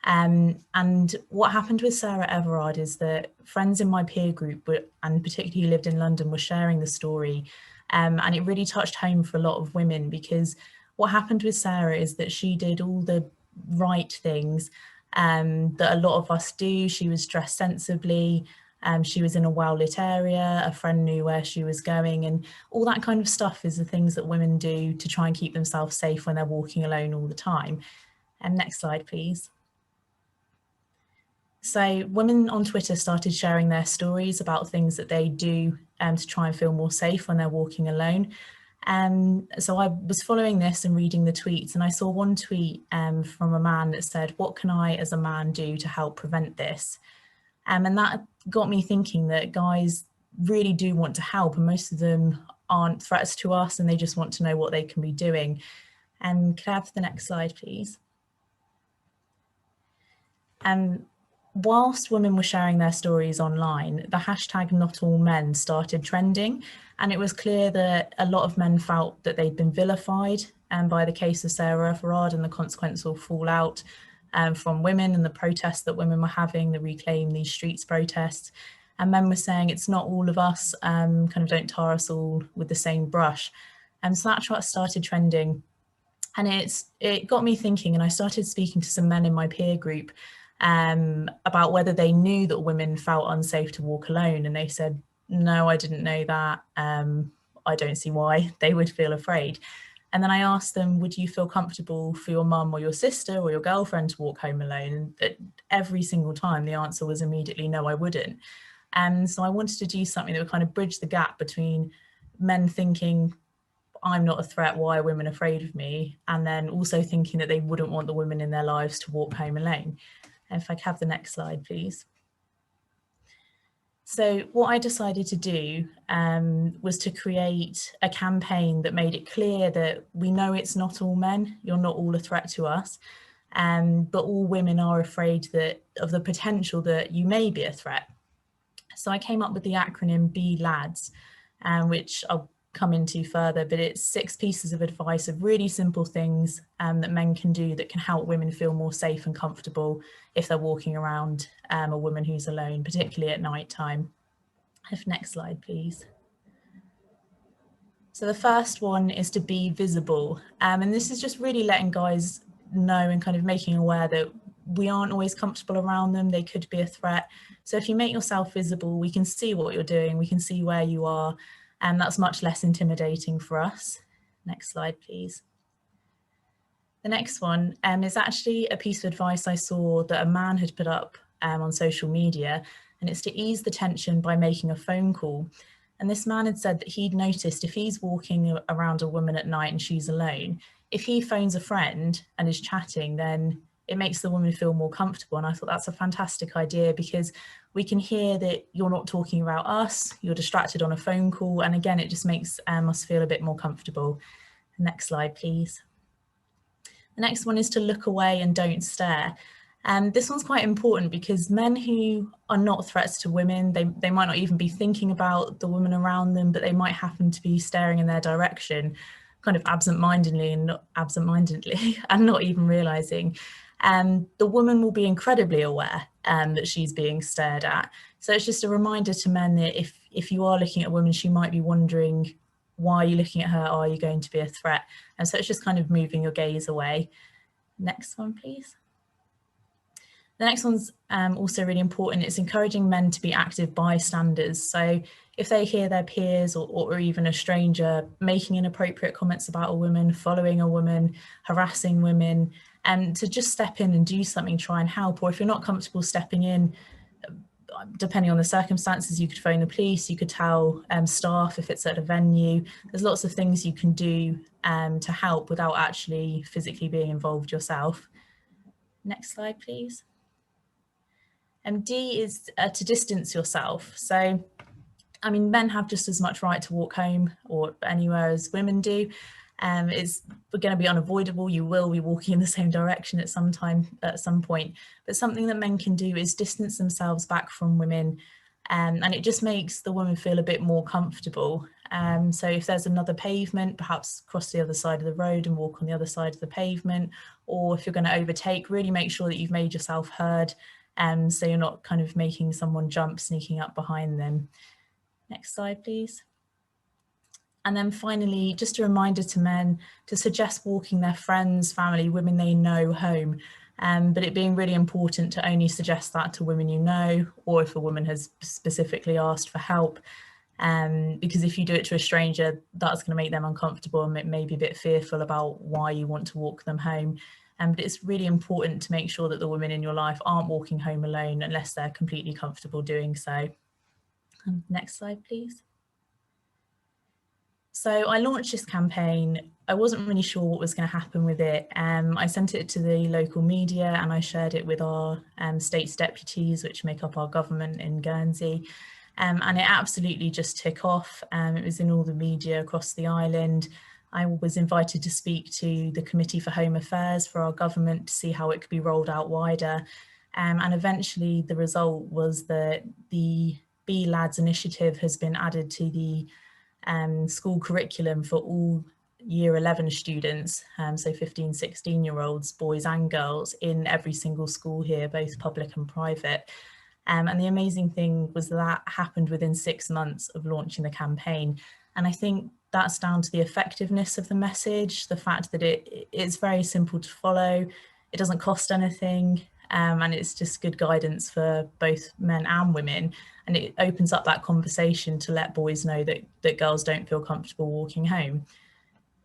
S13: And what happened with Sarah Everard is that friends in my peer group, and particularly who lived in London, were sharing the story. And it really touched home for a lot of women, because what happened with Sarah is that she did all the right things that a lot of us do. She was dressed sensibly. She was in a well-lit area, a friend knew where she was going, and all that kind of stuff is the things that women do to try and keep themselves safe when they're walking alone all the time. Next slide, please. So women on Twitter started sharing their stories about things that they do to try and feel more safe when they're walking alone. So I was following this and reading the tweets, and I saw one tweet from a man that said, "What can I as a man do to help prevent this?" And that got me thinking that guys really do want to help, and most of them aren't threats to us, and they just want to know what they can be doing. Could I have the next slide, please? Whilst women were sharing their stories online, the hashtag #NotAllMen started trending, and it was clear that a lot of men felt that they'd been vilified by the case of Sarah Everard and the consequential fallout from women and the protests that women were having, the Reclaim These Streets protests. And men were saying, it's not all of us, kind of don't tar us all with the same brush. And so that started trending. And it got me thinking, and I started speaking to some men in my peer group about whether they knew that women felt unsafe to walk alone. And they said, no, I didn't know that. I don't see why they would feel afraid. And then I asked them, would you feel comfortable for your mum or your sister or your girlfriend to walk home alone? And every single time the answer was immediately, no, I wouldn't. And so I wanted to do something that would kind of bridge the gap between men thinking, I'm not a threat, why are women afraid of me? And then also thinking that they wouldn't want the women in their lives to walk home alone. And if I could have the next slide, please. So what I decided to do was to create a campaign that made it clear that we know it's not all men, you're not all a threat to us, but all women are afraid of the potential that you may be a threat. So I came up with the acronym BLADS, which I'll come into further, but it's 6 pieces of advice of really simple things that men can do that can help women feel more safe and comfortable if they're walking around a woman who's alone, particularly at night time. Next slide, please. So the first one is to be visible. And this is just really letting guys know and kind of making aware that we aren't always comfortable around them. They could be a threat. So if you make yourself visible, we can see what you're doing. We can see where you are. And that's much less intimidating for us. Next slide, please. The next one is actually a piece of advice I saw that a man had put up on social media, and it's to ease the tension by making a phone call. And this man had said that he'd noticed if he's walking around a woman at night and she's alone, if he phones a friend and is chatting, then it makes the woman feel more comfortable. And I thought that's a fantastic idea, because we can hear that you're not talking about us, you're distracted on a phone call. And again, it just makes us feel a bit more comfortable. Next slide, please. The next one is to look away and don't stare. And this one's quite important, because men who are not threats to women, they might not even be thinking about the woman around them, but they might happen to be staring in their direction, kind of absent-mindedly and not even realizing. The woman will be incredibly aware that she's being stared at. So it's just a reminder to men that if you are looking at a woman, she might be wondering, why are you looking at her? Are you going to be a threat? And so it's just kind of moving your gaze away. Next one, please. The next one's also really important. It's encouraging men to be active bystanders. So if they hear their peers or even a stranger making inappropriate comments about a woman, following a woman, harassing women, and to just step in and do something, try and help. Or if you're not comfortable stepping in, depending on the circumstances, you could phone the police, you could tell staff if it's at a venue. There's lots of things you can do to help without actually physically being involved yourself. Next slide, please. D is to distance yourself. So, I mean, men have just as much right to walk home or anywhere as women do. It's going to be unavoidable. You will be walking in the same direction at some point. But something that men can do is distance themselves back from women, and it just makes the woman feel a bit more comfortable. So if there's another pavement, perhaps cross the other side of the road and walk on the other side of the pavement, or if you're going to overtake, really make sure that you've made yourself heard, so you're not kind of making someone jump, sneaking up behind them. Next slide, please. And then finally, just a reminder to men to suggest walking their friends, family, women they know home, but it being really important to only suggest that to women you know, or if a woman has specifically asked for help, because if you do it to a stranger, that's going to make them uncomfortable and maybe a bit fearful about why you want to walk them home. But it's really important to make sure that the women in your life aren't walking home alone unless they're completely comfortable doing so. Next slide, please. So I launched this campaign. I wasn't really sure what was going to happen with it. I sent it to the local media and I shared it with our state's deputies, which make up our government in Guernsey. And it absolutely just took off. It was in all the media across the island. I was invited to speak to the Committee for Home Affairs for our government to see how it could be rolled out wider. And eventually the result was that the B Lads initiative has been added to the school curriculum for all year 11 students, so 15, 16-year-olds, boys and girls, in every single school here, both public and private. And the amazing thing was that happened within 6 months of launching the campaign. And I think that's down to the effectiveness of the message, the fact that it's very simple to follow, it doesn't cost anything, and it's just good guidance for both men and women. And it opens up that conversation to let boys know that girls don't feel comfortable walking home.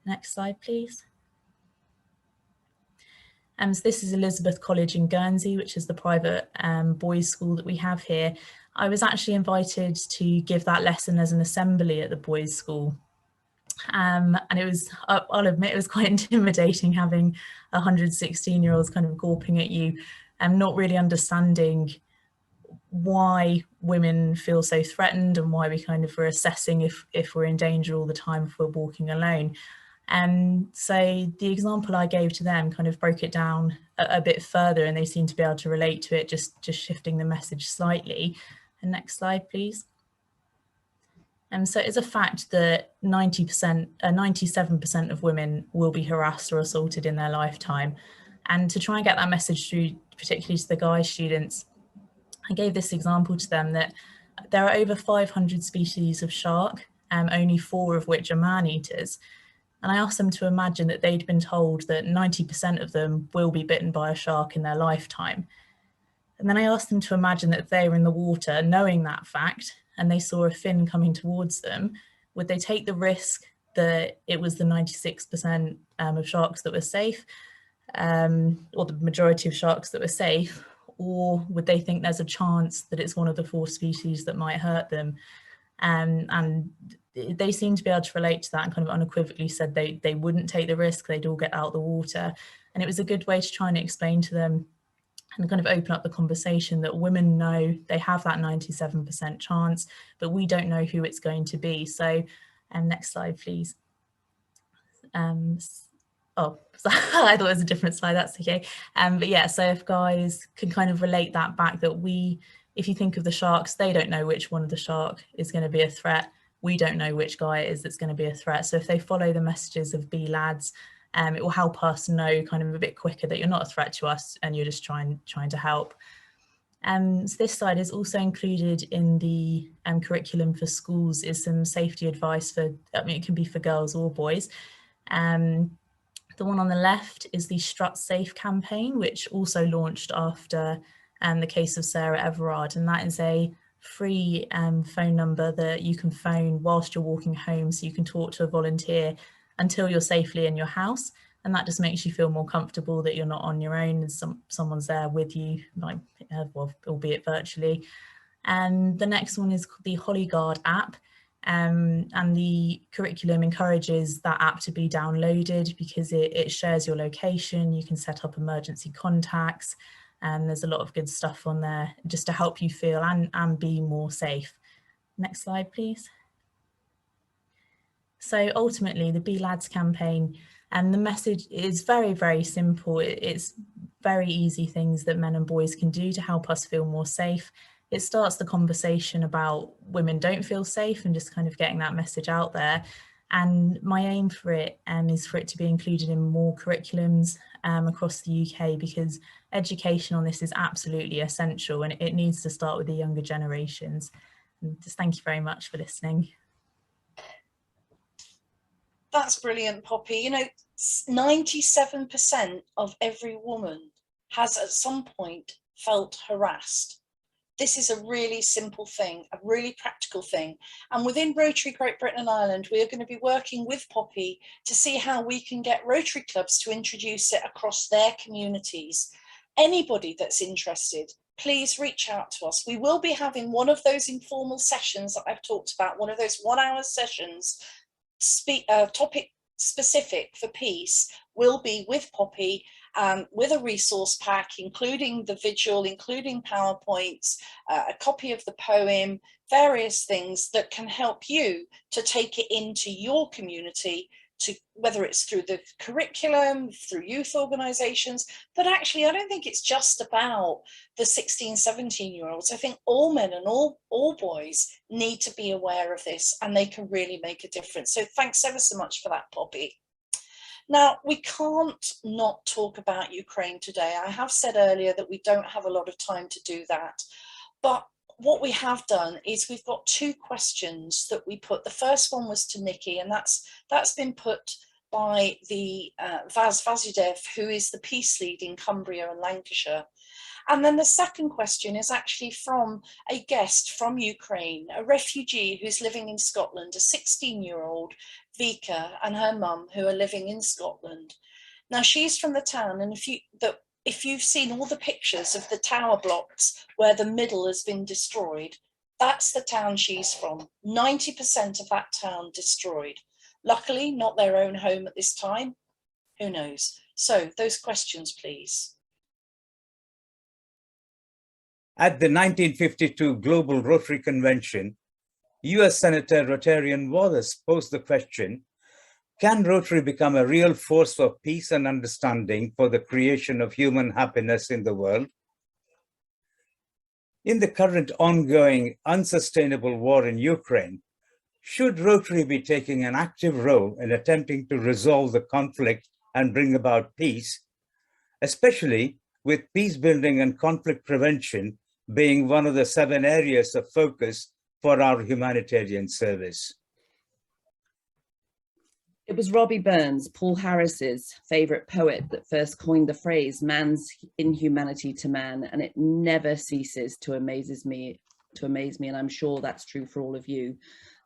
S13: Next slide, please. So this is Elizabeth College in Guernsey, which is the private boys' school that we have here. I was actually invited to give that lesson as an assembly at the boys' school. And it was, I'll admit, it was quite intimidating having 116-year-olds kind of gawping at you and not really understanding why women feel so threatened and why we kind of were assessing if we're in danger all the time if we're walking alone. So the example I gave to them kind of broke it down a bit further, and they seemed to be able to relate to it, just shifting the message slightly. And next slide, please. So it's a fact that 97% of women will be harassed or assaulted in their lifetime. And to try and get that message through, particularly to the guy students, I gave this example to them that there are over 500 species of shark, only 4 of which are man-eaters. And I asked them to imagine that they'd been told that 90% of them will be bitten by a shark in their lifetime. And then I asked them to imagine that they were in the water knowing that fact, and they saw a fin coming towards them. Would they take the risk that it was the 96% of sharks that were safe, or the majority of sharks that were safe, or would they think there's a chance that it's one of the 4 species that might hurt them? And they seemed to be able to relate to that and kind of unequivocally said they wouldn't take the risk, they'd all get out of the water. And it was a good way to try and explain to them and kind of open up the conversation that women know they have that 97% chance, but we don't know who it's going to be. So, next slide, please. Oh, I thought it was a different slide, that's okay. But yeah, so if guys can kind of relate that back, that if you think of the sharks, they don't know which one of the shark is going to be a threat. We don't know which guy it is that's going to be a threat. So if they follow the messages of B Lads, it will help us know kind of a bit quicker that you're not a threat to us and you're just trying to help. So this slide is also included in the curriculum for schools, is some safety advice for, I mean, it can be for girls or boys. The one on the left is the Strut Safe campaign, which also launched after the case of Sarah Everard, and that is a free phone number that you can phone whilst you're walking home, so you can talk to a volunteer until you're safely in your house, and that just makes you feel more comfortable that you're not on your own and someone's there with you, like, well, albeit virtually. And the next one is the Hollyguard app. And the curriculum encourages that app to be downloaded because it shares your location. You can set up emergency contacts, and there's a lot of good stuff on there just to help you feel and be more safe. Next slide, please. So ultimately, the B Lads campaign, and the message is very, very simple. It's very easy things that men and boys can do to help us feel more safe. It starts the conversation about women don't feel safe and just kind of getting that message out there. And my aim for it is for it to be included in more curriculums, across the UK, because education on this is absolutely essential, and it needs to start with the younger generations. And just thank you very much for listening.
S1: That's brilliant, Poppy. You know, 97% of every woman has at some point felt harassed. This is a really simple thing, a really practical thing. And within Rotary Great Britain and Ireland, we are going to be working with Poppy to see how we can get Rotary clubs to introduce it across their communities. Anybody that's interested, please reach out to us. We will be having one of those informal sessions that I've talked about, one of those 1 hour sessions, topic specific for peace, will be with Poppy, with a resource pack, including the visual, including PowerPoints, a copy of the poem, various things that can help you to take it into your community, to whether it's through the curriculum, through youth organizations. But actually, I don't think it's just about the 16, 17-year-olds. I think all men and all boys need to be aware of this, and they can really make a difference. So thanks ever so much for that, Poppy. Now, we can't not talk about Ukraine today. I have said earlier that we don't have a lot of time to do that. But what we have done is we've got 2 questions that we put. The first one was to Nicki, and that's been put by the Vas Vasudev, who is the peace lead in Cumbria and Lancashire. And then the second question is actually from a guest from Ukraine, a refugee who's living in Scotland, a 16-year-old, Vika, and her mum, who are living in Scotland. Now, she's from the town, and if you've seen all the pictures of the tower blocks where the middle has been destroyed, that's the town she's from. 90% of that town destroyed. Luckily, not their own home at this time. Who knows? So those questions, please.
S15: At the 1952 Global Rotary Convention, US Senator Rotarian Wallace posed the question, can Rotary become a real force for peace and understanding for the creation of human happiness in the world? In the current ongoing unsustainable war in Ukraine, should Rotary be taking an active role in attempting to resolve the conflict and bring about peace, especially with peace building and conflict prevention being one of the 7 areas of focus for our humanitarian service?
S3: It was Robbie Burns, Paul Harris's favorite poet, that first coined the phrase man's inhumanity to man, and it never ceases to amaze me, and I'm sure that's true for all of you.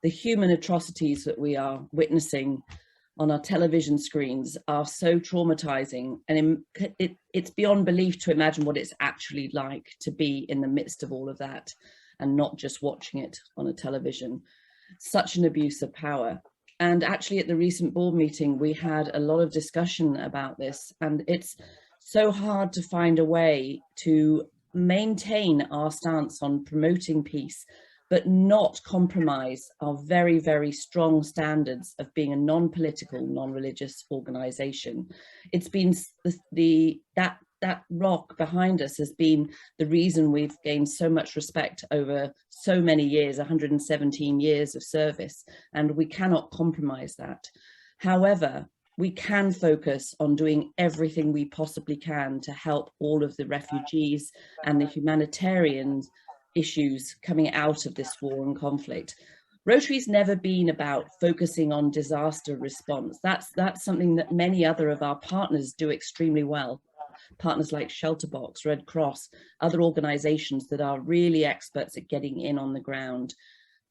S3: The human atrocities that we are witnessing on our television screens are so traumatizing, and it's beyond belief to imagine what it's actually like to be in the midst of all of that and not just watching it on a television. Such an abuse of power. And actually at the recent board meeting, we had a lot of discussion about this, and it's so hard to find a way to maintain our stance on promoting peace, but not compromise our very, very strong standards of being a non-political, non-religious organization. It's been that rock behind us has been the reason we've gained so much respect over so many years, 117 years of service, and we cannot compromise that. However, we can focus on doing everything we possibly can to help all of the refugees and the humanitarian issues coming out of this war and conflict. Rotary's never been about focusing on disaster response. That's something that many other of our partners do extremely well. Partners like Shelterbox, Red Cross, other organizations that are really experts at getting in on the ground.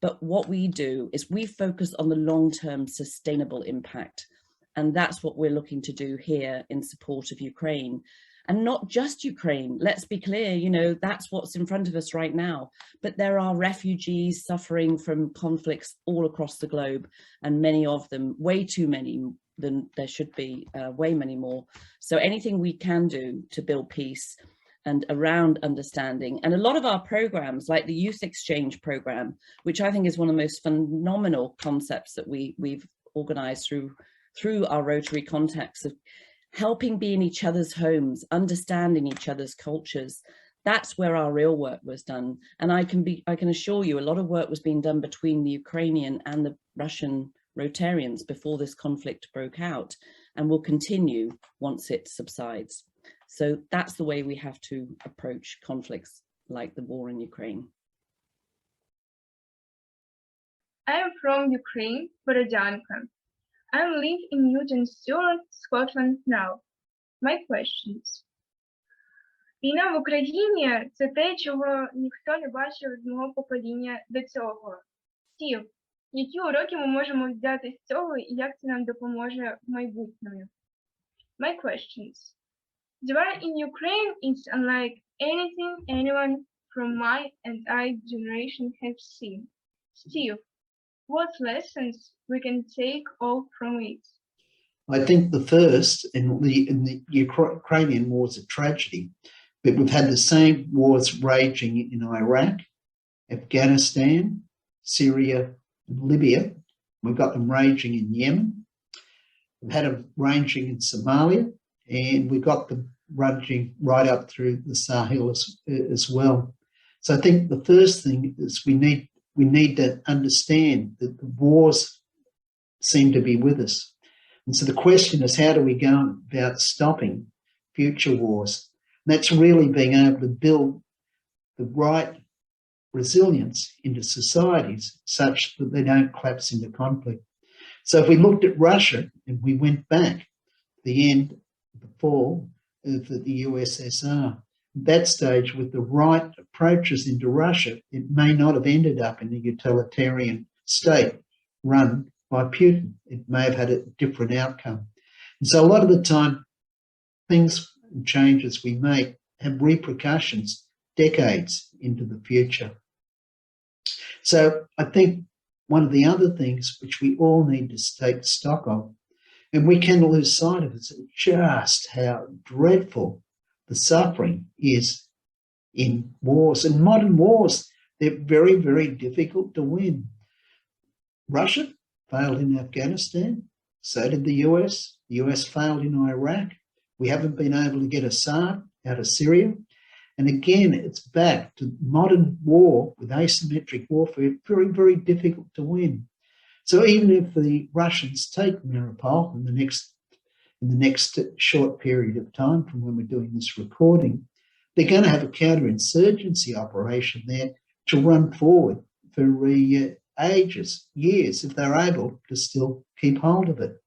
S3: But what we do is we focus on the long-term sustainable impact. And that's what we're looking to do here in support of Ukraine. And not just Ukraine, let's be clear, you know, that's what's in front of us right now. But there are refugees suffering from conflicts all across the globe, and many of them, way too many than there should be, way many more. So anything we can do to build peace and around understanding, and a lot of our programs like the Youth Exchange program, which I think is one of the most phenomenal concepts that we've organized through our Rotary context of helping be in each other's homes, understanding each other's cultures. That's where our real work was done. And I can assure you a lot of work was being done between the Ukrainian and the Russian Rotarians before this conflict broke out. and will continue once it subsides. So that's the way we have to approach conflicts like the war in Ukraine.
S16: I am from Ukraine, Borodyanka. I live in Newton-Stewart, Scotland now. My questions. Війна в Україні – це те, чого ніхто не бачив з мого покоління до цього. Стів, які уроки ми можемо взяти з цього і як це нам допоможе в майбутньому? My questions. The war in Ukraine is unlike anything anyone from my and I generation have seen. Steve, what lessons we can take all from it?
S2: I think the first, in the Ukrainian war is a tragedy, but we've had the same wars raging in Iraq, Afghanistan, Syria, and Libya. We've got them raging in Yemen. We've had them raging in Somalia, and we've got them raging right up through the Sahel as well. So I think the first thing is we need to understand that the wars seem to be with us. And so the question is, how do we go about stopping future wars? And that's really being able to build the right resilience into societies such that they don't collapse into conflict. So if we looked at Russia and we went back to the end of the fall of the USSR, at that stage with the right approaches into Russia, it may not have ended up in a utilitarian state run by Putin. It may have had a different outcome. And so a lot of the time, things and changes we make have repercussions decades into the future. So I think one of the other things which we all need to take stock of, and we can lose sight of, is just how dreadful the suffering is in wars. And modern wars, they're very, very difficult to win. Russia failed in Afghanistan, so did the US. The US failed in Iraq. We haven't been able to get Assad out of Syria. And again, it's back to modern war with asymmetric warfare, very, very difficult to win. So even if the Russians take Mariupol in the next short period of time from when we're doing this recording, they're going to have a counterinsurgency operation there to run forward for ages, years, if they're able to still keep hold of it.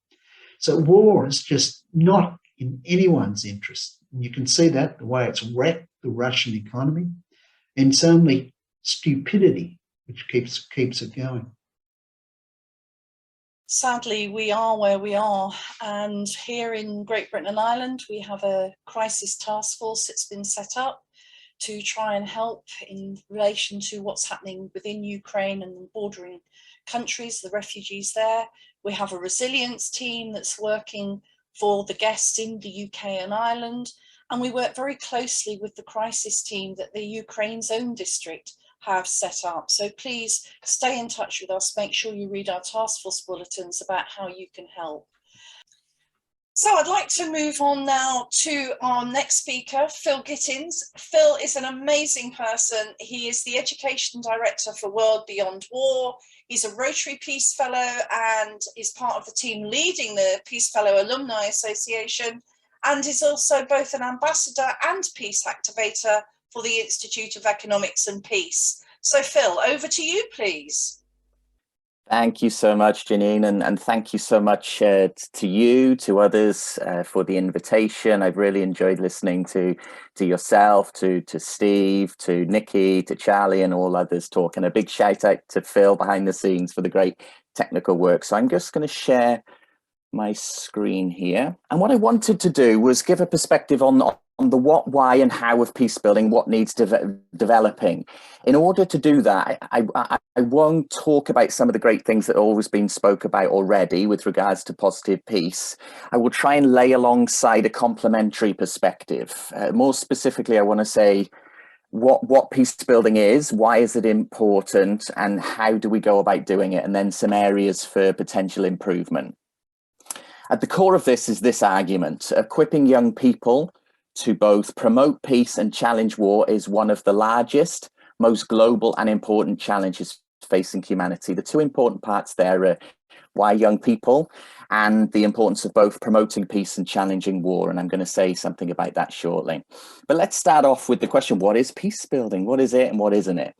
S2: So war is just not in anyone's interest. And you can see that the way it's wrecked the Russian economy, and it's only stupidity which keeps it going.
S1: Sadly, we are where we are, and here in Great Britain and Ireland, we have a crisis task force that's been set up to try and help in relation to what's happening within Ukraine and the bordering countries, the refugees there. We have a resilience team that's working for the guests in the UK and Ireland, and we work very closely with the crisis team that the Ukraine's own district have set up. So please stay in touch with us, make sure you read our task force bulletins about how you can help. So I'd like to move on now to our next speaker, Phill Gittins. Phill is an amazing person. He is the Education Director for World Beyond War. He's a Rotary Peace Fellow and is part of the team leading the Peace Fellow Alumni Association, and is also both an ambassador and peace activator for the Institute of Economics and Peace. So Phill, over to you, please.
S17: Thank you so much, Jannine, and thank you so much to you, to others for the invitation. I've really enjoyed listening to yourself, to Steve, to Nicki, to Charlie, and all others talk. And a big shout out to Phill behind the scenes for the great technical work. So I'm just going to share my screen here. And what I wanted to do was give a perspective on the what, why, and how of peace building, what needs developing. In order to do that, I won't talk about some of the great things that have always been spoke about already with regards to positive peace. I will try and lay alongside a complementary perspective. More specifically, I want to say what peace building is, why is it important, and how do we go about doing it, and then some areas for potential improvement. At the core of this is this argument: equipping young people to both promote peace and challenge war is one of the largest, most global and important challenges facing humanity. The two important parts there are Why young people? And the importance of both promoting peace and challenging war. And I'm going to say something about that shortly. But let's start off with the question, what is peace building? What is it and what isn't it?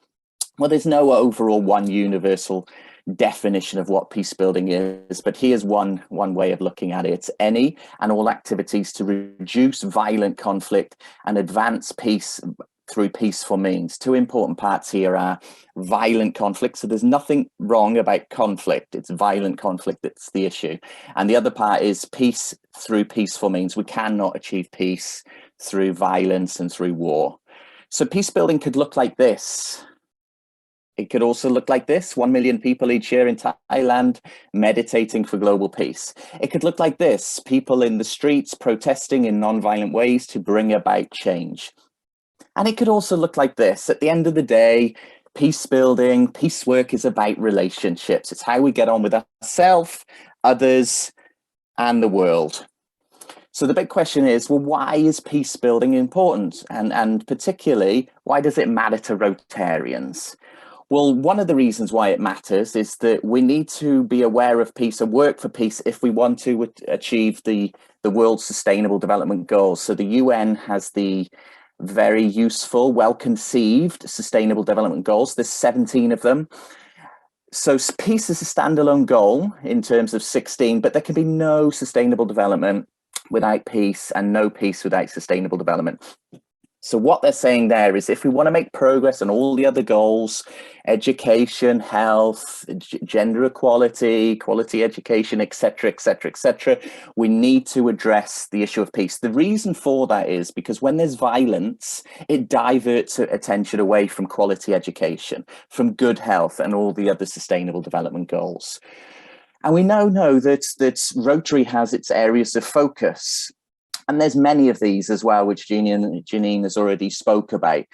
S17: Well, there's no overall one universal definition of what peace building is, but here's one way of looking at it. It's any and all activities to reduce violent conflict and advance peace through peaceful means. Two important parts here are violent conflict. So there's nothing wrong about conflict. It's violent conflict that's the issue. And the other part is peace through peaceful means. We cannot achieve peace through violence and through war. So peace building could look like this. It could also look like this: 1 million people each year in Thailand meditating for global peace. It could look like this: people in the streets protesting in non-violent ways to bring about change. And it could also look like this: at the end of the day, peace building, peace work is about relationships. It's how we get on with ourselves, others, and the world. So the big question is, well, why is peace building important? And particularly, why does it matter to Rotarians? Well, one of the reasons why it matters is that we need to be aware of peace and work for peace if we want to achieve the world's sustainable development goals. So the UN has the very useful, well-conceived sustainable development goals. There's 17 of them. So peace is a standalone goal in terms of 16, but there can be no sustainable development without peace and no peace without sustainable development. So what they're saying there is, if we want to make progress on all the other goals, education, health, gender equality, quality education, etc., etc., etc., we need to address the issue of peace. The reason for that is because when there's violence, it diverts attention away from quality education, from good health and all the other sustainable development goals. And we now know that Rotary has its areas of focus. And there's many of these as well, which Jannine has already spoke about.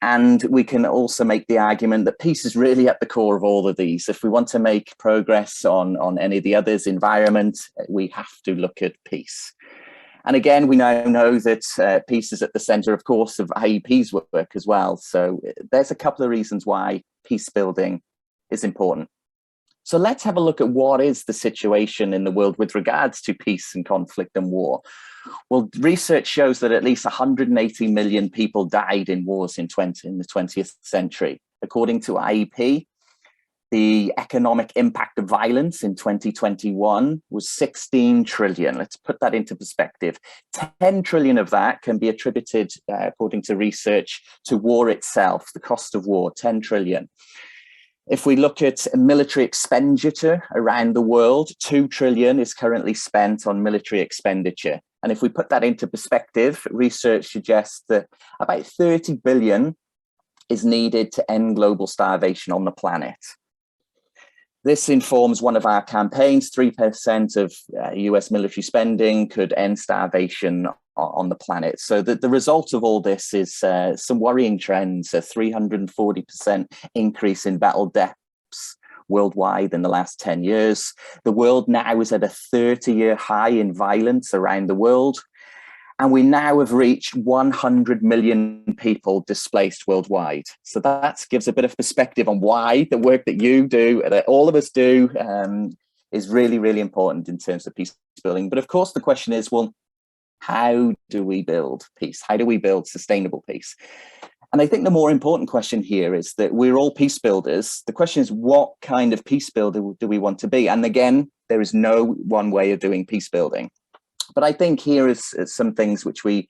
S17: And we can also make the argument that peace is really at the core of all of these. If we want to make progress on any of the others, environment, we have to look at peace. And again, we now know that peace is at the center, of course, of IEP's work as well. So there's a couple of reasons why peace building is important. So let's have a look at what is the situation in the world with regards to peace and conflict and war. Well, research shows that at least 180 million people died in wars in the 20th century. According to IEP, the economic impact of violence in 2021 was 16 trillion. Let's put that into perspective. 10 trillion of that can be attributed, according to research, to war itself, the cost of war, 10 trillion. If we look at military expenditure around the world, 2 trillion is currently spent on military expenditure. And if we put that into perspective, research suggests that about 30 billion is needed to end global starvation on the planet. This informs one of our campaigns. 3% of US military spending could end starvation on the planet. So the result of all this is some worrying trends, a 340% increase in battle deaths worldwide in the last 10 years. The world now is at a 30-year high in violence around the world. And we now have reached 100 million people displaced worldwide. So that gives a bit of perspective on why the work that you do, that all of us do, is really, really important in terms of peace building. But of course, the question is, well, how do we build peace? How do we build sustainable peace? And I think the more important question here is that we're all peace builders. The question is, what kind of peace builder do we want to be? And again, there is no one way of doing peace building. But I think here is some things which we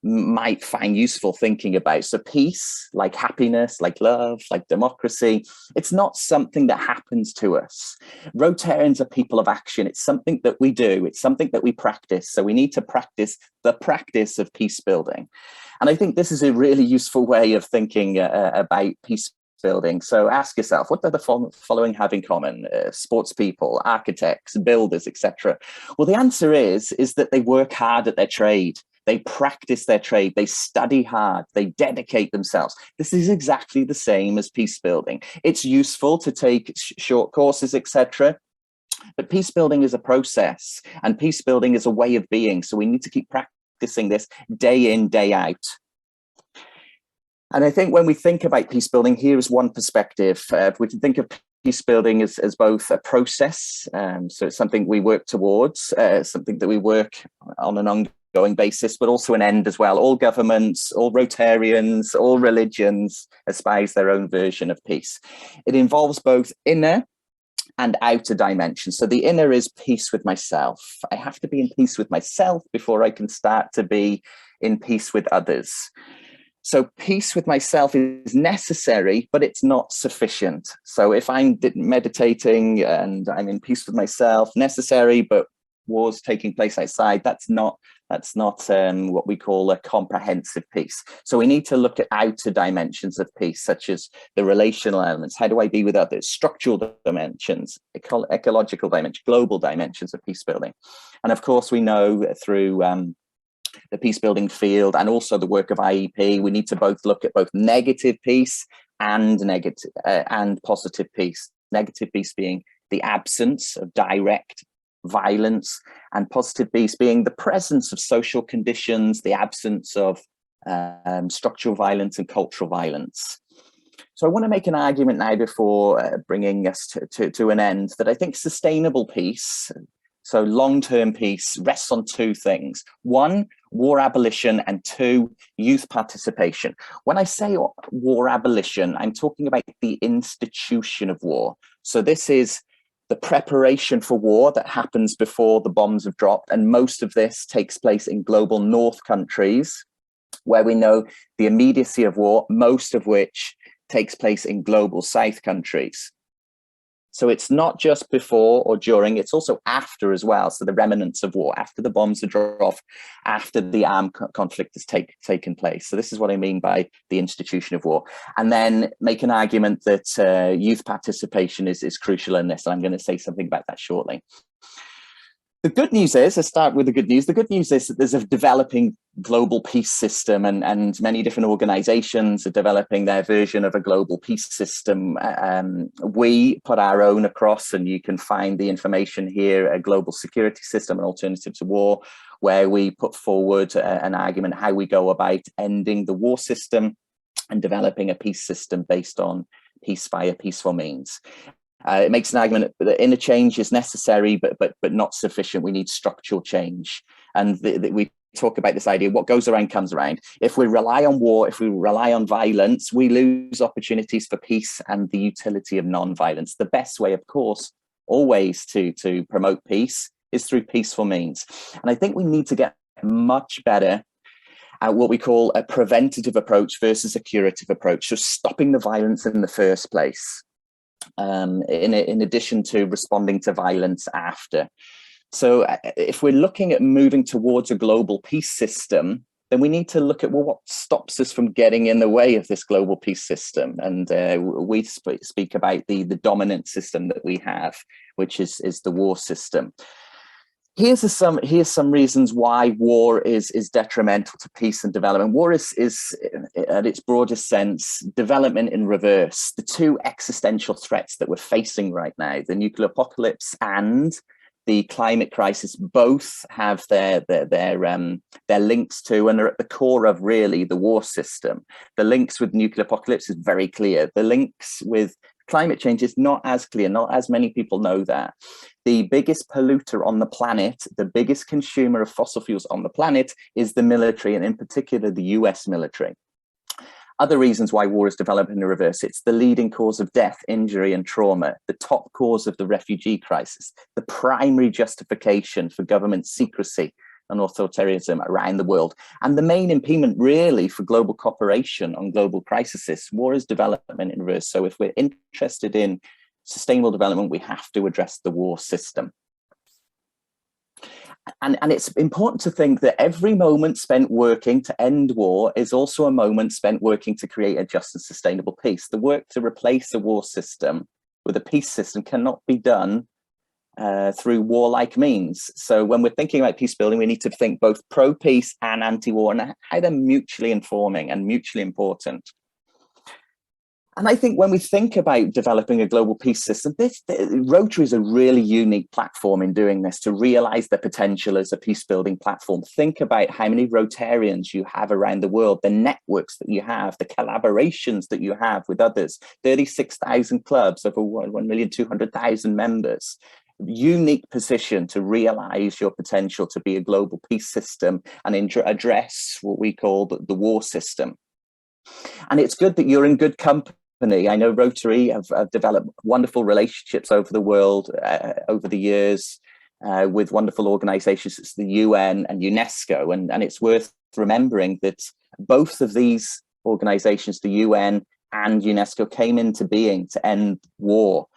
S17: might find useful thinking about. So peace, like happiness, like love, like democracy, it's not something that happens to us. Rotarians are people of action. It's something that we do. It's something that we practice. So we need to practice the practice of peace building. And I think this is a really useful way of thinking about peace building. So ask yourself, what do the following have in common? Sports people, architects, builders, etc. Well, the answer is that they work hard at their trade. They practice their trade, they study hard, they dedicate themselves. This is exactly the same as peace building. It's useful to take short courses, etc. But peace building is a process, and peace building is a way of being. So we need to keep practicing this day in, day out. And I think when we think about peace building, here is one perspective. We can think of peace building as both a process, so it's something we work towards, something that we work on an ongoing basis, but also an end as well. All governments, all Rotarians, all religions espouse their own version of peace. It involves both inner and outer dimensions. So the inner is peace with myself. I have to be in peace with myself before I can start to be in peace with others. So peace with myself is necessary, but it's not sufficient. So if I'm meditating and I'm in peace with myself, necessary, but wars taking place outside, that's not what we call a comprehensive peace. So we need to look at outer dimensions of peace, such as the relational elements. How do I be with others? Structural dimensions, ecological dimensions, global dimensions of peace building. And of course, we know through the peace building field and also the work of IEP, we need to both look at both negative peace and positive peace. Negative peace being the absence of direct violence, and positive peace being the presence of social conditions, the absence of structural violence and cultural violence. So I want to make an argument now before bringing us to an end, that I think sustainable peace, so long-term peace, rests on two things. One, war abolition, and two, youth participation. When I say war abolition, I'm talking about the institution of war. So this is the preparation for war that happens before the bombs have dropped. And most of this takes place in global north countries, where we know the immediacy of war, most of which takes place in global south countries. So it's not just before or during, it's also after as well. So the remnants of war, after the bombs are dropped, after the armed conflict has taken place. So this is what I mean by the institution of war. And then make an argument that youth participation is crucial in this. And I'm going to say something about that shortly. The good news is, let's start with the good news. The good news is that there's a developing global peace system, and many different organizations are developing their version of a global peace system. We put our own across, and you can find the information here, a global security system, an alternative to war, where we put forward an argument how we go about ending the war system and developing a peace system based on peace via peaceful means. It makes an argument that inner change is necessary, but not sufficient. We need structural change. And we talk about this idea, what goes around comes around. If we rely on war, if we rely on violence, we lose opportunities for peace and the utility of non-violence. The best way, of course, always to promote peace is through peaceful means. And I think we need to get much better at what we call a preventative approach versus a curative approach. So stopping the violence in the first place. In addition to responding to violence after. So if we're looking at moving towards a global peace system, then we need to look at, well, what stops us from getting in the way of this global peace system? And we speak about the dominant system that we have, which is the war system. Here's some reasons why war is detrimental to peace and development. War is at its broadest sense, development in reverse. The two existential threats that we're facing right now, the nuclear apocalypse and the climate crisis, both have their links to and are at the core of really the war system. The links with nuclear apocalypse is very clear. The links with climate change is not as clear, not as many people know that. The biggest polluter on the planet, the biggest consumer of fossil fuels on the planet is the military, and in particular the US military. Other reasons why war is developing in reverse, it's the leading cause of death, injury and trauma, the top cause of the refugee crisis, the primary justification for government secrecy and authoritarianism around the world, and the main impediment really for global cooperation on global crises. War is development in reverse. So if we're interested in sustainable development, we have to address the war system. And it's important to think that every moment spent working to end war is also a moment spent working to create a just and sustainable peace. The work to replace the war system with a peace system cannot be done through warlike means. So when we're thinking about peace building, we need to think both pro-peace and anti-war, and how they're mutually informing and mutually important. And I think when we think about developing a global peace system, Rotary is a really unique platform in doing this, to realize the potential as a peace building platform. Think about how many Rotarians you have around the world, the networks that you have, the collaborations that you have with others, 36,000 clubs, over 1,200,000 members. Unique position to realize your potential to be a global peace system and address what we call the war system. And it's good that you're in good company. I know Rotary have developed wonderful relationships over the world, over the years, with wonderful organizations such as the UN and UNESCO. And it's worth remembering that both of these organizations, the UN and UNESCO, came into being to end war.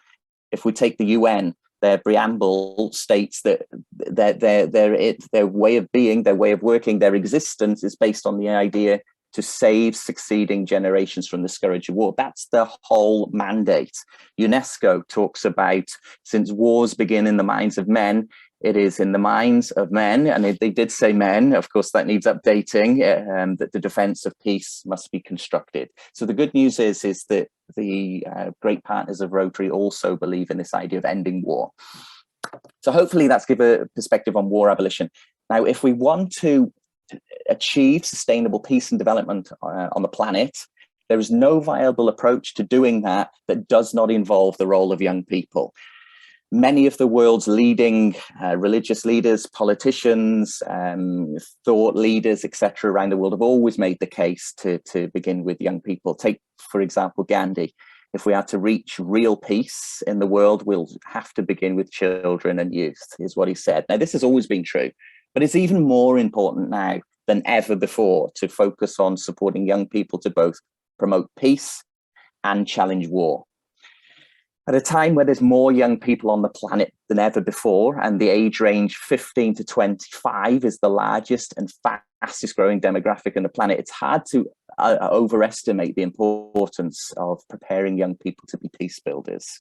S17: If we take the UN, their preamble states that their way of being, their way of working, their existence is based on the idea to save succeeding generations from the scourge of war. That's the whole mandate. UNESCO talks about, since wars begin in the minds of men, it is in the minds of men, and they did say men, of course that needs updating, that the defense of peace must be constructed. So the good news is that the great partners of Rotary also believe in this idea of ending war. So hopefully that's give a perspective on war abolition. Now, if we want to achieve sustainable peace and development on the planet, there is no viable approach to doing that that does not involve the role of young people. Many of the world's leading religious leaders, politicians, thought leaders, etc., around the world have always made the case to begin with young people. Take, for example, Gandhi. If we are to reach real peace in the world, we'll have to begin with children and youth, is what he said. Now, this has always been true, but it's even more important now than ever before to focus on supporting young people to both promote peace and challenge war. At a time where there's more young people on the planet than ever before, and the age range 15 to 25 is the largest and fastest growing demographic on the planet, it's hard to overestimate the importance of preparing young people to be peace builders.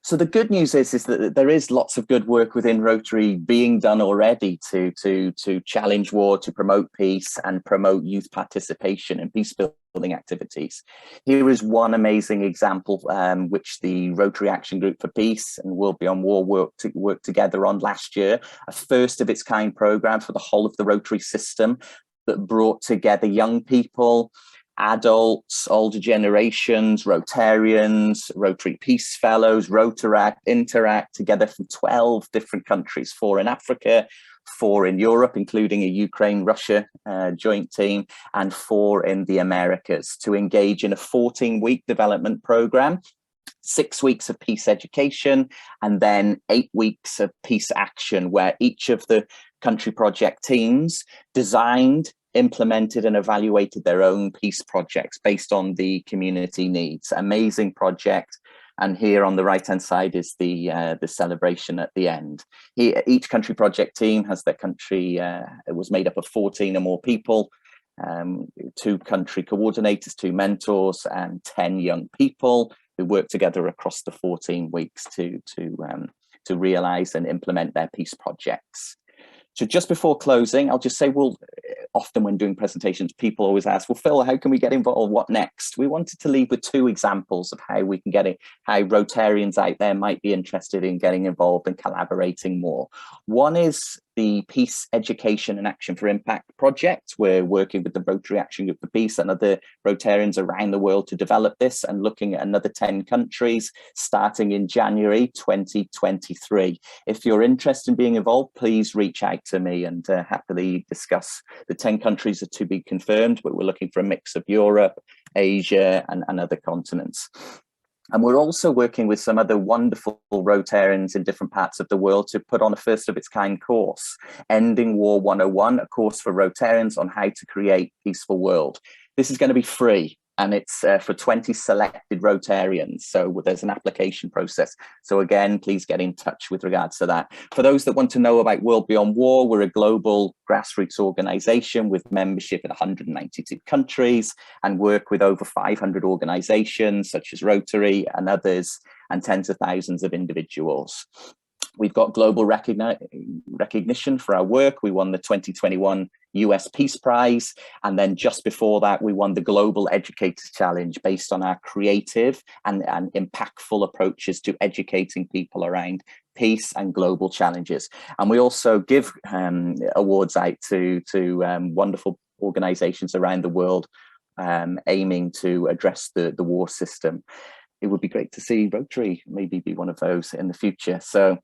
S17: So the good news is that there is lots of good work within Rotary being done already to challenge war, to promote peace and promote youth participation in peace building activities. Here is one amazing example which the Rotary Action Group for Peace and World Beyond War worked together on last year, a first of its kind program for the whole of the Rotary system that brought together young people, adults, older generations, Rotarians, Rotary Peace Fellows, Rotaract, Interact, together from 12 different countries, 4 in Africa, 4 in Europe, including a Ukraine-Russia joint team, and 4 in the Americas, to engage in a 14-week development program, 6 weeks of peace education, and then 8 weeks of peace action, where each of the country project teams designed, implemented and evaluated their own peace projects based on the community needs. Amazing project. And here on the right-hand side is the celebration at the end. Here, each country project team has their country, it was made up of 14 or more people, 2 country coordinators, 2 mentors, and 10 young people who work together across the 14 weeks to realize and implement their peace projects. So just before closing, I'll just say, well, often when doing presentations, people always ask, well, Phill, how can we get involved? What next? We wanted to leave with 2 examples of how we can get it, how Rotarians out there might be interested in getting involved and collaborating more. One is the Peace Education and Action for Impact project. We're working with the Rotary Action Group for Peace and other Rotarians around the world to develop this, and looking at another 10 countries starting in January 2023. If you're interested in being involved, please reach out to me and happily discuss. The 10 countries are to be confirmed, but we're looking for a mix of Europe, Asia, and other continents. And we're also working with some other wonderful Rotarians in different parts of the world to put on a first of its kind course, Ending War 101, a course for Rotarians on how to create a peaceful world. This is going to be free, and it's for 20 selected Rotarians. So there's an application process. So again, please get in touch with regards to that. For those that want to know about World Beyond War, we're a global grassroots organization with membership in 192 countries and work with over 500 organizations such as Rotary and others, and tens of thousands of individuals. We've got global recognition for our work. We won the 2021 US Peace Prize. And then just before that, we won the Global Educators Challenge based on our creative and impactful approaches to educating people around peace and global challenges. And we also give awards out to wonderful organizations around the world aiming to address the war system. It would be great to see Rotary maybe be one of those in the future. So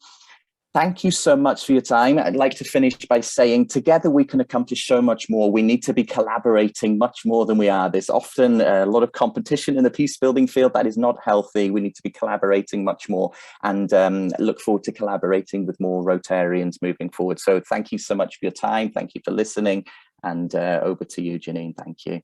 S17: thank you so much for your time. I'd like to finish by saying together we can accomplish so much more. We need to be collaborating much more than we are. There's often a lot of competition in the peace building field that is not healthy. We need to be collaborating much more, and look forward to collaborating with more Rotarians moving forward. So thank you so much for your time. Thank you for listening, and over to you, Jannine. Thank you.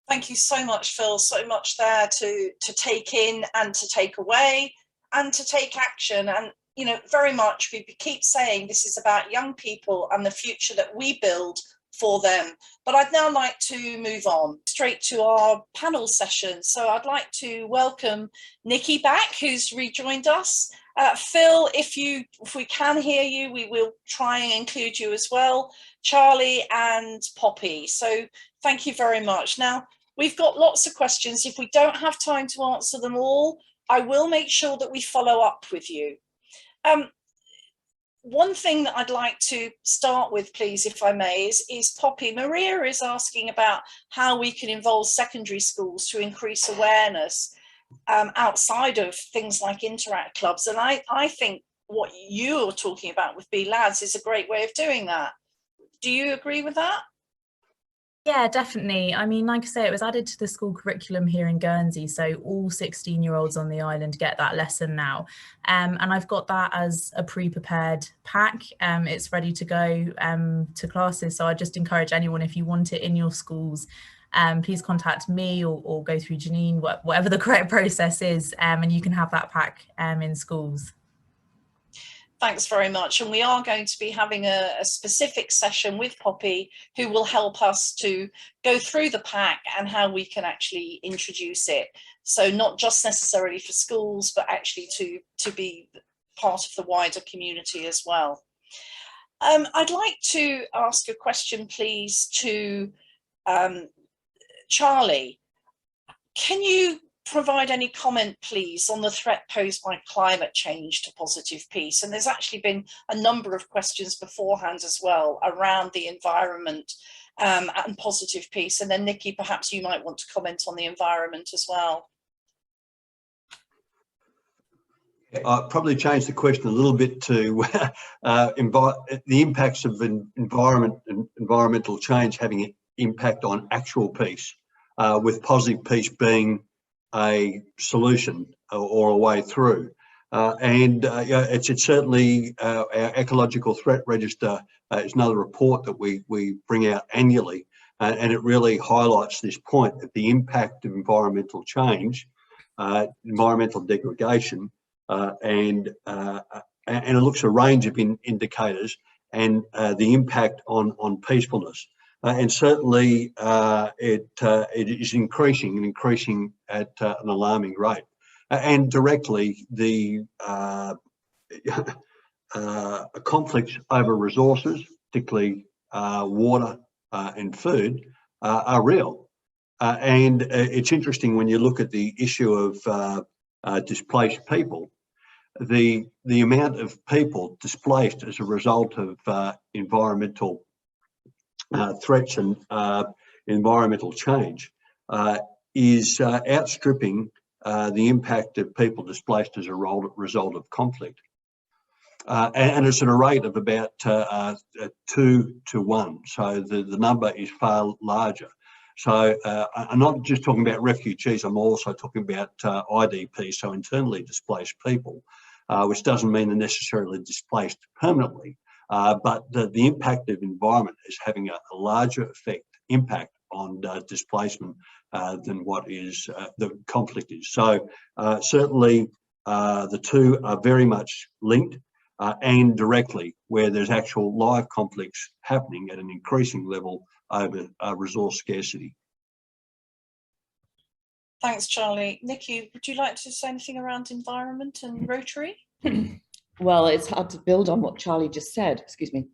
S1: Thank you so much, Phill. So much there to take in and to take away and to take action. And, you know, very much we keep saying this is about young people and the future that we build for them. But I'd now like to move on straight to our panel session. So I'd like to welcome Nicki back, who's rejoined us. Phill, if we can hear you, we will try and include you as well. Charlie and Poppy. So thank you very much. Now, we've got lots of questions. If we don't have time to answer them all, I will make sure that we follow up with you. One thing that I'd like to start with, please, if I may, is Poppy. Maria is asking about how we can involve secondary schools to increase awareness outside of things like interact clubs. And I think what you're talking about with B Lads is a great way of doing that. Do you agree with that?
S13: Yeah, definitely. I mean, like I say, it was added to the school curriculum here in Guernsey, so all 16-year-olds on the island get that lesson now. And I've got that as a pre-prepared pack. It's ready to go to classes, so I just encourage anyone, if you want it in your schools, please contact me or go through Jannine, whatever the correct process is, and you can have that pack in schools.
S1: Thanks very much. And we are going to be having a specific session with Poppy, who will help us to go through the pack and how we can actually introduce it. So not just necessarily for schools, but actually to be part of the wider community as well. I'd like to ask a question, please, to Charlie. Can you provide any comment, please, on the threat posed by climate change to positive peace? And there's actually been a number of questions beforehand as well around the environment and positive peace. And then Nicki, perhaps you might want to comment on the environment as well.
S4: I'll probably change the question a little bit to the impacts of environmental change having an impact on actual peace, with positive peace being a solution or a way through. It's certainly our ecological threat register is another report that we bring out annually, and it really highlights this point that the impact of environmental change, environmental degradation, and it looks at a range of indicators and the impact on peacefulness. And certainly it is increasing at an alarming rate. And directly, the conflicts over resources, particularly water and food, are real. And it's interesting when you look at the issue of displaced people, the amount of people displaced as a result of environmental threats and environmental change is outstripping the impact of people displaced as a result of conflict. And it's at a rate of about 2 to 1. So the number is far larger. So I'm not just talking about refugees, I'm also talking about IDP, so internally displaced people, which doesn't mean they're necessarily displaced permanently. But the impact of environment is having a larger impact on displacement than what is the conflict is. So certainly the two are very much linked and directly where there's actual live conflicts happening at an increasing level over resource scarcity.
S1: Thanks, Charlie. Nicki, would you like to say anything around environment and Rotary?
S3: Well, it's hard to build on what Charlie just said, excuse me.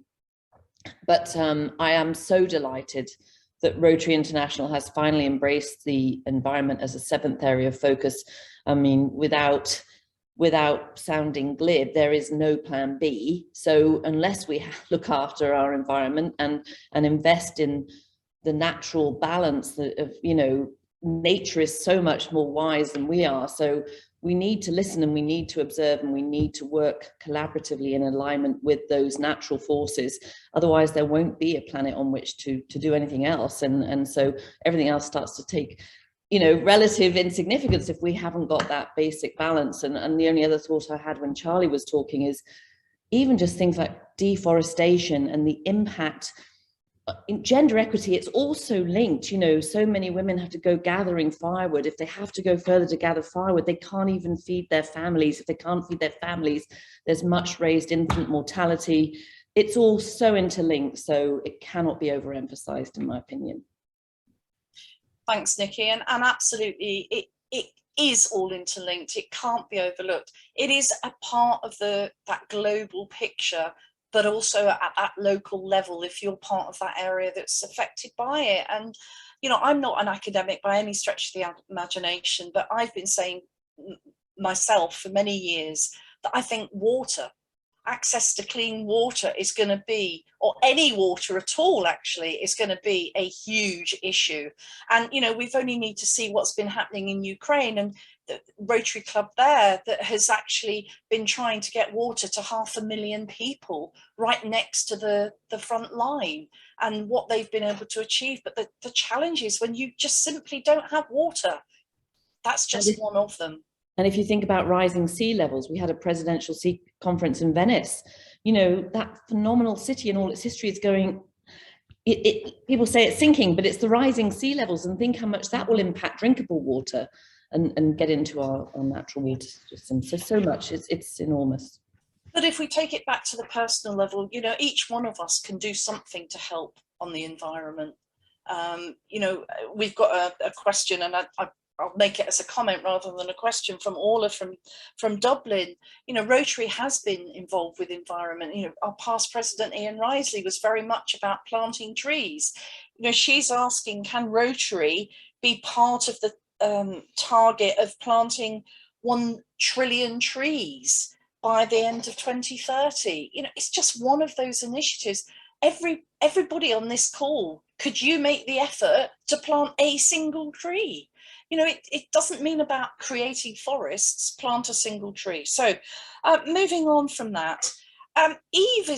S3: But I am so delighted that Rotary International has finally embraced the environment as a 7th area of focus. I mean, without sounding glib, there is no plan B. So unless we look after our environment and invest in the natural balance of, you know, nature is so much more wise than we are. So we need to listen, and we need to observe, and we need to work collaboratively in alignment with those natural forces. Otherwise, there won't be a planet on which to do anything else. And so everything else starts to take, you know, relative insignificance if we haven't got that basic balance. And the only other thought I had when Charlie was talking is even just things like deforestation and the impact in gender equity. It's also linked, you know, so many women have to go gathering firewood. If they have to go further to gather firewood, they can't even feed their families. If they can't feed their families, there's much raised infant mortality. It's all so interlinked, so it cannot be overemphasized, in my opinion.
S1: Thanks, Nicki, and absolutely, it is all interlinked. It can't be overlooked. It is a part of that global picture, but also at that local level, if you're part of that area that's affected by it. And, you know, I'm not an academic by any stretch of the imagination, but I've been saying myself for many years that I think access to clean water is going to be, or any water at all actually, is going to be a huge issue. And, you know, we've only need to see what's been happening in Ukraine, and the Rotary Club there that has actually been trying to get water to 500,000 people right next to the front line, and what they've been able to achieve. But the challenge is when you just simply don't have water. That's just one of them.
S3: And if you think about rising sea levels, we had a presidential sea conference in Venice. You know, that phenomenal city and all its history is going, people say it's sinking, but it's the rising sea levels, and think how much that will impact drinkable water and get into our natural water system. So much, it's enormous.
S1: But if we take it back to the personal level, you know, each one of us can do something to help on the environment. You know, we've got a question, and I'll make it as a comment rather than a question, from Orla from Dublin. You know, Rotary has been involved with environment. You know, our past president, Ian Risley, was very much about planting trees. You know, she's asking, can Rotary be part of the target of planting 1 trillion trees by the end of 2030? You know, it's just one of those initiatives. Everybody on this call, could you make the effort to plant a single tree? You know, it doesn't mean about creating forests, plant a single tree. So moving on from that, Eve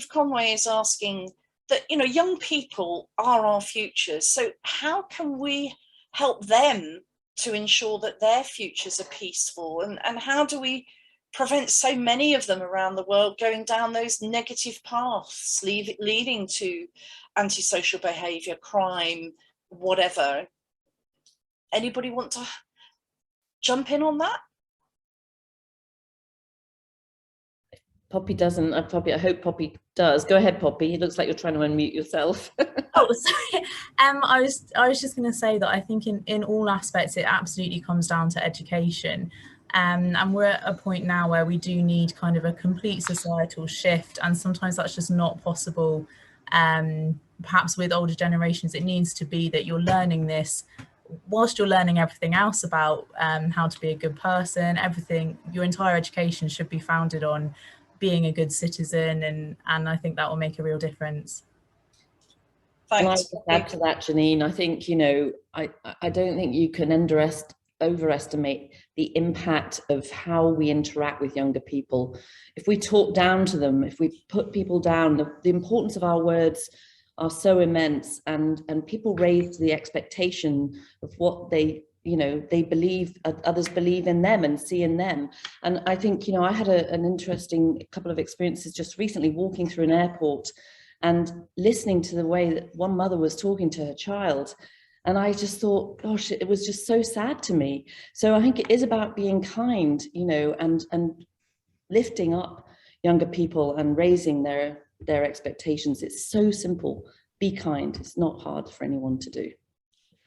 S1: Conway is asking that, you know, young people are our futures. So how can we help them to ensure that their futures are peaceful? And how do we prevent so many of them around the world going down those negative paths, leading to antisocial behaviour, crime, whatever? Anybody want to jump in on that?
S3: Poppy doesn't. I hope Poppy does. Go ahead, Poppy. It looks like you're trying to unmute yourself.
S13: Oh, sorry. I was just going to say that I think in all aspects it absolutely comes down to education. And we're at a point now where we do need kind of a complete societal shift, and sometimes that's just not possible. Perhaps with older generations, it needs to be that you're learning this whilst you're learning everything else about how to be a good person. Everything, your entire education should be founded on being a good citizen, and I think that will make a real difference.
S1: Thanks.
S3: Can I add to that, Jannine? I think, you know, I don't think you can overestimate the impact of how we interact with younger people. If we talk down to them, if we put people down, the importance of our words are so immense, and people raise the expectation of what they believe, others believe in them and see in them. And I think, you know, I had an interesting couple of experiences just recently walking through an airport and listening to the way that one mother was talking to her child. And I just thought, gosh, it was just so sad to me. So I think it is about being kind, you know, and lifting up younger people and raising their expectations. It's so simple. Be kind. It's not hard for anyone to do.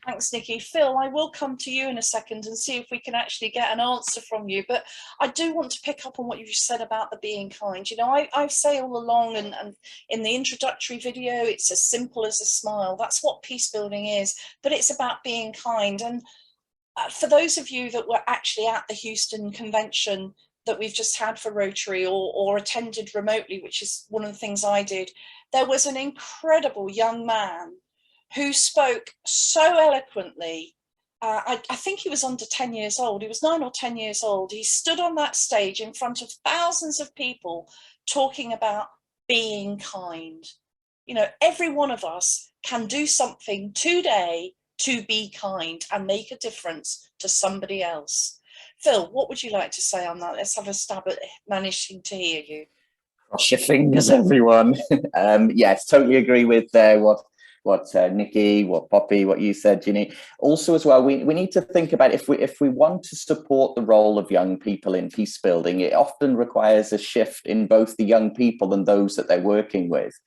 S1: Thanks, Nicki. Phill, I will come to you in a second and see if we can actually get an answer from you. But I do want to pick up on what you said about the being kind. You know, I say all along, and in the introductory video, it's as simple as a smile. That's what peace building is. But it's about being kind. And for those of you that were actually at the Houston convention that we've just had for Rotary, or attended remotely, which is one of the things I did, there was an incredible young man who spoke so eloquently. I think he was under 10 years old. He was 9 or 10 years old. He stood on that stage in front of thousands of people talking about being kind. You know, every one of us can do something today to be kind and make a difference to somebody else. Phill, what would you like to say on that? Let's have a stab at managing to hear you.
S17: Cross your fingers, everyone. Yes, totally agree with what Nicki, what Poppy, what you said, Ginny. Also, as well, we need to think about if we want to support the role of young people in peace building, it often requires a shift in both the young people and those that they're working with.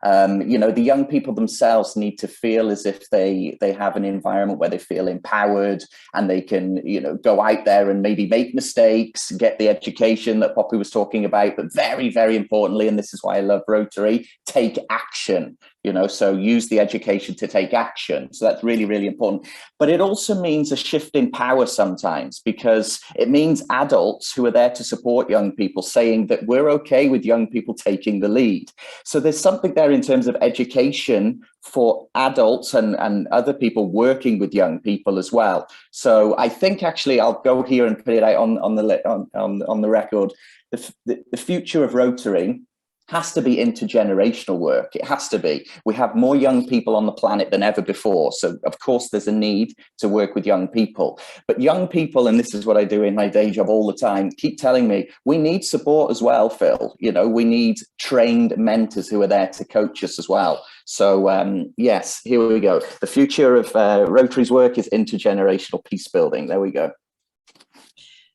S17: You know, the young people themselves need to feel as if they have an environment where they feel empowered and they can, you know, go out there and maybe make mistakes, get the education that Poppy was talking about, but very, very importantly, and this is why I love Rotary, take action. You know, so use the education to take action. So that's really, really important. But it also means a shift in power sometimes, because it means adults who are there to support young people saying that we're okay with young people taking the lead. So there's something there in terms of education for adults and other people working with young people as well. So I think actually I'll go here and put it out on the record. The future of Rotary has to be intergenerational work. It has to be. We have more young people on the planet than ever before. So of course there's a need to work with young people. But young people, and this is what I do in my day job all the time, keep telling me we need support as well, Phill. You know, we need trained mentors who are there to coach us as well. So yes, here we go. The future of Rotary's work is intergenerational peace building. There we go.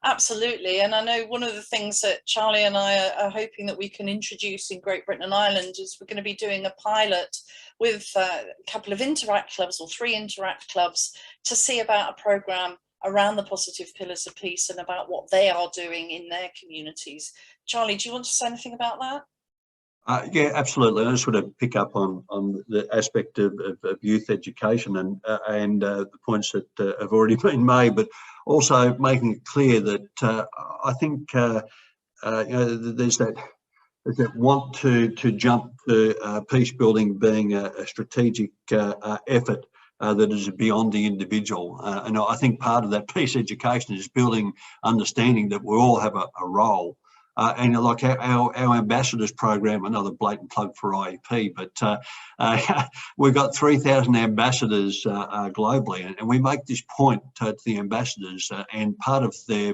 S1: Absolutely. And I know one of the things that Charlie and I are hoping that we can introduce in Great Britain and Ireland is we're going to be doing a pilot with a couple of Interact clubs, or 3 Interact clubs, to see about a programme around the positive pillars of peace and about what they are doing in their communities. Charlie, do you want to say anything about that?
S4: Yeah, absolutely. I just want to pick up on the aspect of youth education and the points that have already been made, but also making it clear that I think you know, there's that want to jump to peace building being a strategic effort that is beyond the individual. And I think part of that peace education is building understanding that we all have a role. And like our ambassadors program, another blatant plug for IEP, but we've got 3,000 ambassadors globally, and we make this point to the ambassadors, and part of their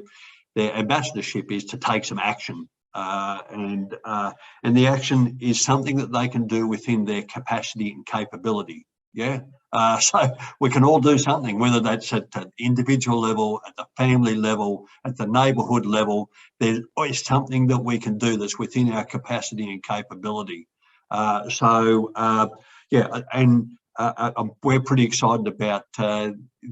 S4: ambassadorship is to take some action, and the action is something that they can do within their capacity and capability. Yeah. So we can all do something, whether that's at the individual level, at the family level, at the neighbourhood level. There's always something that we can do that's within our capacity and capability. Yeah, and we're pretty excited about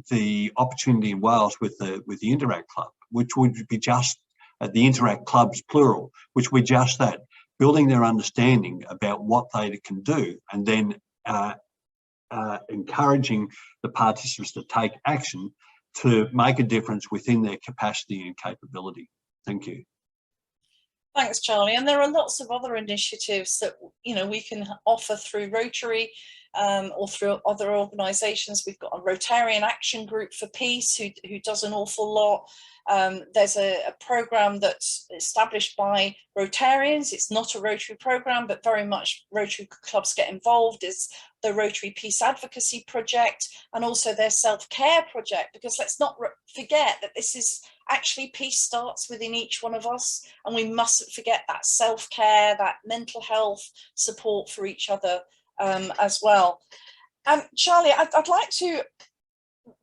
S4: the opportunity in Wales with the Interact Club, which would be just the Interact Clubs plural, which would be just that, building their understanding about what they can do, and then encouraging the participants to take action to make a difference within their capacity and capability. Thank you.
S1: Thanks, Charlie. And there are lots of other initiatives that, you know, we can offer through Rotary or through other organisations. We've got a Rotarian Action Group for Peace who does an awful lot. There's a programme that's established by Rotarians. It's not a Rotary programme, but very much Rotary clubs get involved. It's the Rotary Peace Advocacy Project, and also their self-care project, because let's not forget that this is actually, peace starts within each one of us, and we mustn't forget that self-care, that mental health support for each other as well. Charlie, I'd like to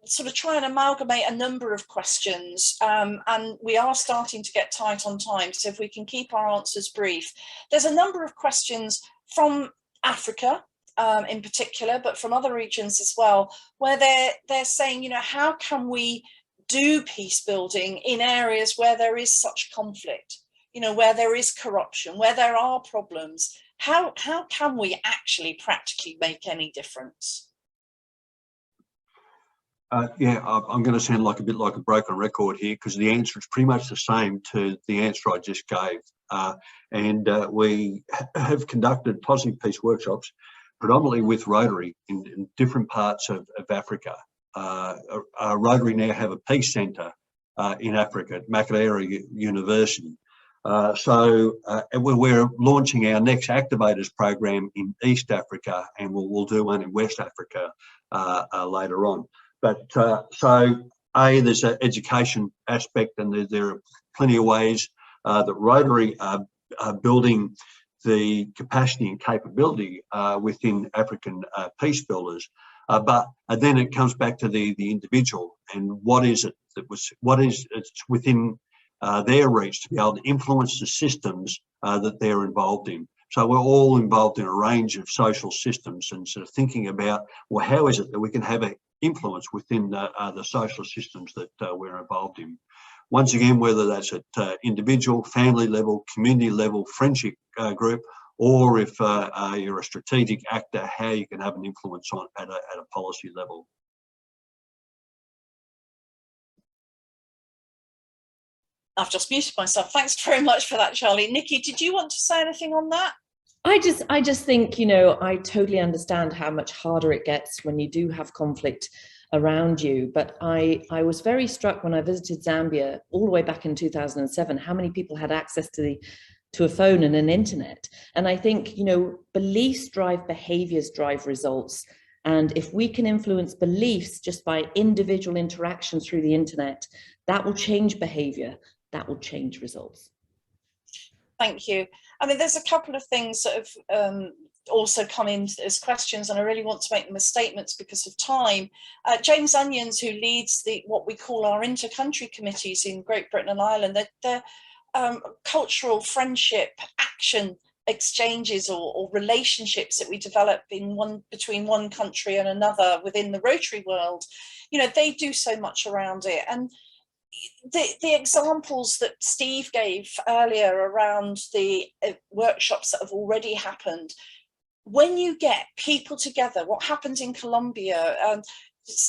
S1: sort of try and amalgamate a number of questions, and we are starting to get tight on time, so if we can keep our answers brief. There's a number of questions from Africa, in particular, but from other regions as well, where they're saying, you know, how can we do peace building in areas where there is such conflict, you know, where there is corruption, where there are problems? How can we actually practically make any difference?
S4: Yeah, I'm going to sound like a bit like a broken record here, because the answer is pretty much the same to the answer I just gave. We have conducted positive peace workshops, predominantly with Rotary in different parts of Africa. Rotary now have a peace centre in Africa at Makerere University. We're launching our next Activators program in East Africa, and we'll do one in West Africa later on. But there's an education aspect, and there are plenty of ways that Rotary are building the capacity and capability within African peace builders. But then it comes back to the individual, and what is it's within their reach to be able to influence the systems that they're involved in. So we're all involved in a range of social systems, and sort of thinking about, well, how is it that we can have an influence within the social systems that we're involved in? Once again, whether that's at individual, family level, community level, friendship group, or if you're a strategic actor, how you can have an influence on at a policy level.
S1: I've just muted myself. Thanks very much for that, Charlie. Nicki, did you want to say anything on that?
S3: I just think, you know, I totally understand how much harder it gets when you do have conflict around you. But I was very struck when I visited Zambia all the way back in 2007, how many people had access to a phone and an internet. And I think, you know, beliefs drive behaviors, drive results. And if we can influence beliefs just by individual interactions through the internet, that will change behavior, that will change results.
S1: Thank you. I mean, there's a couple of things that have also come in as questions, and I really want to make them as statements because of time. James Onions, who leads what we call our inter-country committees in Great Britain and Ireland, they're cultural friendship action exchanges or relationships that we develop between one country and another within the Rotary world. You know, they do so much around it. And the examples that Steve gave earlier around the workshops that have already happened, when you get people together, what happens in Colombia,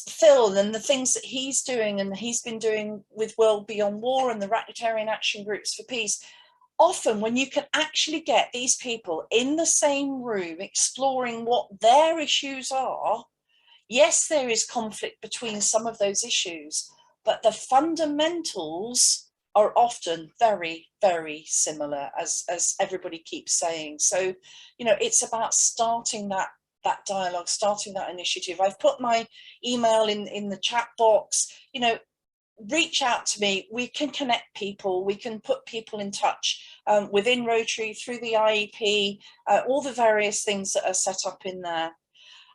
S1: Phill and the things that he's doing and he's been doing with World Beyond War and the Rotarian Action Groups for Peace, often when you can actually get these people in the same room exploring what their issues are, yes, there is conflict between some of those issues, but the fundamentals are often very, very similar, as everybody keeps saying. So, you know, it's about starting that dialogue, starting that initiative. I've put my email in the chat box. You know, reach out to me. We can connect people. We can put people in touch within Rotary, through the IEP, all the various things that are set up in there.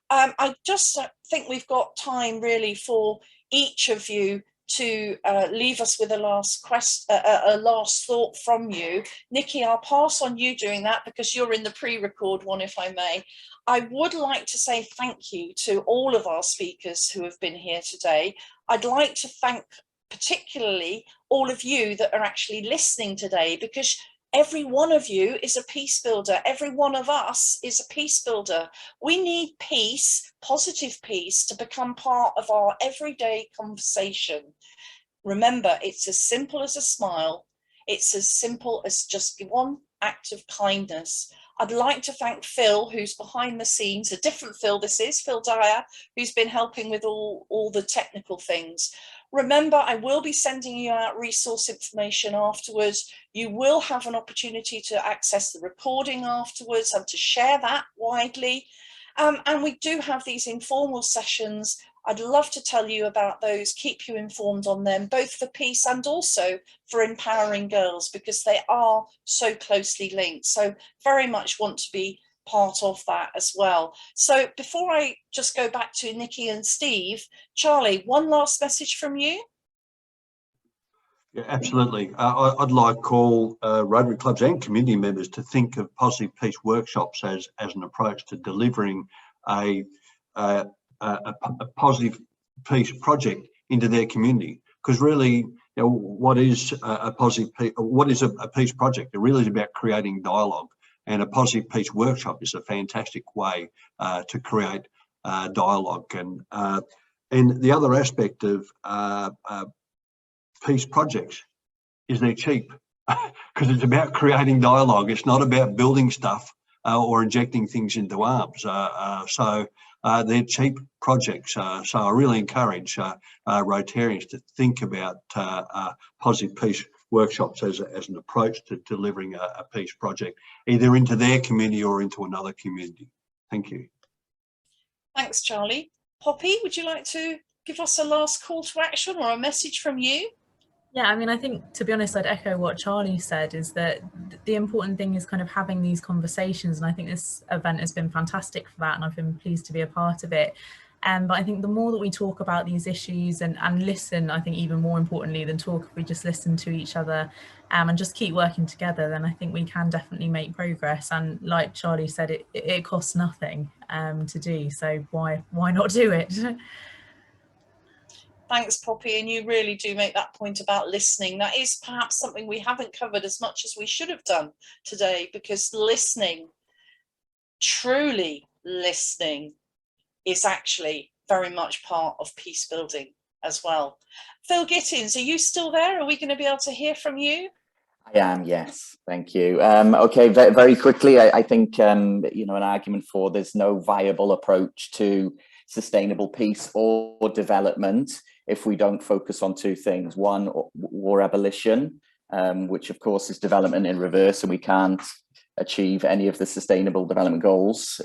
S1: I just think we've got time really for each of you to leave us with a last thought from you. Nicki, I'll pass on you doing that because you're in the pre-record one, if I may. I would like to say thank you to all of our speakers who have been here today. I'd like to thank particularly all of you that are actually listening today, because every one of you is a peace builder. Every one of us is a peace builder. We need peace, positive peace, to become part of our everyday conversation. Remember, it's as simple as a smile. It's as simple as just one act of kindness. I'd like to thank Phill, who's behind the scenes, a different Phill this is, Phill Dyer, who's been helping with all the technical things. Remember, I will be sending you out resource information afterwards. You will have an opportunity to access the recording afterwards and to share that widely. And we do have these informal sessions. I'd love to tell you about those, keep you informed on them, both for peace and also for empowering girls, because they are so closely linked. So very much want to be part of that as well. So before I just go back to Nicki and Steve, Charlie, one last message from you.
S4: Yeah, absolutely. I'd like all Rotary clubs and community members to think of positive peace workshops as an approach to delivering a positive peace project into their community. Because really, you know, what is a positive peace? What is a peace project? It really is about creating dialogue, and a positive peace workshop is a fantastic way to create dialogue. And the other aspect of peace projects is they're cheap, because it's about creating dialogue. It's not about building stuff or injecting things into arms. So they're cheap projects. So I really encourage Rotarians to think about positive peace workshops as an approach to delivering a peace project, either into their community or into another community. Thank you.
S1: Thanks, Charlie. Poppy, would you like to give us a last call to action or a message from you?
S13: Yeah, I mean, I think, to be honest, I'd echo what Charlie said, is that the important thing is kind of having these conversations. And I think this event has been fantastic for that, and I've been pleased to be a part of it. But I think the more that we talk about these issues and listen, I think even more importantly than talk, if we just listen to each other and just keep working together, then I think we can definitely make progress. And like Charlie said, it costs nothing to do. So why not do it?
S1: Thanks, Poppy, and you really do make that point about listening. That is perhaps something we haven't covered as much as we should have done today, because listening, truly listening, is actually very much part of peace building as well. Phill Gittins, are you still there? Are we going to be able to hear from you?
S17: I am, yes, thank you. Okay, very quickly, I think, you know, an argument for there's no viable approach to sustainable peace or development if we don't focus on two things. One, war abolition, which of course is development in reverse, and we can't achieve any of the sustainable development goals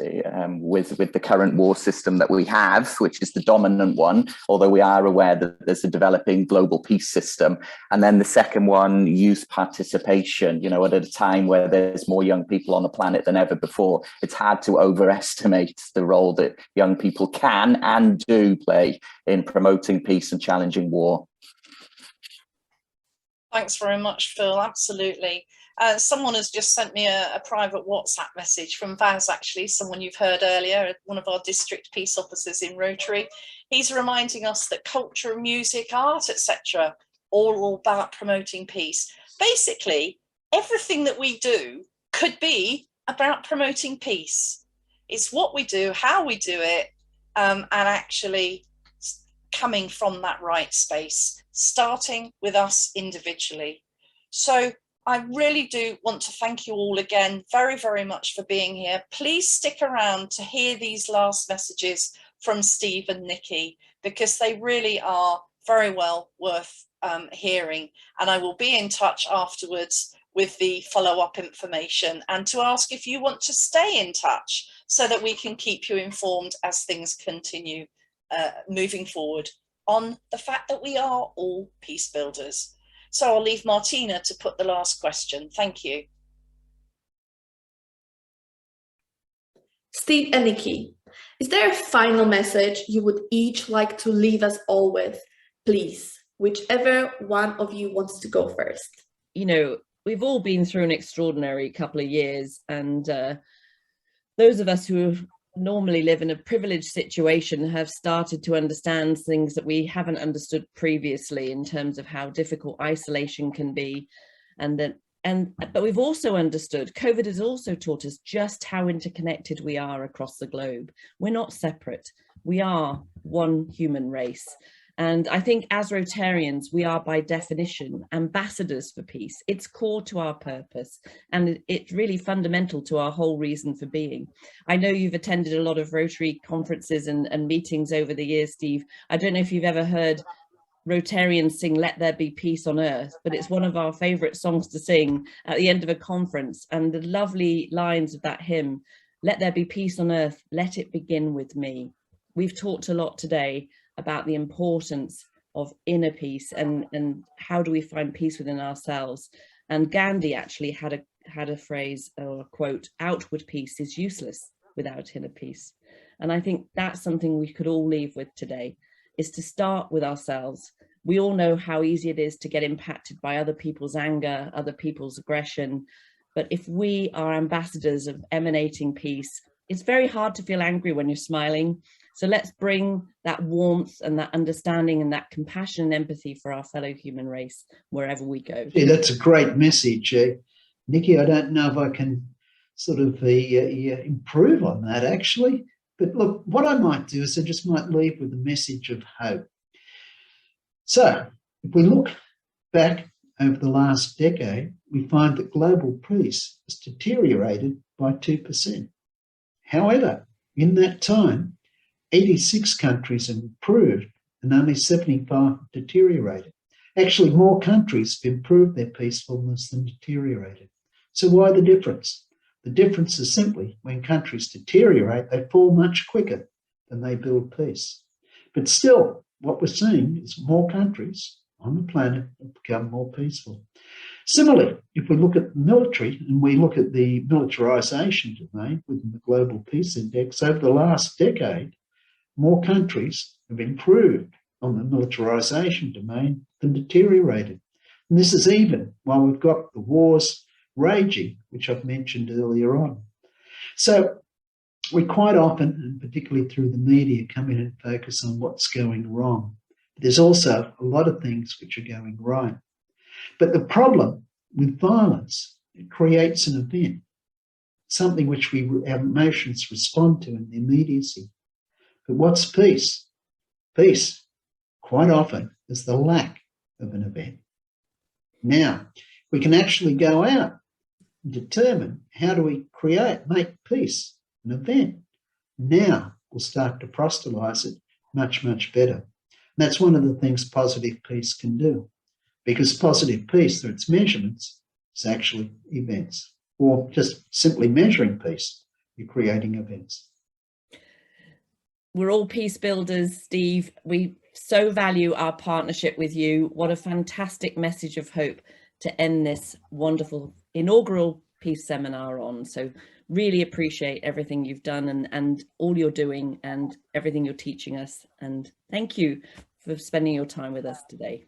S17: with the current war system that we have, which is the dominant one, although we are aware that there's a developing global peace system. And then the second one, youth participation. You know, at a time where there's more young people on the planet than ever before, it's hard to overestimate the role that young people can and do play in promoting peace and challenging war.
S1: Thanks very much, Phill. Absolutely. Someone has just sent me a private WhatsApp message from Vas, actually, someone you've heard earlier, one of our district peace officers in Rotary. He's reminding us that culture, music, art, etc., all about promoting peace. Basically, everything that we do could be about promoting peace. It's what we do, how we do it, and actually coming from that right space, starting with us individually. So I really do want to thank you all again very, very much for being here. Please stick around to hear these last messages from Steve and Nicki, because they really are very well worth hearing. And I will be in touch afterwards with the follow-up information, and to ask if you want to stay in touch so that we can keep you informed as things continue moving forward on the fact that we are all peace builders. So I'll leave Martina to put the last question. Thank you.
S6: Steve and Nicki, is there a final message you would each like to leave us all with? Please, whichever one of you wants to go first.
S3: You know, we've all been through an extraordinary couple of years, and those of us who normally live in a privileged situation have started to understand things that we haven't understood previously, in terms of how difficult isolation can be, but we've also understood, COVID has also taught us just how interconnected we are across the globe. We're not separate, we are one human race. And I think as Rotarians, we are by definition ambassadors for peace. It's core to our purpose, and it's really fundamental to our whole reason for being. I know you've attended a lot of Rotary conferences and meetings over the years, Steve. I don't know if you've ever heard Rotarians sing "Let There Be Peace on Earth," but it's one of our favorite songs to sing at the end of a conference. And the lovely lines of that hymn, "Let there be peace on earth, let it begin with me." We've talked a lot today about the importance of inner peace and how do we find peace within ourselves. And Gandhi actually had a phrase or a quote, "Outward peace is useless without inner peace." And I think that's something we could all leave with today, is to start with ourselves, we all know how easy it is to get impacted by other people's anger, other people's aggression. But if we are ambassadors of emanating peace, it's very hard to feel angry when you're smiling. So let's bring that warmth and that understanding and that compassion and empathy for our fellow human race wherever we go.
S2: Yeah, that's a great message. Nicki, I don't know if I can sort of improve on that actually. But look, what I might do is I just might leave with a message of hope. So if we look back over the last decade, we find that global peace has deteriorated by 2%. However, in that time, 86 countries have improved and only 75 deteriorated. Actually, more countries have improved their peacefulness than deteriorated. So why the difference? The difference is simply when countries deteriorate, they fall much quicker than they build peace. But still, what we're seeing is more countries on the planet have become more peaceful. Similarly, if we look at the military and we look at the militarisation domain within the Global Peace Index, over the last decade, more countries have improved on the militarisation domain than deteriorated. And this is even while we've got the wars raging, which I've mentioned earlier on. So we quite often, and particularly through the media, come in and focus on what's going wrong. But there's also a lot of things which are going right. But the problem with violence, it creates an event, something which our emotions respond to in the immediacy. But what's peace? Peace, quite often, is the lack of an event. Now, we can actually go out and determine how do we make peace an event. Now we'll start to proselytise it much, much better. And that's one of the things positive peace can do, because positive peace, through its measurements, is actually events. Or just simply measuring peace, you're creating events.
S3: We're all peace builders, Steve. We so value our partnership with you. What a fantastic message of hope to end this wonderful inaugural peace seminar on. So really appreciate everything you've done and all you're doing and everything you're teaching us. And thank you for spending your time with us today.